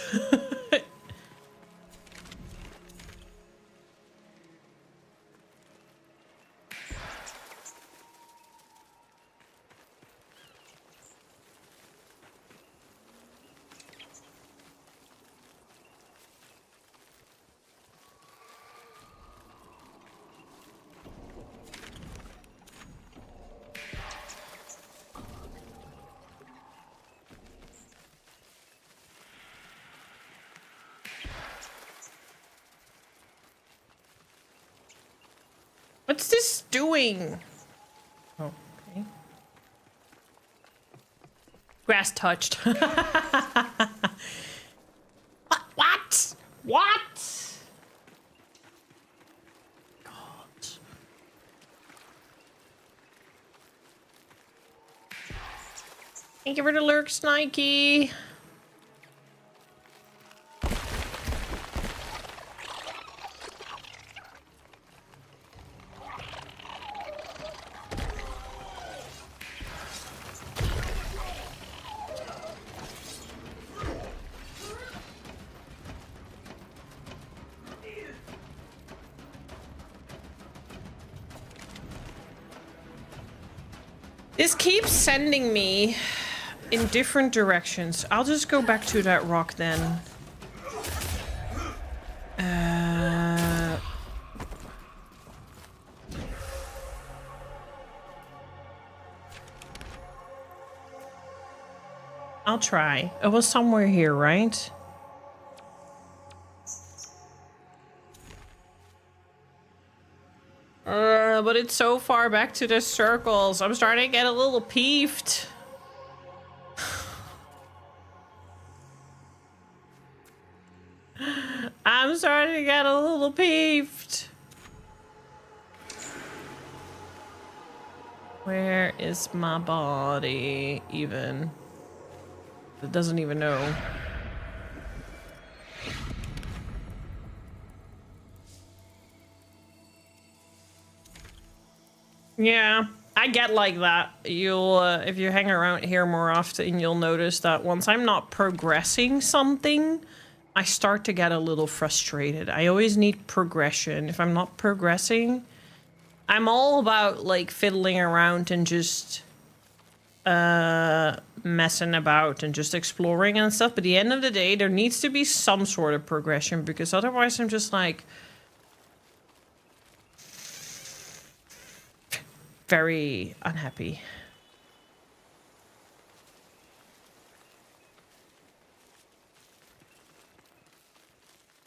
What's this doing? Oh, okay. Grass touched. What? What? God. Thank you for the lurks, Nike. This keeps sending me in different directions. I'll just go back to that rock then. I'll try. It was somewhere here, right? But it's so far back to the circles. I'm starting to get a little peeved. I'm starting to get a little peeved. Where is my body even? It doesn't even know. Yeah, I get like that. You'll, if you hang around here more often, you'll notice that once I'm not progressing something, I start to get a little frustrated. I always need progression. If I'm not progressing, I'm all about like fiddling around and just messing about and just exploring and stuff. But at the end of the day, there needs to be some sort of progression, because otherwise I'm just like very unhappy.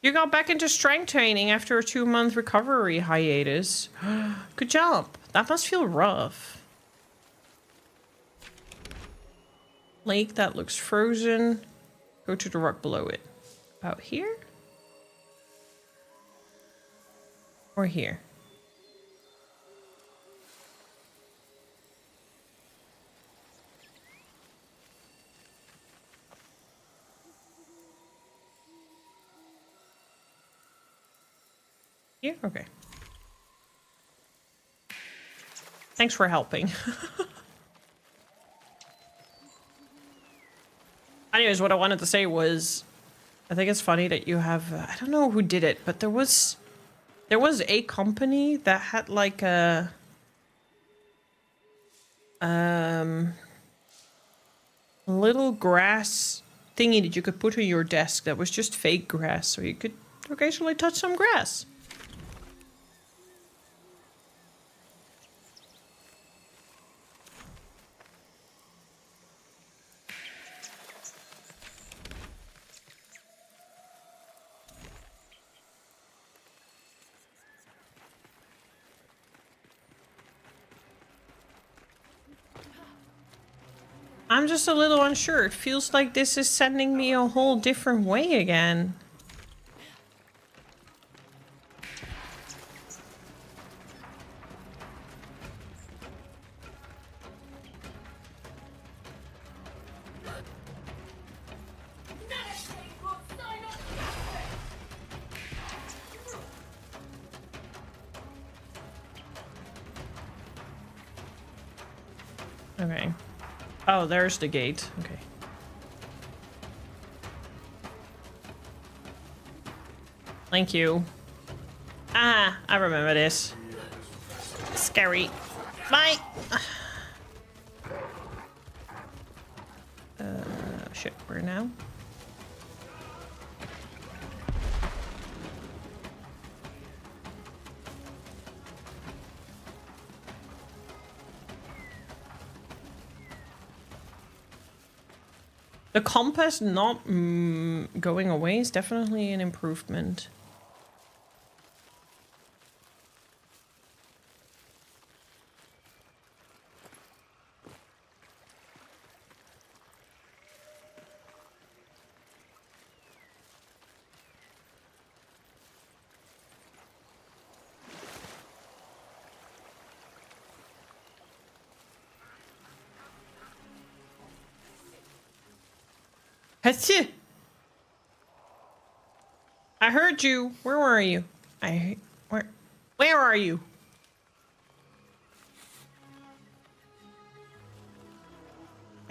You got back into strength training after a 2-month recovery hiatus. Good job. That must feel rough. Lake that looks frozen. Go to the rock below it. About here? Or here? Here? Okay. Thanks for helping. Anyways, what I wanted to say was, I think it's funny that you have, I don't know who did it, but there was a company that had like a little grass thingy that you could put on your desk that was just fake grass, so you could occasionally touch some grass. I'm just a little unsure. It feels like this is sending me a whole different way again. Okay. Oh, there's the gate. Okay. Thank you. Ah, I remember this. Scary. Bye! Shit, where now? The compass not going away is definitely an improvement. Achoo! I heard you. Where are you? Where are you?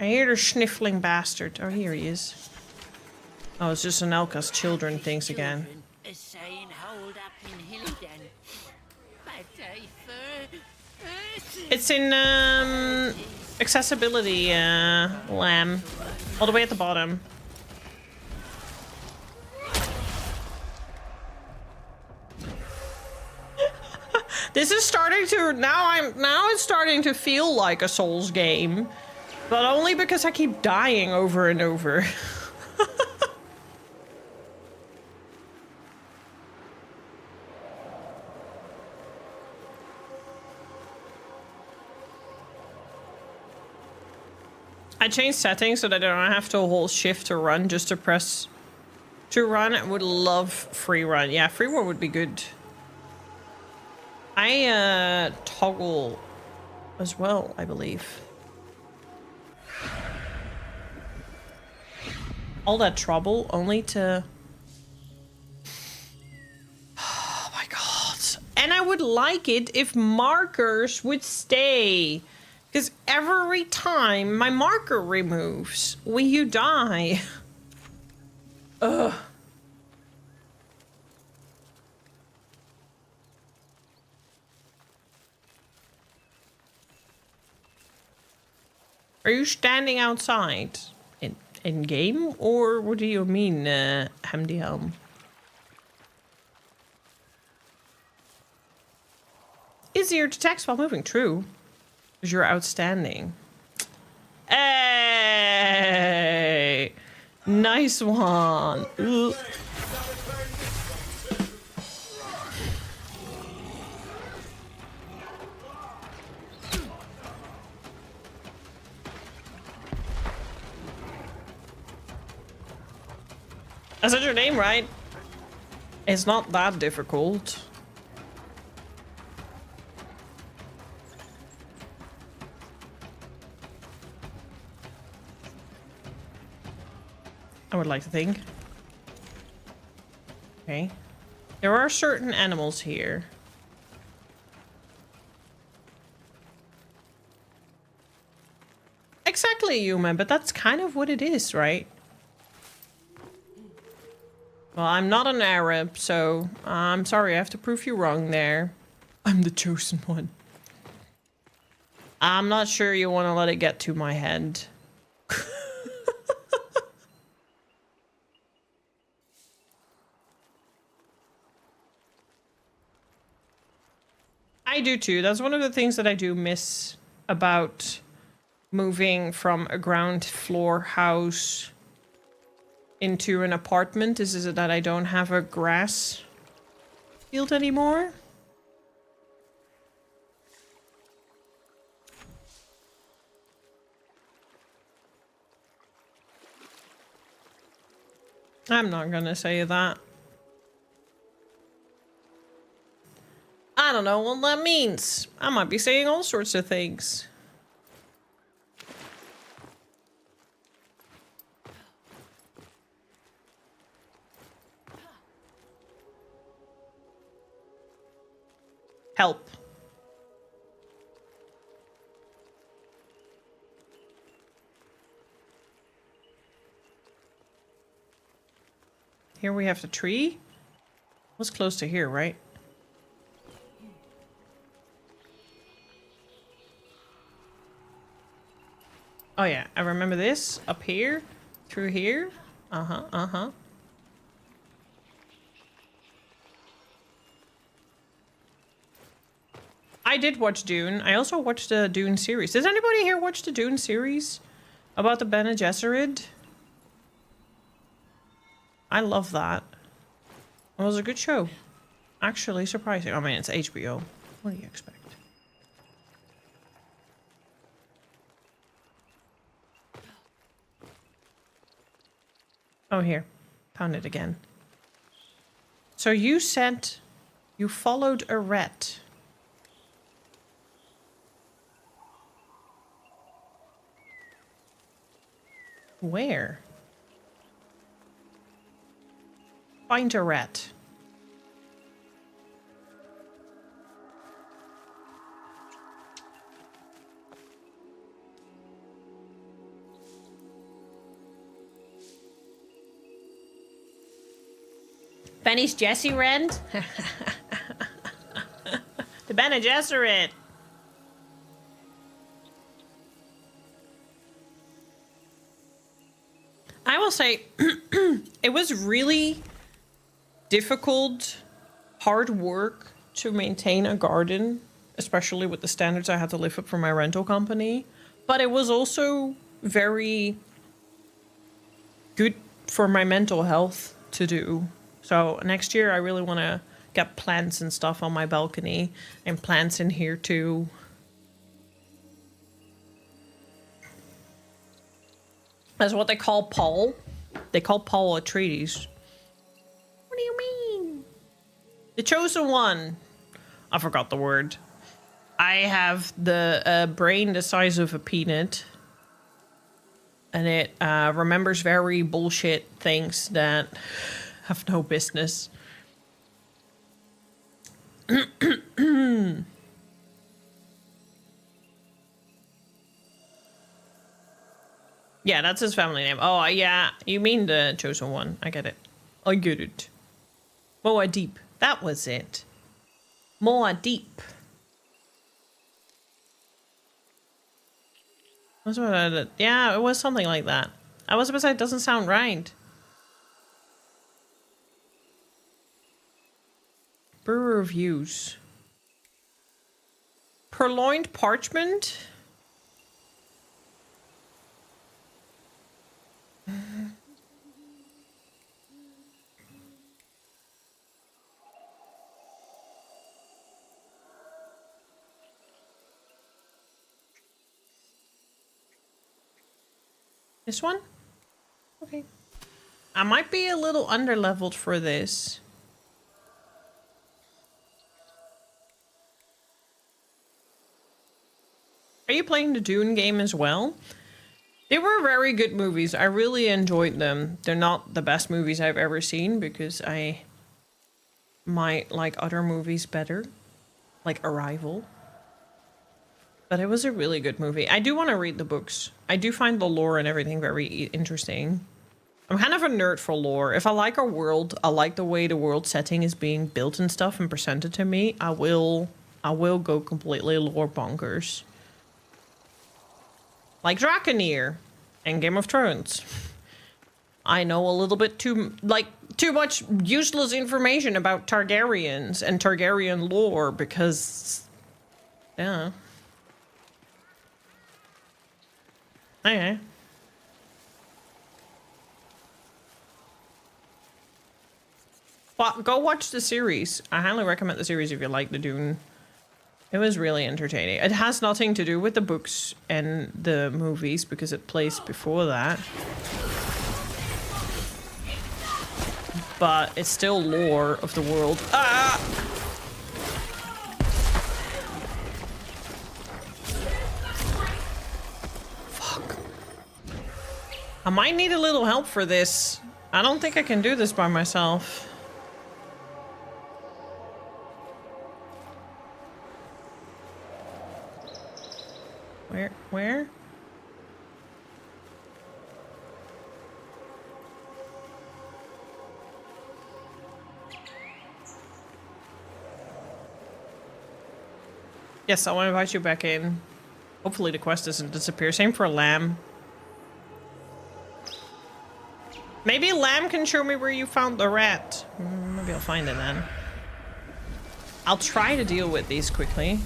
I hear the sniffling bastard. Oh, here he is. Oh, it's just an Elka's children things again. Children are saying hold up in Hilligan. But I It's in accessibility, lamb. All the way at the bottom. This is starting to now it's starting to feel like a Souls game. But only because I keep dying over and over. I changed settings so that I don't have to hold shift to run, just to press to run. I would love free run. Yeah, free run would be good. I toggle as well, I believe. All that trouble only to... Oh my god. And I would like it if markers would stay. Because every time my marker removes, when you die... Ugh. Are you standing outside? In game? Or what do you mean, Hamdi Helm? Easier to text while moving, true. Because you're outstanding. Hey! Nice one! Ugh. I said your name right. It's not that difficult. I would like to think. Okay. There are certain animals here. Exactly, human, but that's kind of what it is, right? Well, I'm not an Arab, so I'm sorry, I have to prove you wrong there. I'm the chosen one. I'm not sure you want to let it get to my head. I do too. That's one of the things that I do miss about moving from a ground floor house into an apartment is that I don't have a grass field anymore. I'm not gonna say that. I don't know what that means. I might be saying all sorts of things. Help. Here we have the tree. Was close to here, right? Oh yeah, I remember this. Up here. Through here. Uh-huh, uh-huh. I did watch Dune. I also watched the Dune series. Does anybody here watch the Dune series? About the Bene Gesserit? I love that. It was a good show. Actually surprising. I mean, it's HBO. What do you expect? Oh, here. Found it again. So you said you followed a rat. Where? Find a rat. Benny's Jesse Rend? The Bene Gesserit. I will say, it was really difficult, hard work to maintain a garden, especially with the standards I had to live up for my rental company. But it was also very good for my mental health to do. So next year I really want to get plants and stuff on my balcony and plants in here too. That's what they call Paul. They call Paul Atreides. What do you mean? The chosen one. I forgot the word. I have the brain the size of a peanut. And it remembers very bullshit things that have no business. Yeah, that's his family name. Oh, yeah. You mean the chosen one. I get it. I get it. Moadib. That was it. Moadib. That's what I did. Yeah, it was something like that. I was about to say it doesn't sound right. Brewer reviews. Purloined parchment? This one? Okay. I might be a little underleveled for this. Are you playing the Dune game as well? They were very good movies. I really enjoyed them. They're not the best movies I've ever seen because I might like other movies better. Like Arrival. But it was a really good movie. I do want to read the books. I do find the lore and everything very interesting. I'm kind of a nerd for lore. If I like a world, I like the way the world setting is being built and stuff and presented to me, I will go completely lore bonkers. Like Draconeer and Game of Thrones. I know a little bit too much useless information about Targaryens and Targaryen lore because, yeah. Okay. Well, go watch the series. I highly recommend the series if you like the Dune. It was really entertaining. It has nothing to do with the books and the movies because it plays before that. But it's still lore of the world. Ah! Fuck. I might need a little help for this. I don't think I can do this by myself. Where? Yes, I want to invite you back in. Hopefully the quest doesn't disappear. Same for Lamb. Maybe Lamb can show me where you found the rat. Maybe I'll find it then. I'll try to deal with these quickly.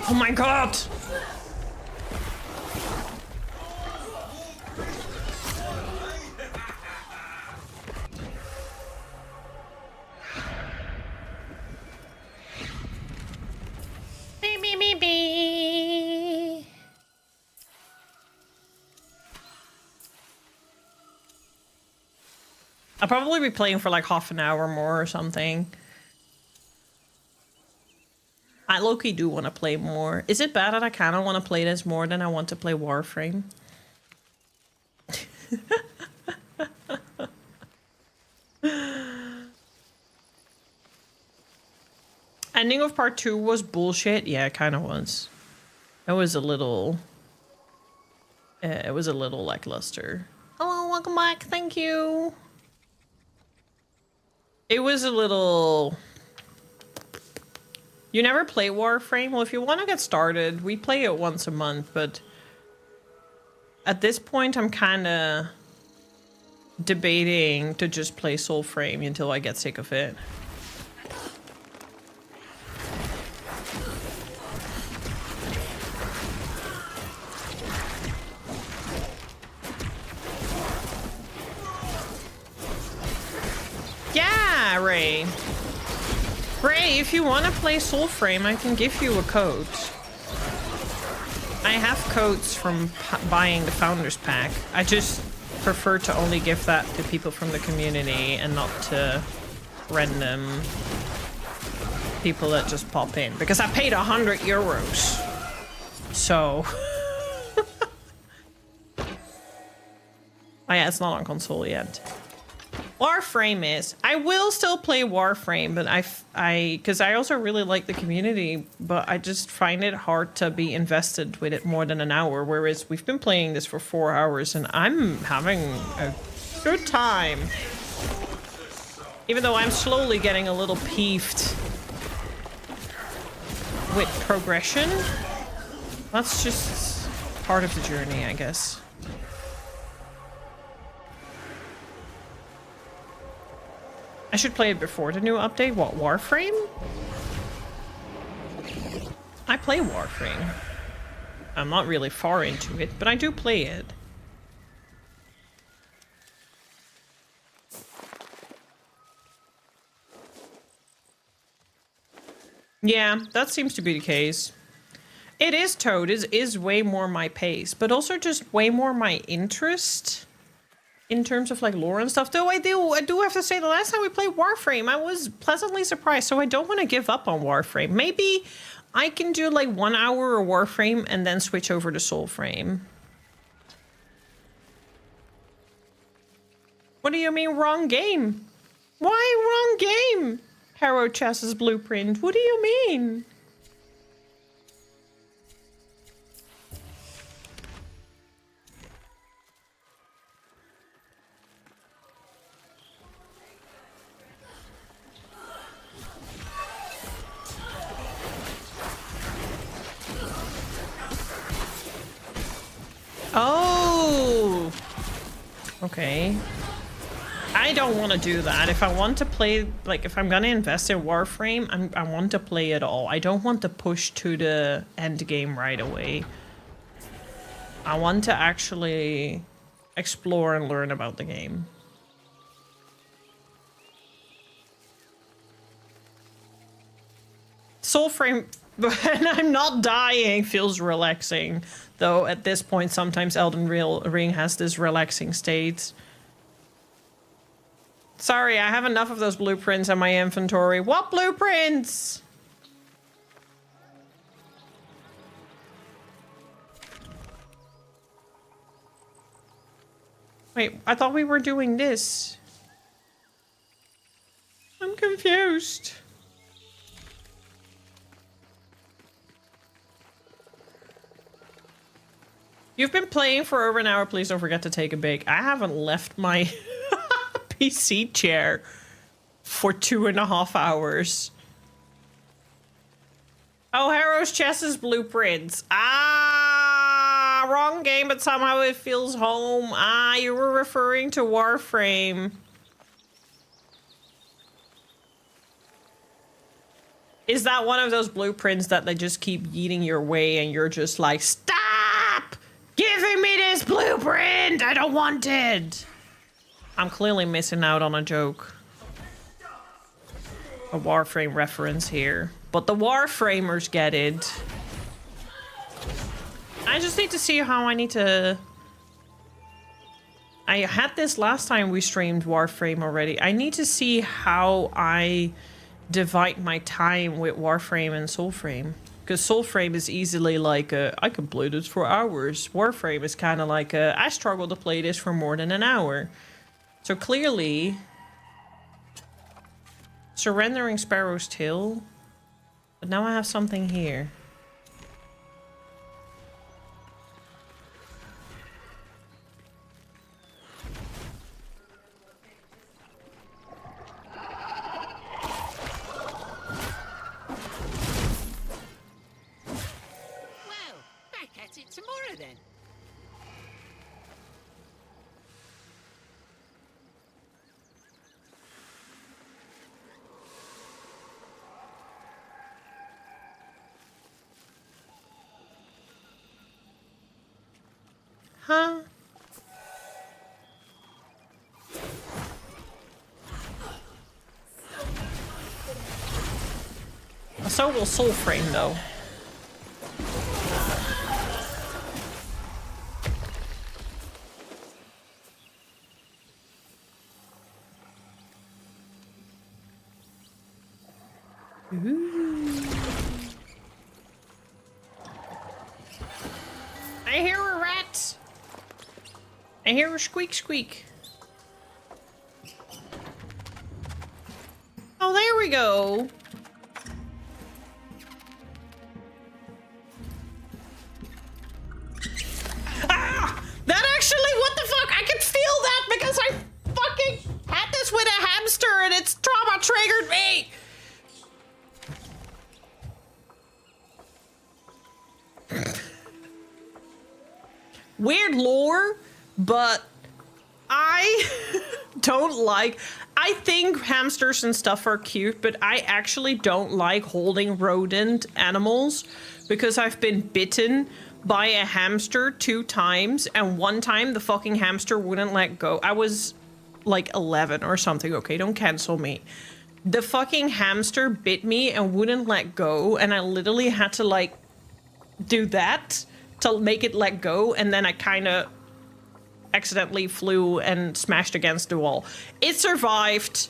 Oh my god! Beep, beep, beep, beep. I'll probably be playing for like half an hour more or something. I low-key do want to play more. Is it bad that I kind of want to play this more than I want to play Warframe? Ending of part 2 was bullshit. Yeah, it kind of was. It was a little lackluster. Hello, welcome back. Thank you. It was a little... You never play Warframe? Well, if you want to get started, we play it once a month, but at this point, I'm kind of debating to just play Soulframe until I get sick of it. Yeah, Ray. Ray, if you want to play Soulframe, I can give you a code. I have codes from buying the Founders Pack. I just prefer to only give that to people from the community and not to random people that just pop in. Because I paid €100. So... Oh yeah, it's not on console yet. Warframe is. I will still play Warframe, but because I also really like the community, but I just find it hard to be invested with it more than an hour, whereas we've been playing this for 4 hours and I'm having a good time. Even though I'm slowly getting a little peeved with progression. That's just part of the journey, I guess. I should play it before the new update. What, Warframe? I play Warframe. I'm not really far into it, but I do play it. Yeah, that seems to be the case. It is Toad, is way more my pace, but also just way more my interest. In terms of like lore and stuff, though I do have to say the last time we played Warframe, I was pleasantly surprised, so I don't want to give up on Warframe. Maybe I can do like 1 hour of Warframe and then switch over to Soulframe. What do you mean wrong game? Why wrong game? Harrow Chess's Blueprint. What do you mean? Oh! Okay. I don't want to do that. If I want to play, like, if I'm gonna invest in Warframe, I want to play it all. I don't want to push to the end game right away. I want to actually explore and learn about the game. Soulframe, when I'm not dying, feels relaxing. Though at this point, sometimes Elden Ring has this relaxing state. Sorry, I have enough of those blueprints in my inventory. What blueprints? Wait, I thought we were doing this. I'm confused. You've been playing for over an hour. Please don't forget to take a break. I haven't left my PC chair for 2.5 hours. Oh, Harrow's chest is blueprints. Ah, wrong game, but somehow it feels home. Ah, you were referring to Warframe. Is that one of those blueprints that they just keep eating your way and you're just like, stop giving me this blueprint? I don't want it. I'm clearly missing out on a joke. A Warframe reference here. But the Warframers get it. I just need to see how I need to... I had this last time we streamed Warframe already. I need to see how I divide my time with Warframe and Soulframe. Because Soulframe is easily like, I can play this for hours. Warframe is kind of like, I struggle to play this for more than an hour. So clearly... Surrendering Sparrow's Tail. But now I have something here. Well, back at it tomorrow then. Huh? So will Soulframe though. I hear a rat. I hear a squeak squeak. Oh, there we go. Ah! That actually, what the fuck? I can feel that because I fucking had this with a hamster and its trauma triggered me. Weird lore, but I don't like... I think hamsters and stuff are cute, but I actually don't like holding rodent animals because I've been bitten by a hamster 2 times, and one time the fucking hamster wouldn't let go. I was like 11 or something. Okay, don't cancel me. The fucking hamster bit me and wouldn't let go, and I literally had to like do that to make it let go, and then I kind of accidentally flew and smashed against the wall. It survived.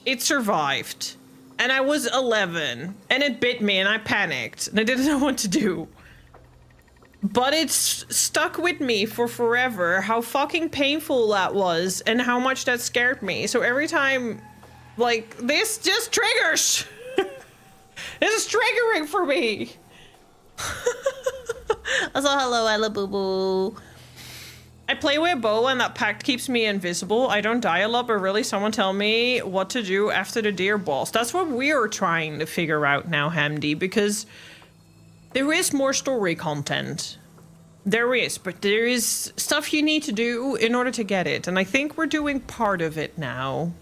It survived. And I was 11, and it bit me, and I panicked, and I didn't know what to do. But it's stuck with me for forever, how fucking painful that was, and how much that scared me. So every time, like, this just triggers. This is triggering for me. Also, hello, Ella Boo Boo. I play with a bow and that pact keeps me invisible. I don't die a lot, but really someone tell me what to do after the deer boss. That's what we're trying to figure out now, Hamdi, because there is more story content. There is, but there is stuff you need to do in order to get it. And I think we're doing part of it now.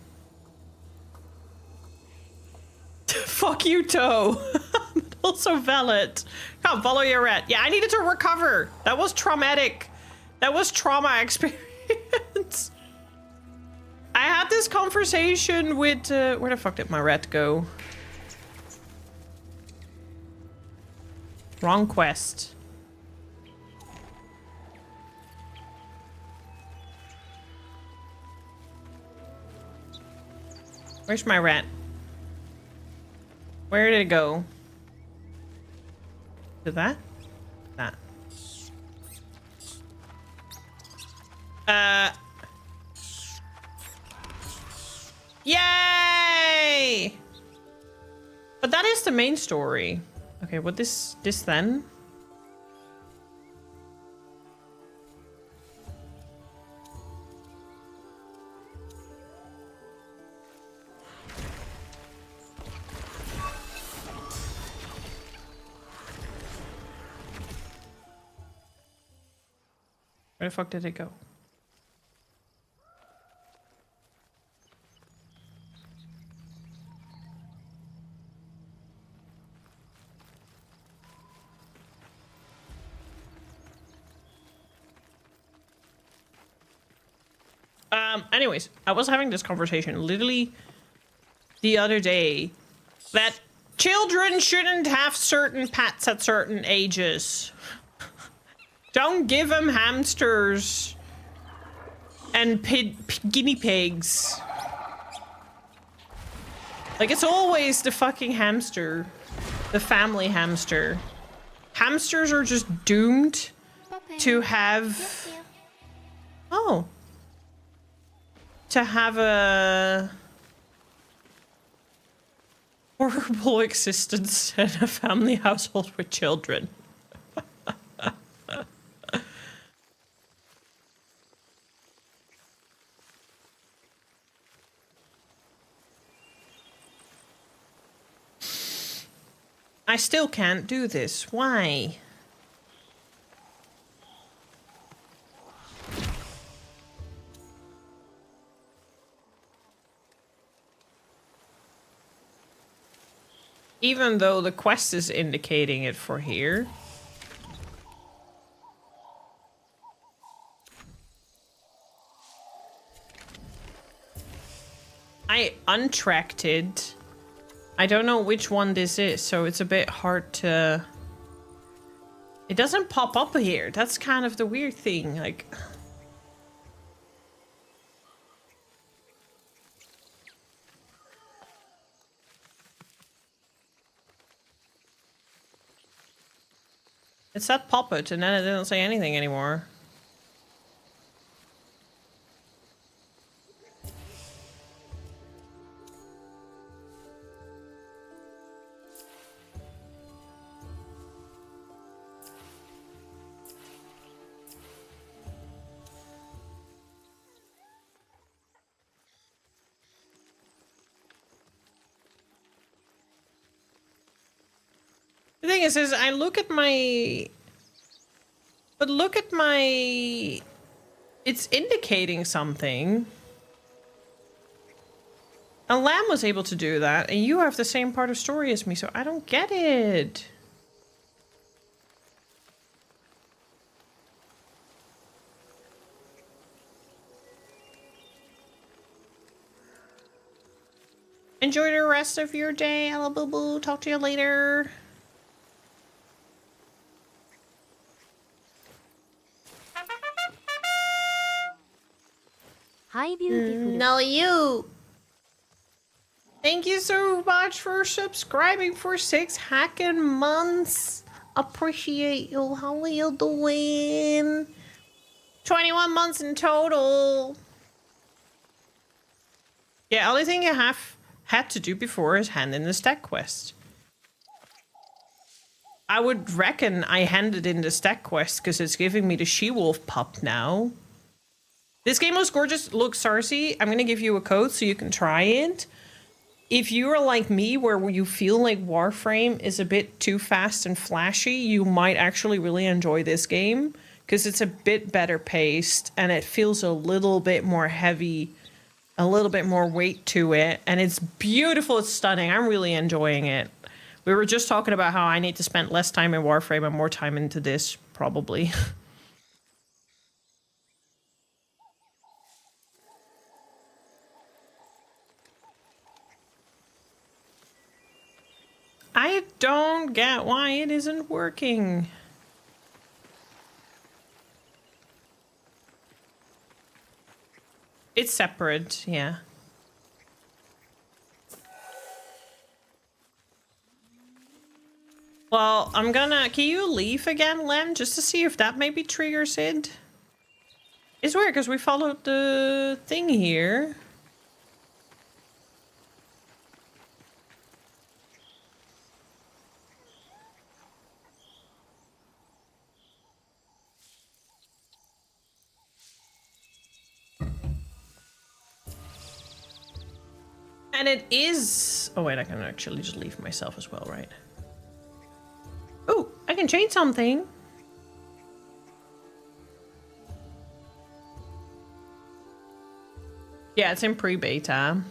Fuck you, Toe. Also valid. Come, follow your rat. Yeah, I needed to recover. That was traumatic. That was trauma experience. I had this conversation with... where the fuck did my rat go? Wrong quest. Where's my rat? Where did it go? To that? That. Yay! But that is the main story. Okay, what this then? Where the fuck did it go? Anyways, I was having this conversation literally the other day that children shouldn't have certain pets at certain ages. Don't give them hamsters and guinea pigs. Like, it's always the fucking hamster. The family hamster. Hamsters are just doomed to have... Oh. To have a... horrible existence in a family household with children. I still can't do this. Why? Even though the quest is indicating it for here. I untracked it. I don't know which one this is, so it's a bit hard to... It doesn't pop up here. That's kind of the weird thing, like... It said pop it, and then it didn't say anything anymore. The thing is I look at my... But look at my... It's indicating something. And Lamb was able to do that, and you have the same part of story as me, so I don't get it. Enjoy the rest of your day, Ella Boo Boo. Talk to you later. Hi, beautiful. No, you. Thank you so much for subscribing for 6 hacking months. Appreciate you. How are you doing? 21 months in total. Yeah, only thing you have had to do before is hand in the stack quest. I would reckon I handed in the stack quest because it's giving me the she-wolf pup now. This game was gorgeous. Look, Sarcy, I'm going to give you a code so you can try it. If you are like me, where you feel like Warframe is a bit too fast and flashy, you might actually really enjoy this game because it's a bit better paced and it feels a little bit more heavy, a little bit more weight to it. And it's beautiful. It's stunning. I'm really enjoying it. We were just talking about how I need to spend less time in Warframe and more time into this, probably. I don't get why it isn't working. It's separate, yeah. Well, I'm gonna... Can you leave again, Len? Just to see if that maybe triggers it. It's weird because we followed the thing here. And it is... Oh wait, I can actually just leave myself as well, right? Oh, I can change something. Yeah, it's in pre-beta.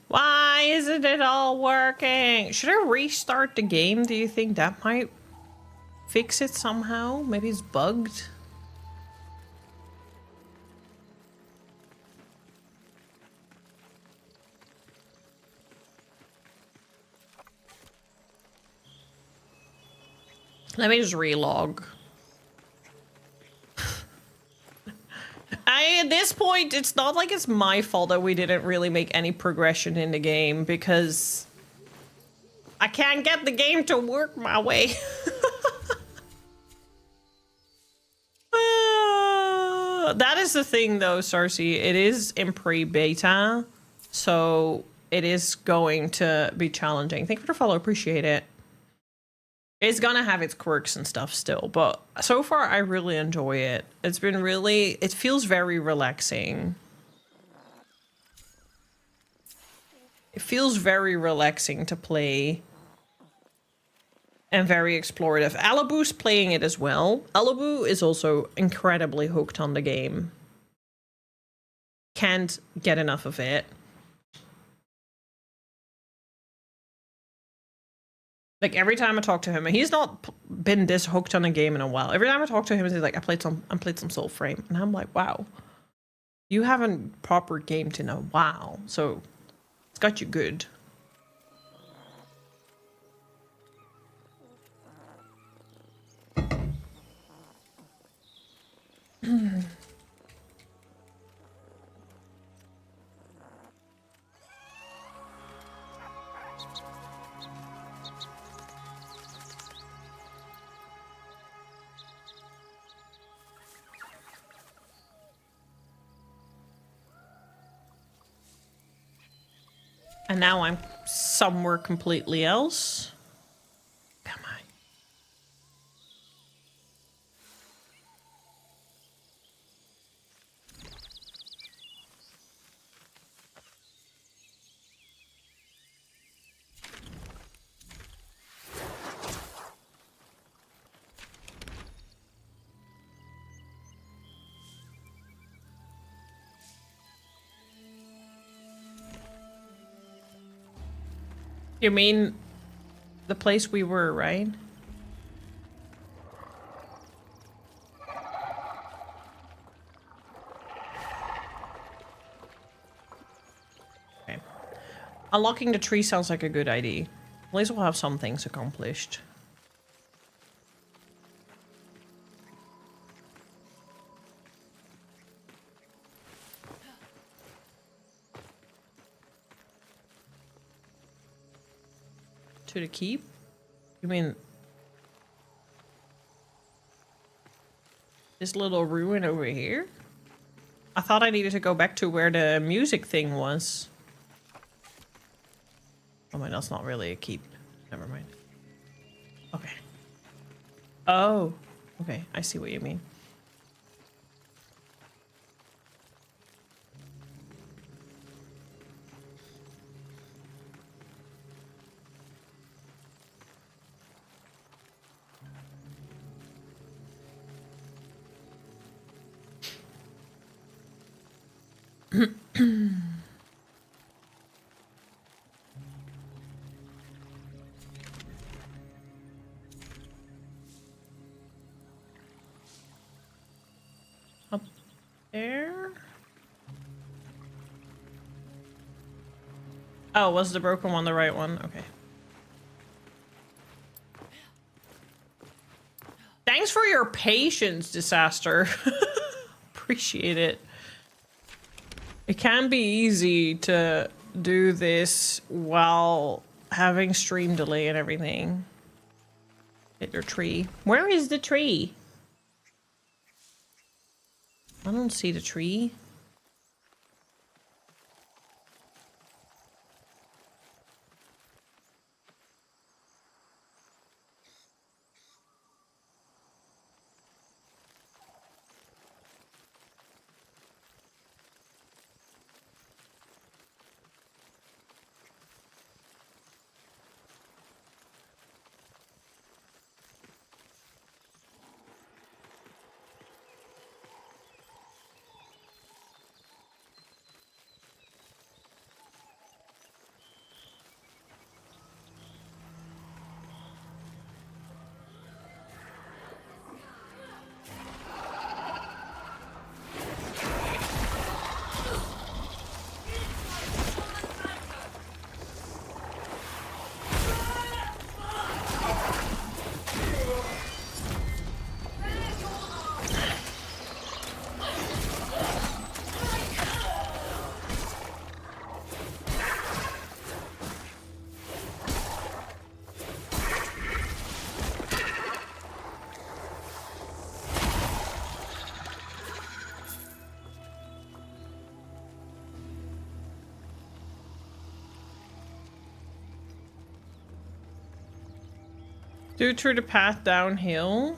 Why isn't it all working? Should I restart the game? Do you think that might fix it somehow? Maybe it's bugged? Let me just relog. At this point, it's not like it's my fault that we didn't really make any progression in the game because I can't get the game to work my way. That is the thing though, Cersei. It is in pre-beta, so it is going to be challenging. Thank you for the follow, appreciate it. It's gonna have its quirks and stuff still, but so far I really enjoy it. It's been really, it feels very relaxing. It feels very relaxing to play and very explorative. Alabu's playing it as well. Alabu is also incredibly hooked on the game. Can't get enough of it. Like every time I talk to him, and he's not been this hooked on a game in a while. Every time I talk to him, he's like, I played some Soulframe, and I'm like, wow, you haven't proper gamed in a while, so it's got you good. And now I'm somewhere completely else. Come on. You mean the place we were, right? Okay. Unlocking the tree sounds like a good idea. At least we'll have some things accomplished. To the keep? You mean this little ruin over here? I thought I needed to go back to where the music thing was. Oh my, that's not really a keep. Never mind. Okay. Oh, okay. I see what you mean. Up there? Oh, was the broken one the right one? Okay. Thanks for your patience, Disaster. Appreciate it. It can be easy to do this while having stream delay and everything. Hit your tree. Where is the tree? I don't see the tree. Do through the path downhill.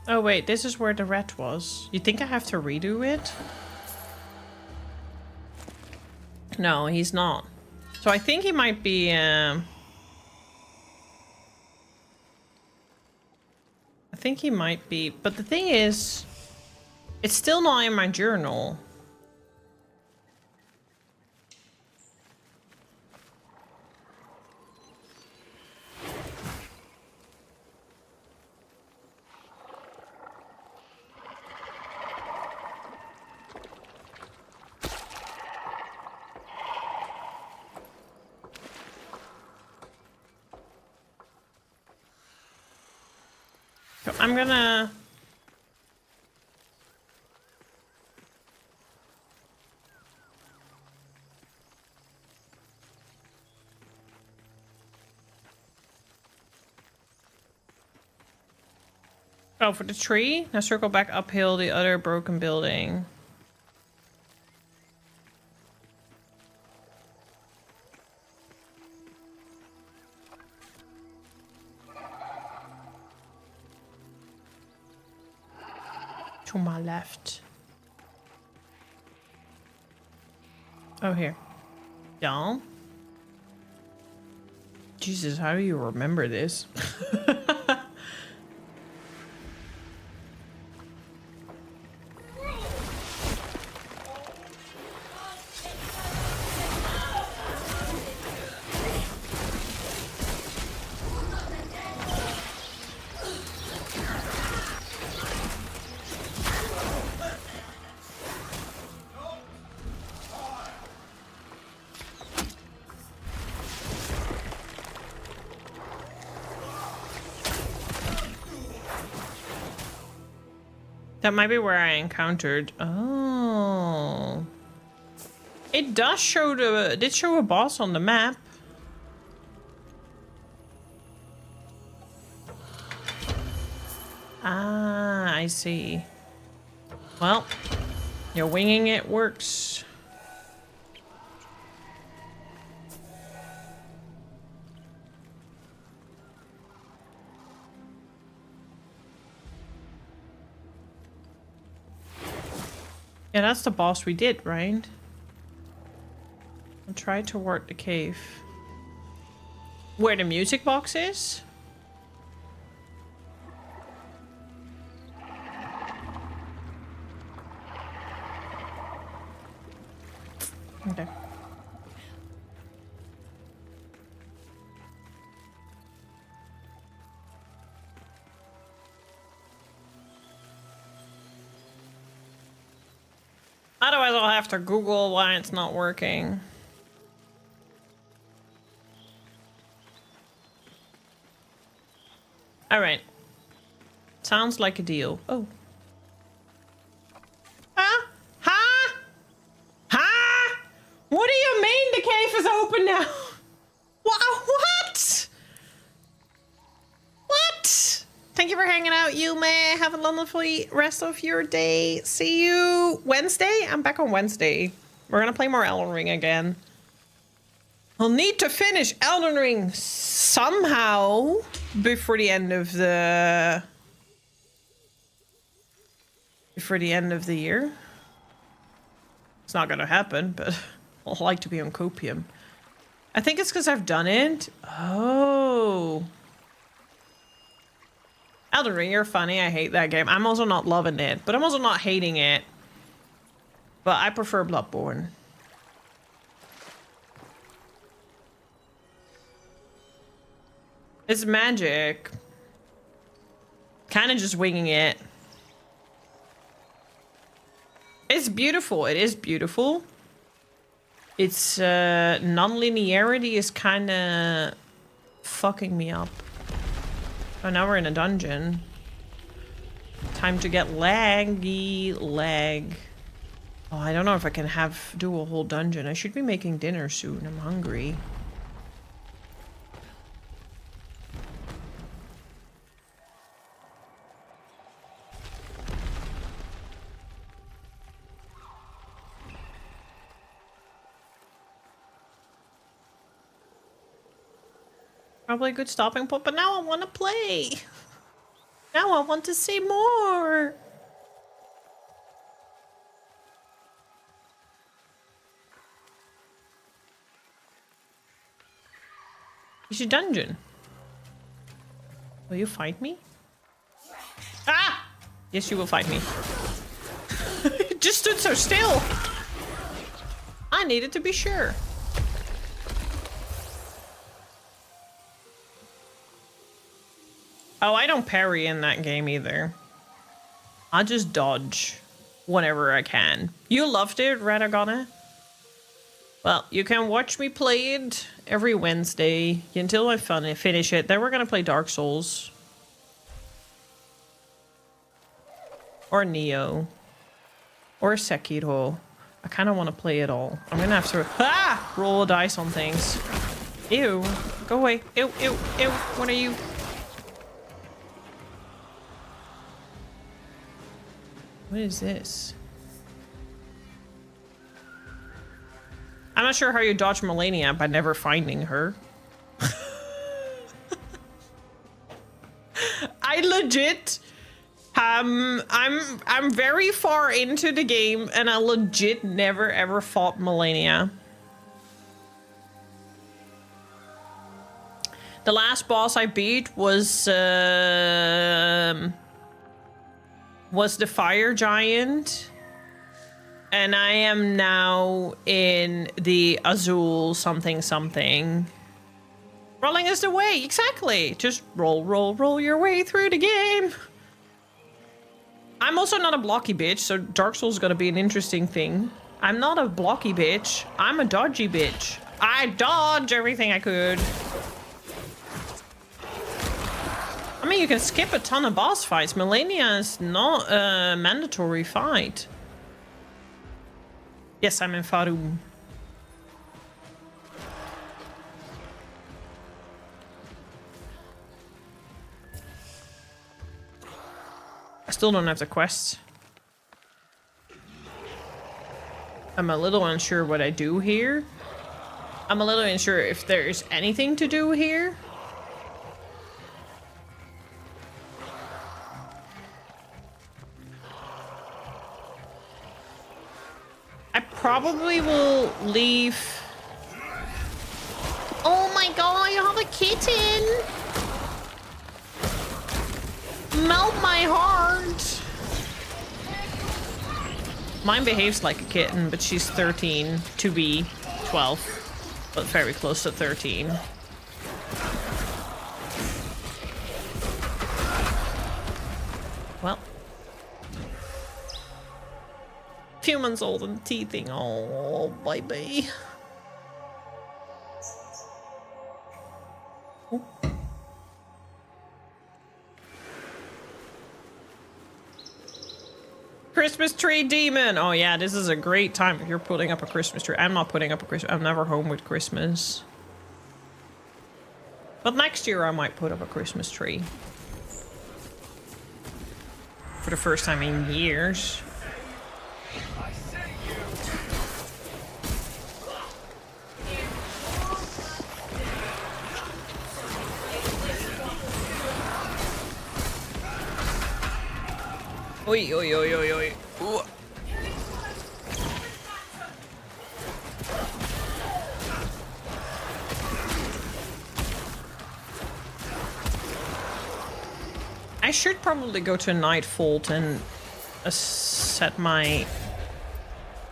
Oh wait, this is where the rat was. You think I have to redo it? No, he's not. So I think he might be, I think he might be, but the thing is, it's still not in my journal. So I'm gonna... Oh, for the tree? Now circle back uphill the other broken building. To my left. Oh, here. Down. Jesus, how do you remember this? That might be where I encountered. Oh, it does show the. It did show a boss on the map. Ah, I see. Well, your winging it works. Yeah, that's the boss we did, right? I'll try toward the cave. Where the music box is? Okay. Otherwise I'll have to Google why it's not working. All right. Sounds like a deal. Oh. Huh? Huh? Huh? What do you mean the cave is open now? What? What? Thank you for hanging out, you may have a wonderful rest of your day. See you Wednesday. I'm back on Wednesday. We're gonna play more Elden Ring again. I'll need to finish Elden Ring somehow before the end of the year. It's not gonna happen, but I'll like to be on copium. I think it's because I've done it. Oh. Elden Ring, you're funny. I hate that game. I'm also not loving it, but I'm also not hating it. But I prefer Bloodborne. It's magic. Kind of just winging it. It's beautiful. It is beautiful. Its non-linearity is kind of fucking me up. Oh, now we're in a dungeon. Time to get laggy lag. Oh, I don't know if I can do a whole dungeon. I should be making dinner soon. I'm hungry. Probably a good stopping point, but now I want to play. Now I want to see more. It's a dungeon. Will you fight me? Ah! Yes, you will fight me. It just stood so still. I needed to be sure. Oh, I don't parry in that game either. I just dodge whenever I can. You loved it, Radagona? Well, you can watch me play it every Wednesday until I finish it. Then we're gonna play Dark Souls. Or Neo. Or Sekiro. I kind of want to play it all. I'm gonna have to roll a dice on things. Ew. Go away. Ew, ew, ew. What are you? What is this? I'm not sure how you dodge Melania by never finding her. I legit I'm very far into the game and I legit never ever fought Melania. The last boss I beat was the fire giant, and I am now in the Azul something something. Rolling is the way, exactly. Just roll your way through the game. I'm also not a blocky bitch, so Dark Souls is gonna be an interesting thing. I'm not a blocky bitch. I'm a dodgy bitch. I dodge everything I could. I mean, you can skip a ton of boss fights. Melania is not a mandatory fight. Yes, I'm in Farum. I still don't have the quests. I'm a little unsure what I do here. I'm a little unsure if there's anything to do here. I probably will leave. Oh my god, you have a kitten! Melt my heart! Mine behaves like a kitten, but she's 13 to be 12, but very close to 13. Well. Few months old and teething. Oh, baby. Christmas tree demon. Oh yeah, this is a great time if you're putting up a Christmas tree. I'm not putting up a Christmas. I'm never home with Christmas. But next year I might put up a Christmas tree. For the first time in years. Oi, oi, oi, oi, oi. Ooh. I should probably go to Nightfall and set my...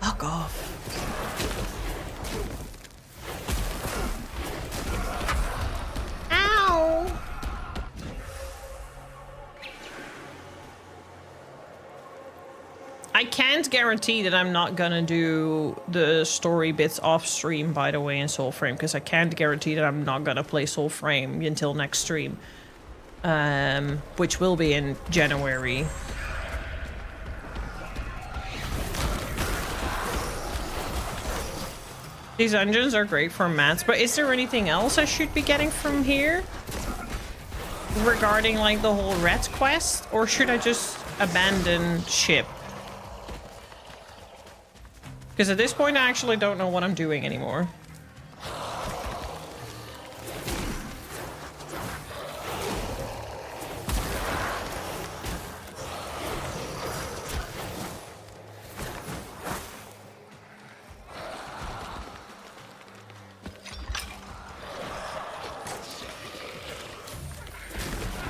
Fuck off. Ow! I can't guarantee that I'm not gonna do the story bits off stream, by the way, in Soulframe, because I can't guarantee that I'm not gonna play Soulframe until next stream. Which will be in January. These dungeons are great for mats, but is there anything else I should be getting from here? Regarding like the whole rat quest? Or should I just abandon ship? Because at this point I actually don't know what I'm doing anymore.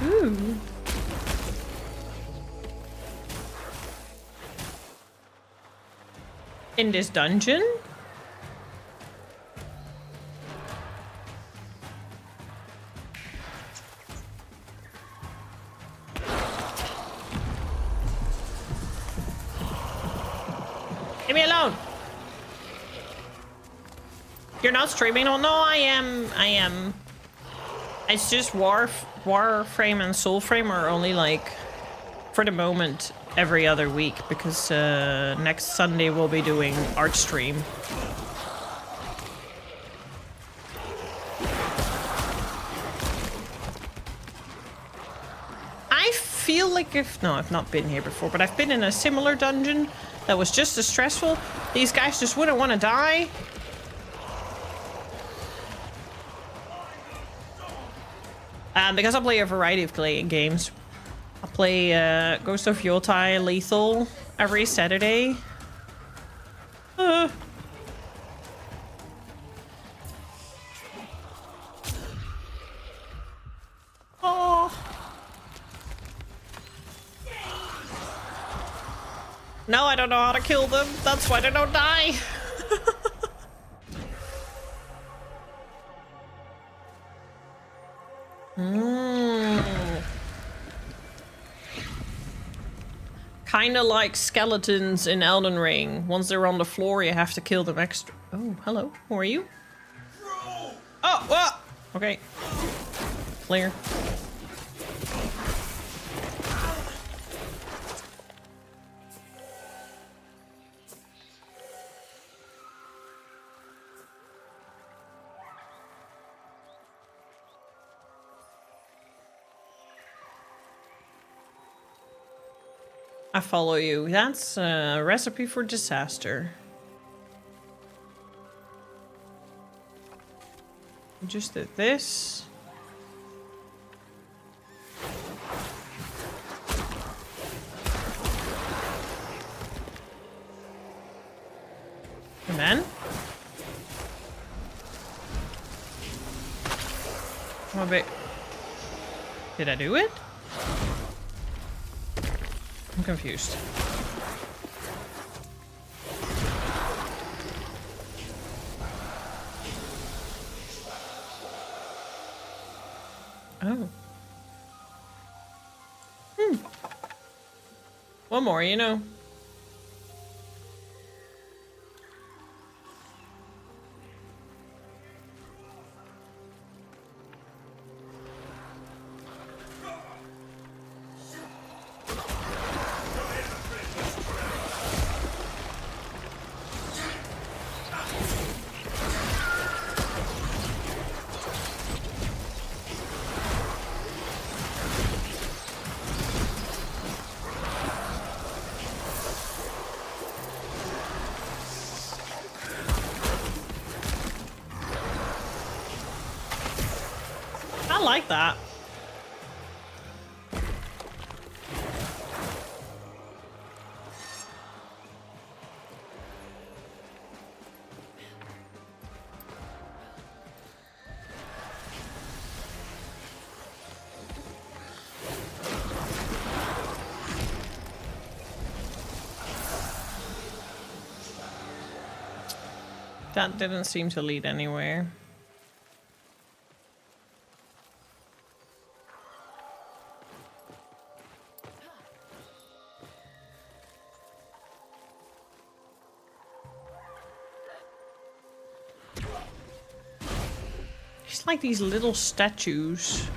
Ooh. In this dungeon? Leave me alone! You're not streaming? Oh no, I am. It's just Warframe and Soulframe are only like, for the moment, every other week, because next Sunday we'll be doing art stream. I feel like I've not been here before, but I've been in a similar dungeon that was just as stressful. These guys just wouldn't want to die. Because I play a variety of games. I play Ghost of Yotai Lethal every Saturday. Oh. No, I don't know how to kill them. That's why they don't die. Kinda like skeletons in Elden Ring. Once they're on the floor, you have to kill them extra. Oh, hello. Who are you? Oh, what? Okay. Clear. I follow you. That's a recipe for disaster. Just did this. And then? I'm a bit... Did I do it? I'm confused. Oh. One more, you know. like that. That didn't seem to lead anywhere. It's like these little statues.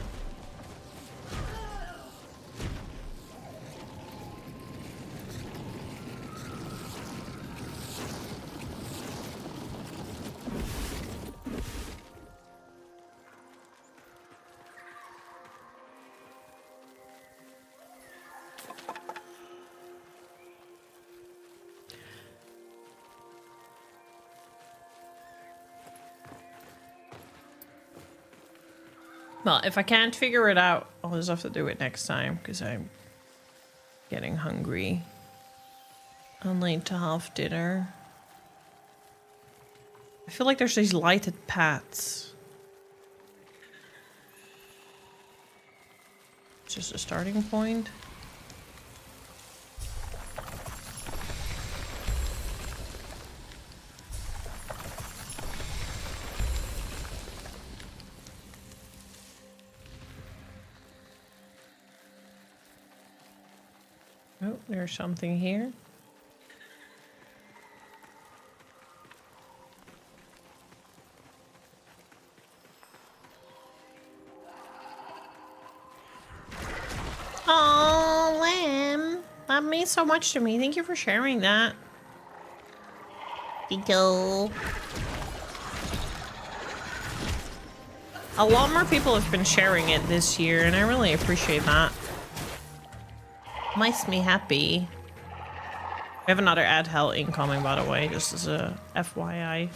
Well, if I can't figure it out, I'll just have to do it next time, because I'm getting hungry. I'm late to have dinner. I feel like there's these lighted paths. It's just a starting point. Oh, there's something here. Oh, Lamb. That means so much to me. Thank you for sharing that. Thank you. A lot more people have been sharing it this year, and I really appreciate that. Makes me happy. We have another ad hell incoming, by the way, just as a FYI.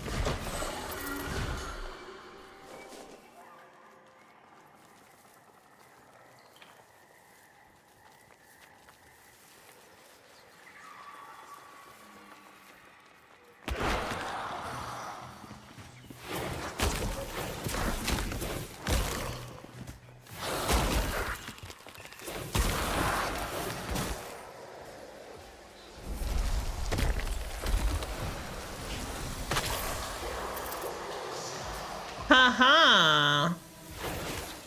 Haha!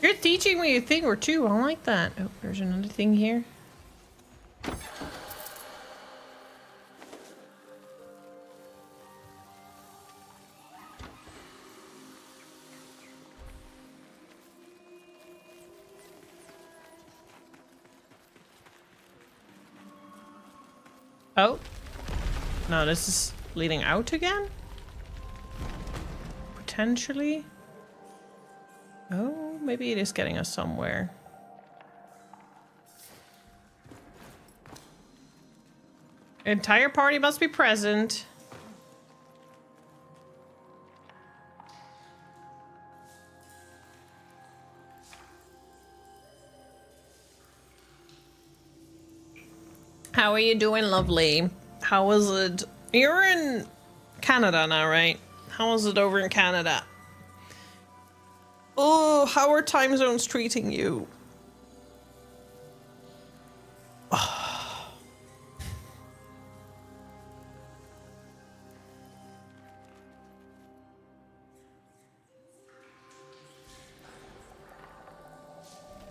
You're teaching me a thing or two. I like that. Oh, there's another thing here. Oh. No, this is leading out again? Potentially? Oh, maybe it is getting us somewhere. Entire party must be present. How are you doing, lovely? How was it? You're in Canada now, right? How was it over in Canada? Oh, how are time zones treating you?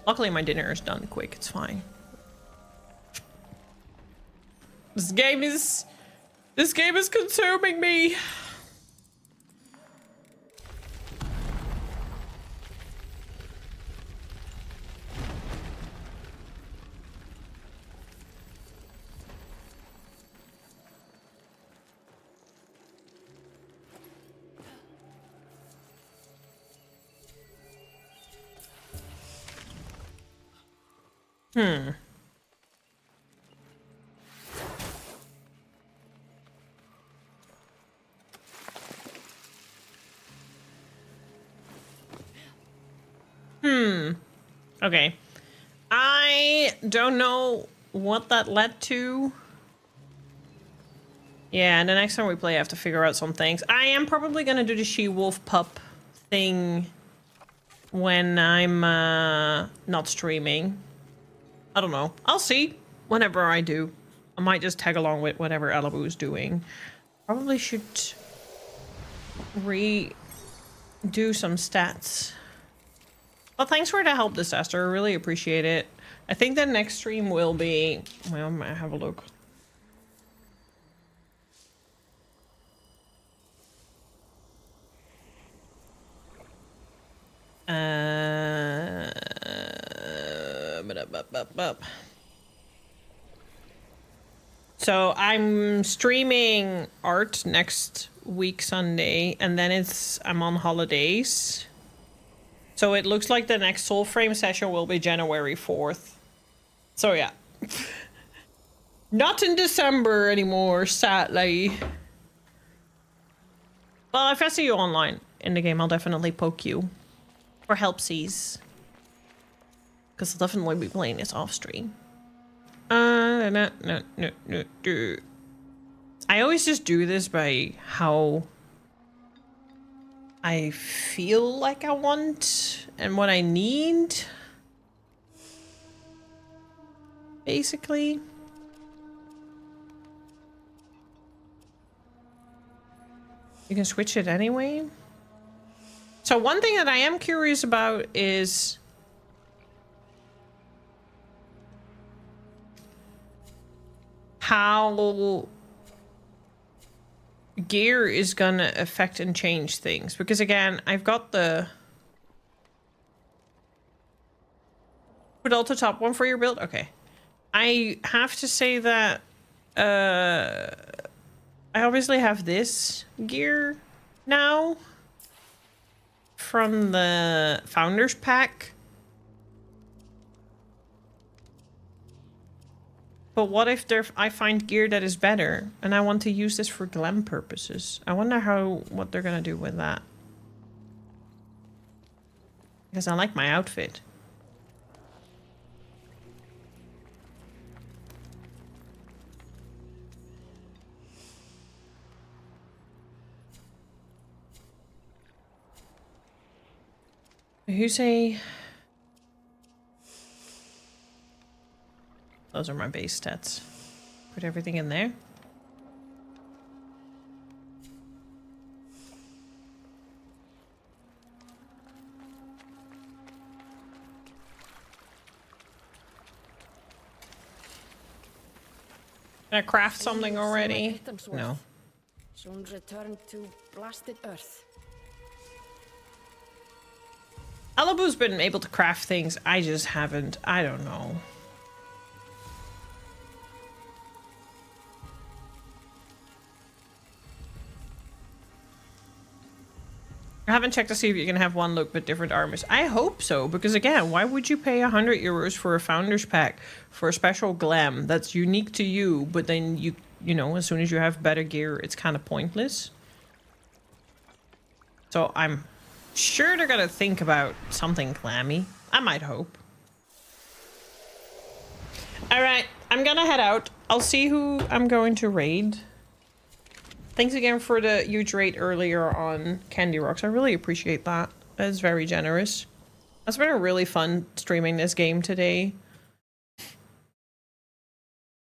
Luckily, my dinner is done quick. It's fine. This game is consuming me. Okay. I don't know what that led to. Yeah, and the next time we play, I have to figure out some things. I am probably gonna do the she-wolf pup thing when I'm not streaming. I don't know. I'll see whenever I do. I might just tag along with whatever Alibu's doing. Probably should redo some stats. Well, thanks for the help, Disaster. I really appreciate it. I think the next stream will be... Well, I might have a look. So I'm streaming art next week Sunday, and then I'm on holidays. So it looks like the next Soulframe session will be January 4th. So yeah. Not in December anymore, sadly. Well, if I see you online in the game, I'll definitely poke you. For helpsies. Because I'll definitely be playing this off stream. No. I always just do this by how I feel like I want and what I need. Basically. You can switch it anyway. So one thing that I am curious about is how gear is gonna affect and change things. Because again, I've got the... Put alt to top one for your build? Okay. I have to say that I obviously have this gear now from the Founders Pack. But what if I find gear that is better and I want to use this for glam purposes? I wonder what they're gonna do with that. Because I like my outfit. Who say... Those are my base stats. Put everything in there. Can I craft something already? No. Soon return to blasted earth. Alibu's been able to craft things. I just haven't. I don't know. I haven't checked to see if you can have one look but different armors. I hope so, because again, why would you pay 100 euros for a Founders Pack for a special glam that's unique to you, but then you know, as soon as you have better gear, it's kind of pointless. So I'm sure they're gonna think about something glammy. I might hope. Alright, I'm gonna head out. I'll see who I'm going to raid. Thanks again for the huge rate earlier on Candy Rocks. I really appreciate that. That is very generous. It's been a really fun streaming this game today.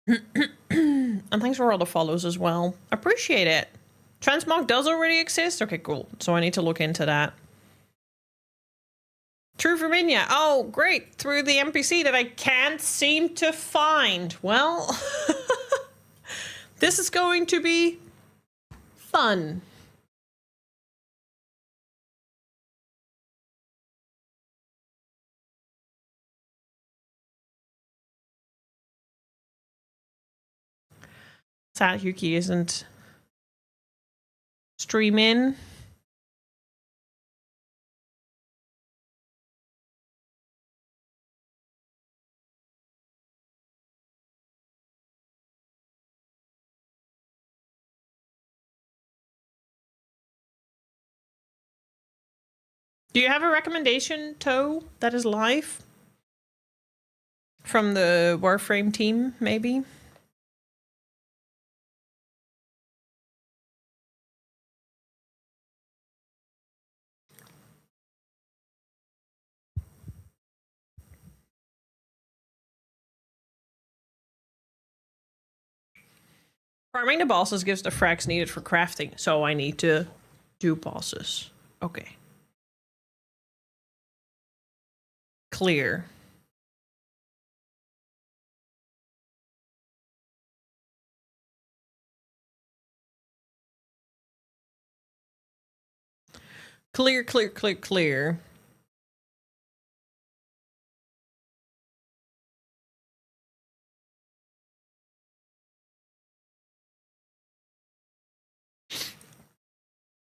And thanks for all the follows as well. Appreciate it. Transmog does already exist? Okay, cool. So I need to look into that. True for Minya. Oh, great. Through the NPC that I can't seem to find. Well, this is going to be fun. Sad Yuki isn't streaming. Do you have a recommendation, Toe, that is live? From the Warframe team, maybe? Farming the bosses gives the frags needed for crafting, so I need to do bosses. Okay. Clear. Clear, clear, clear, clear.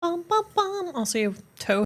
Bum, bum, bum. I'll see you toe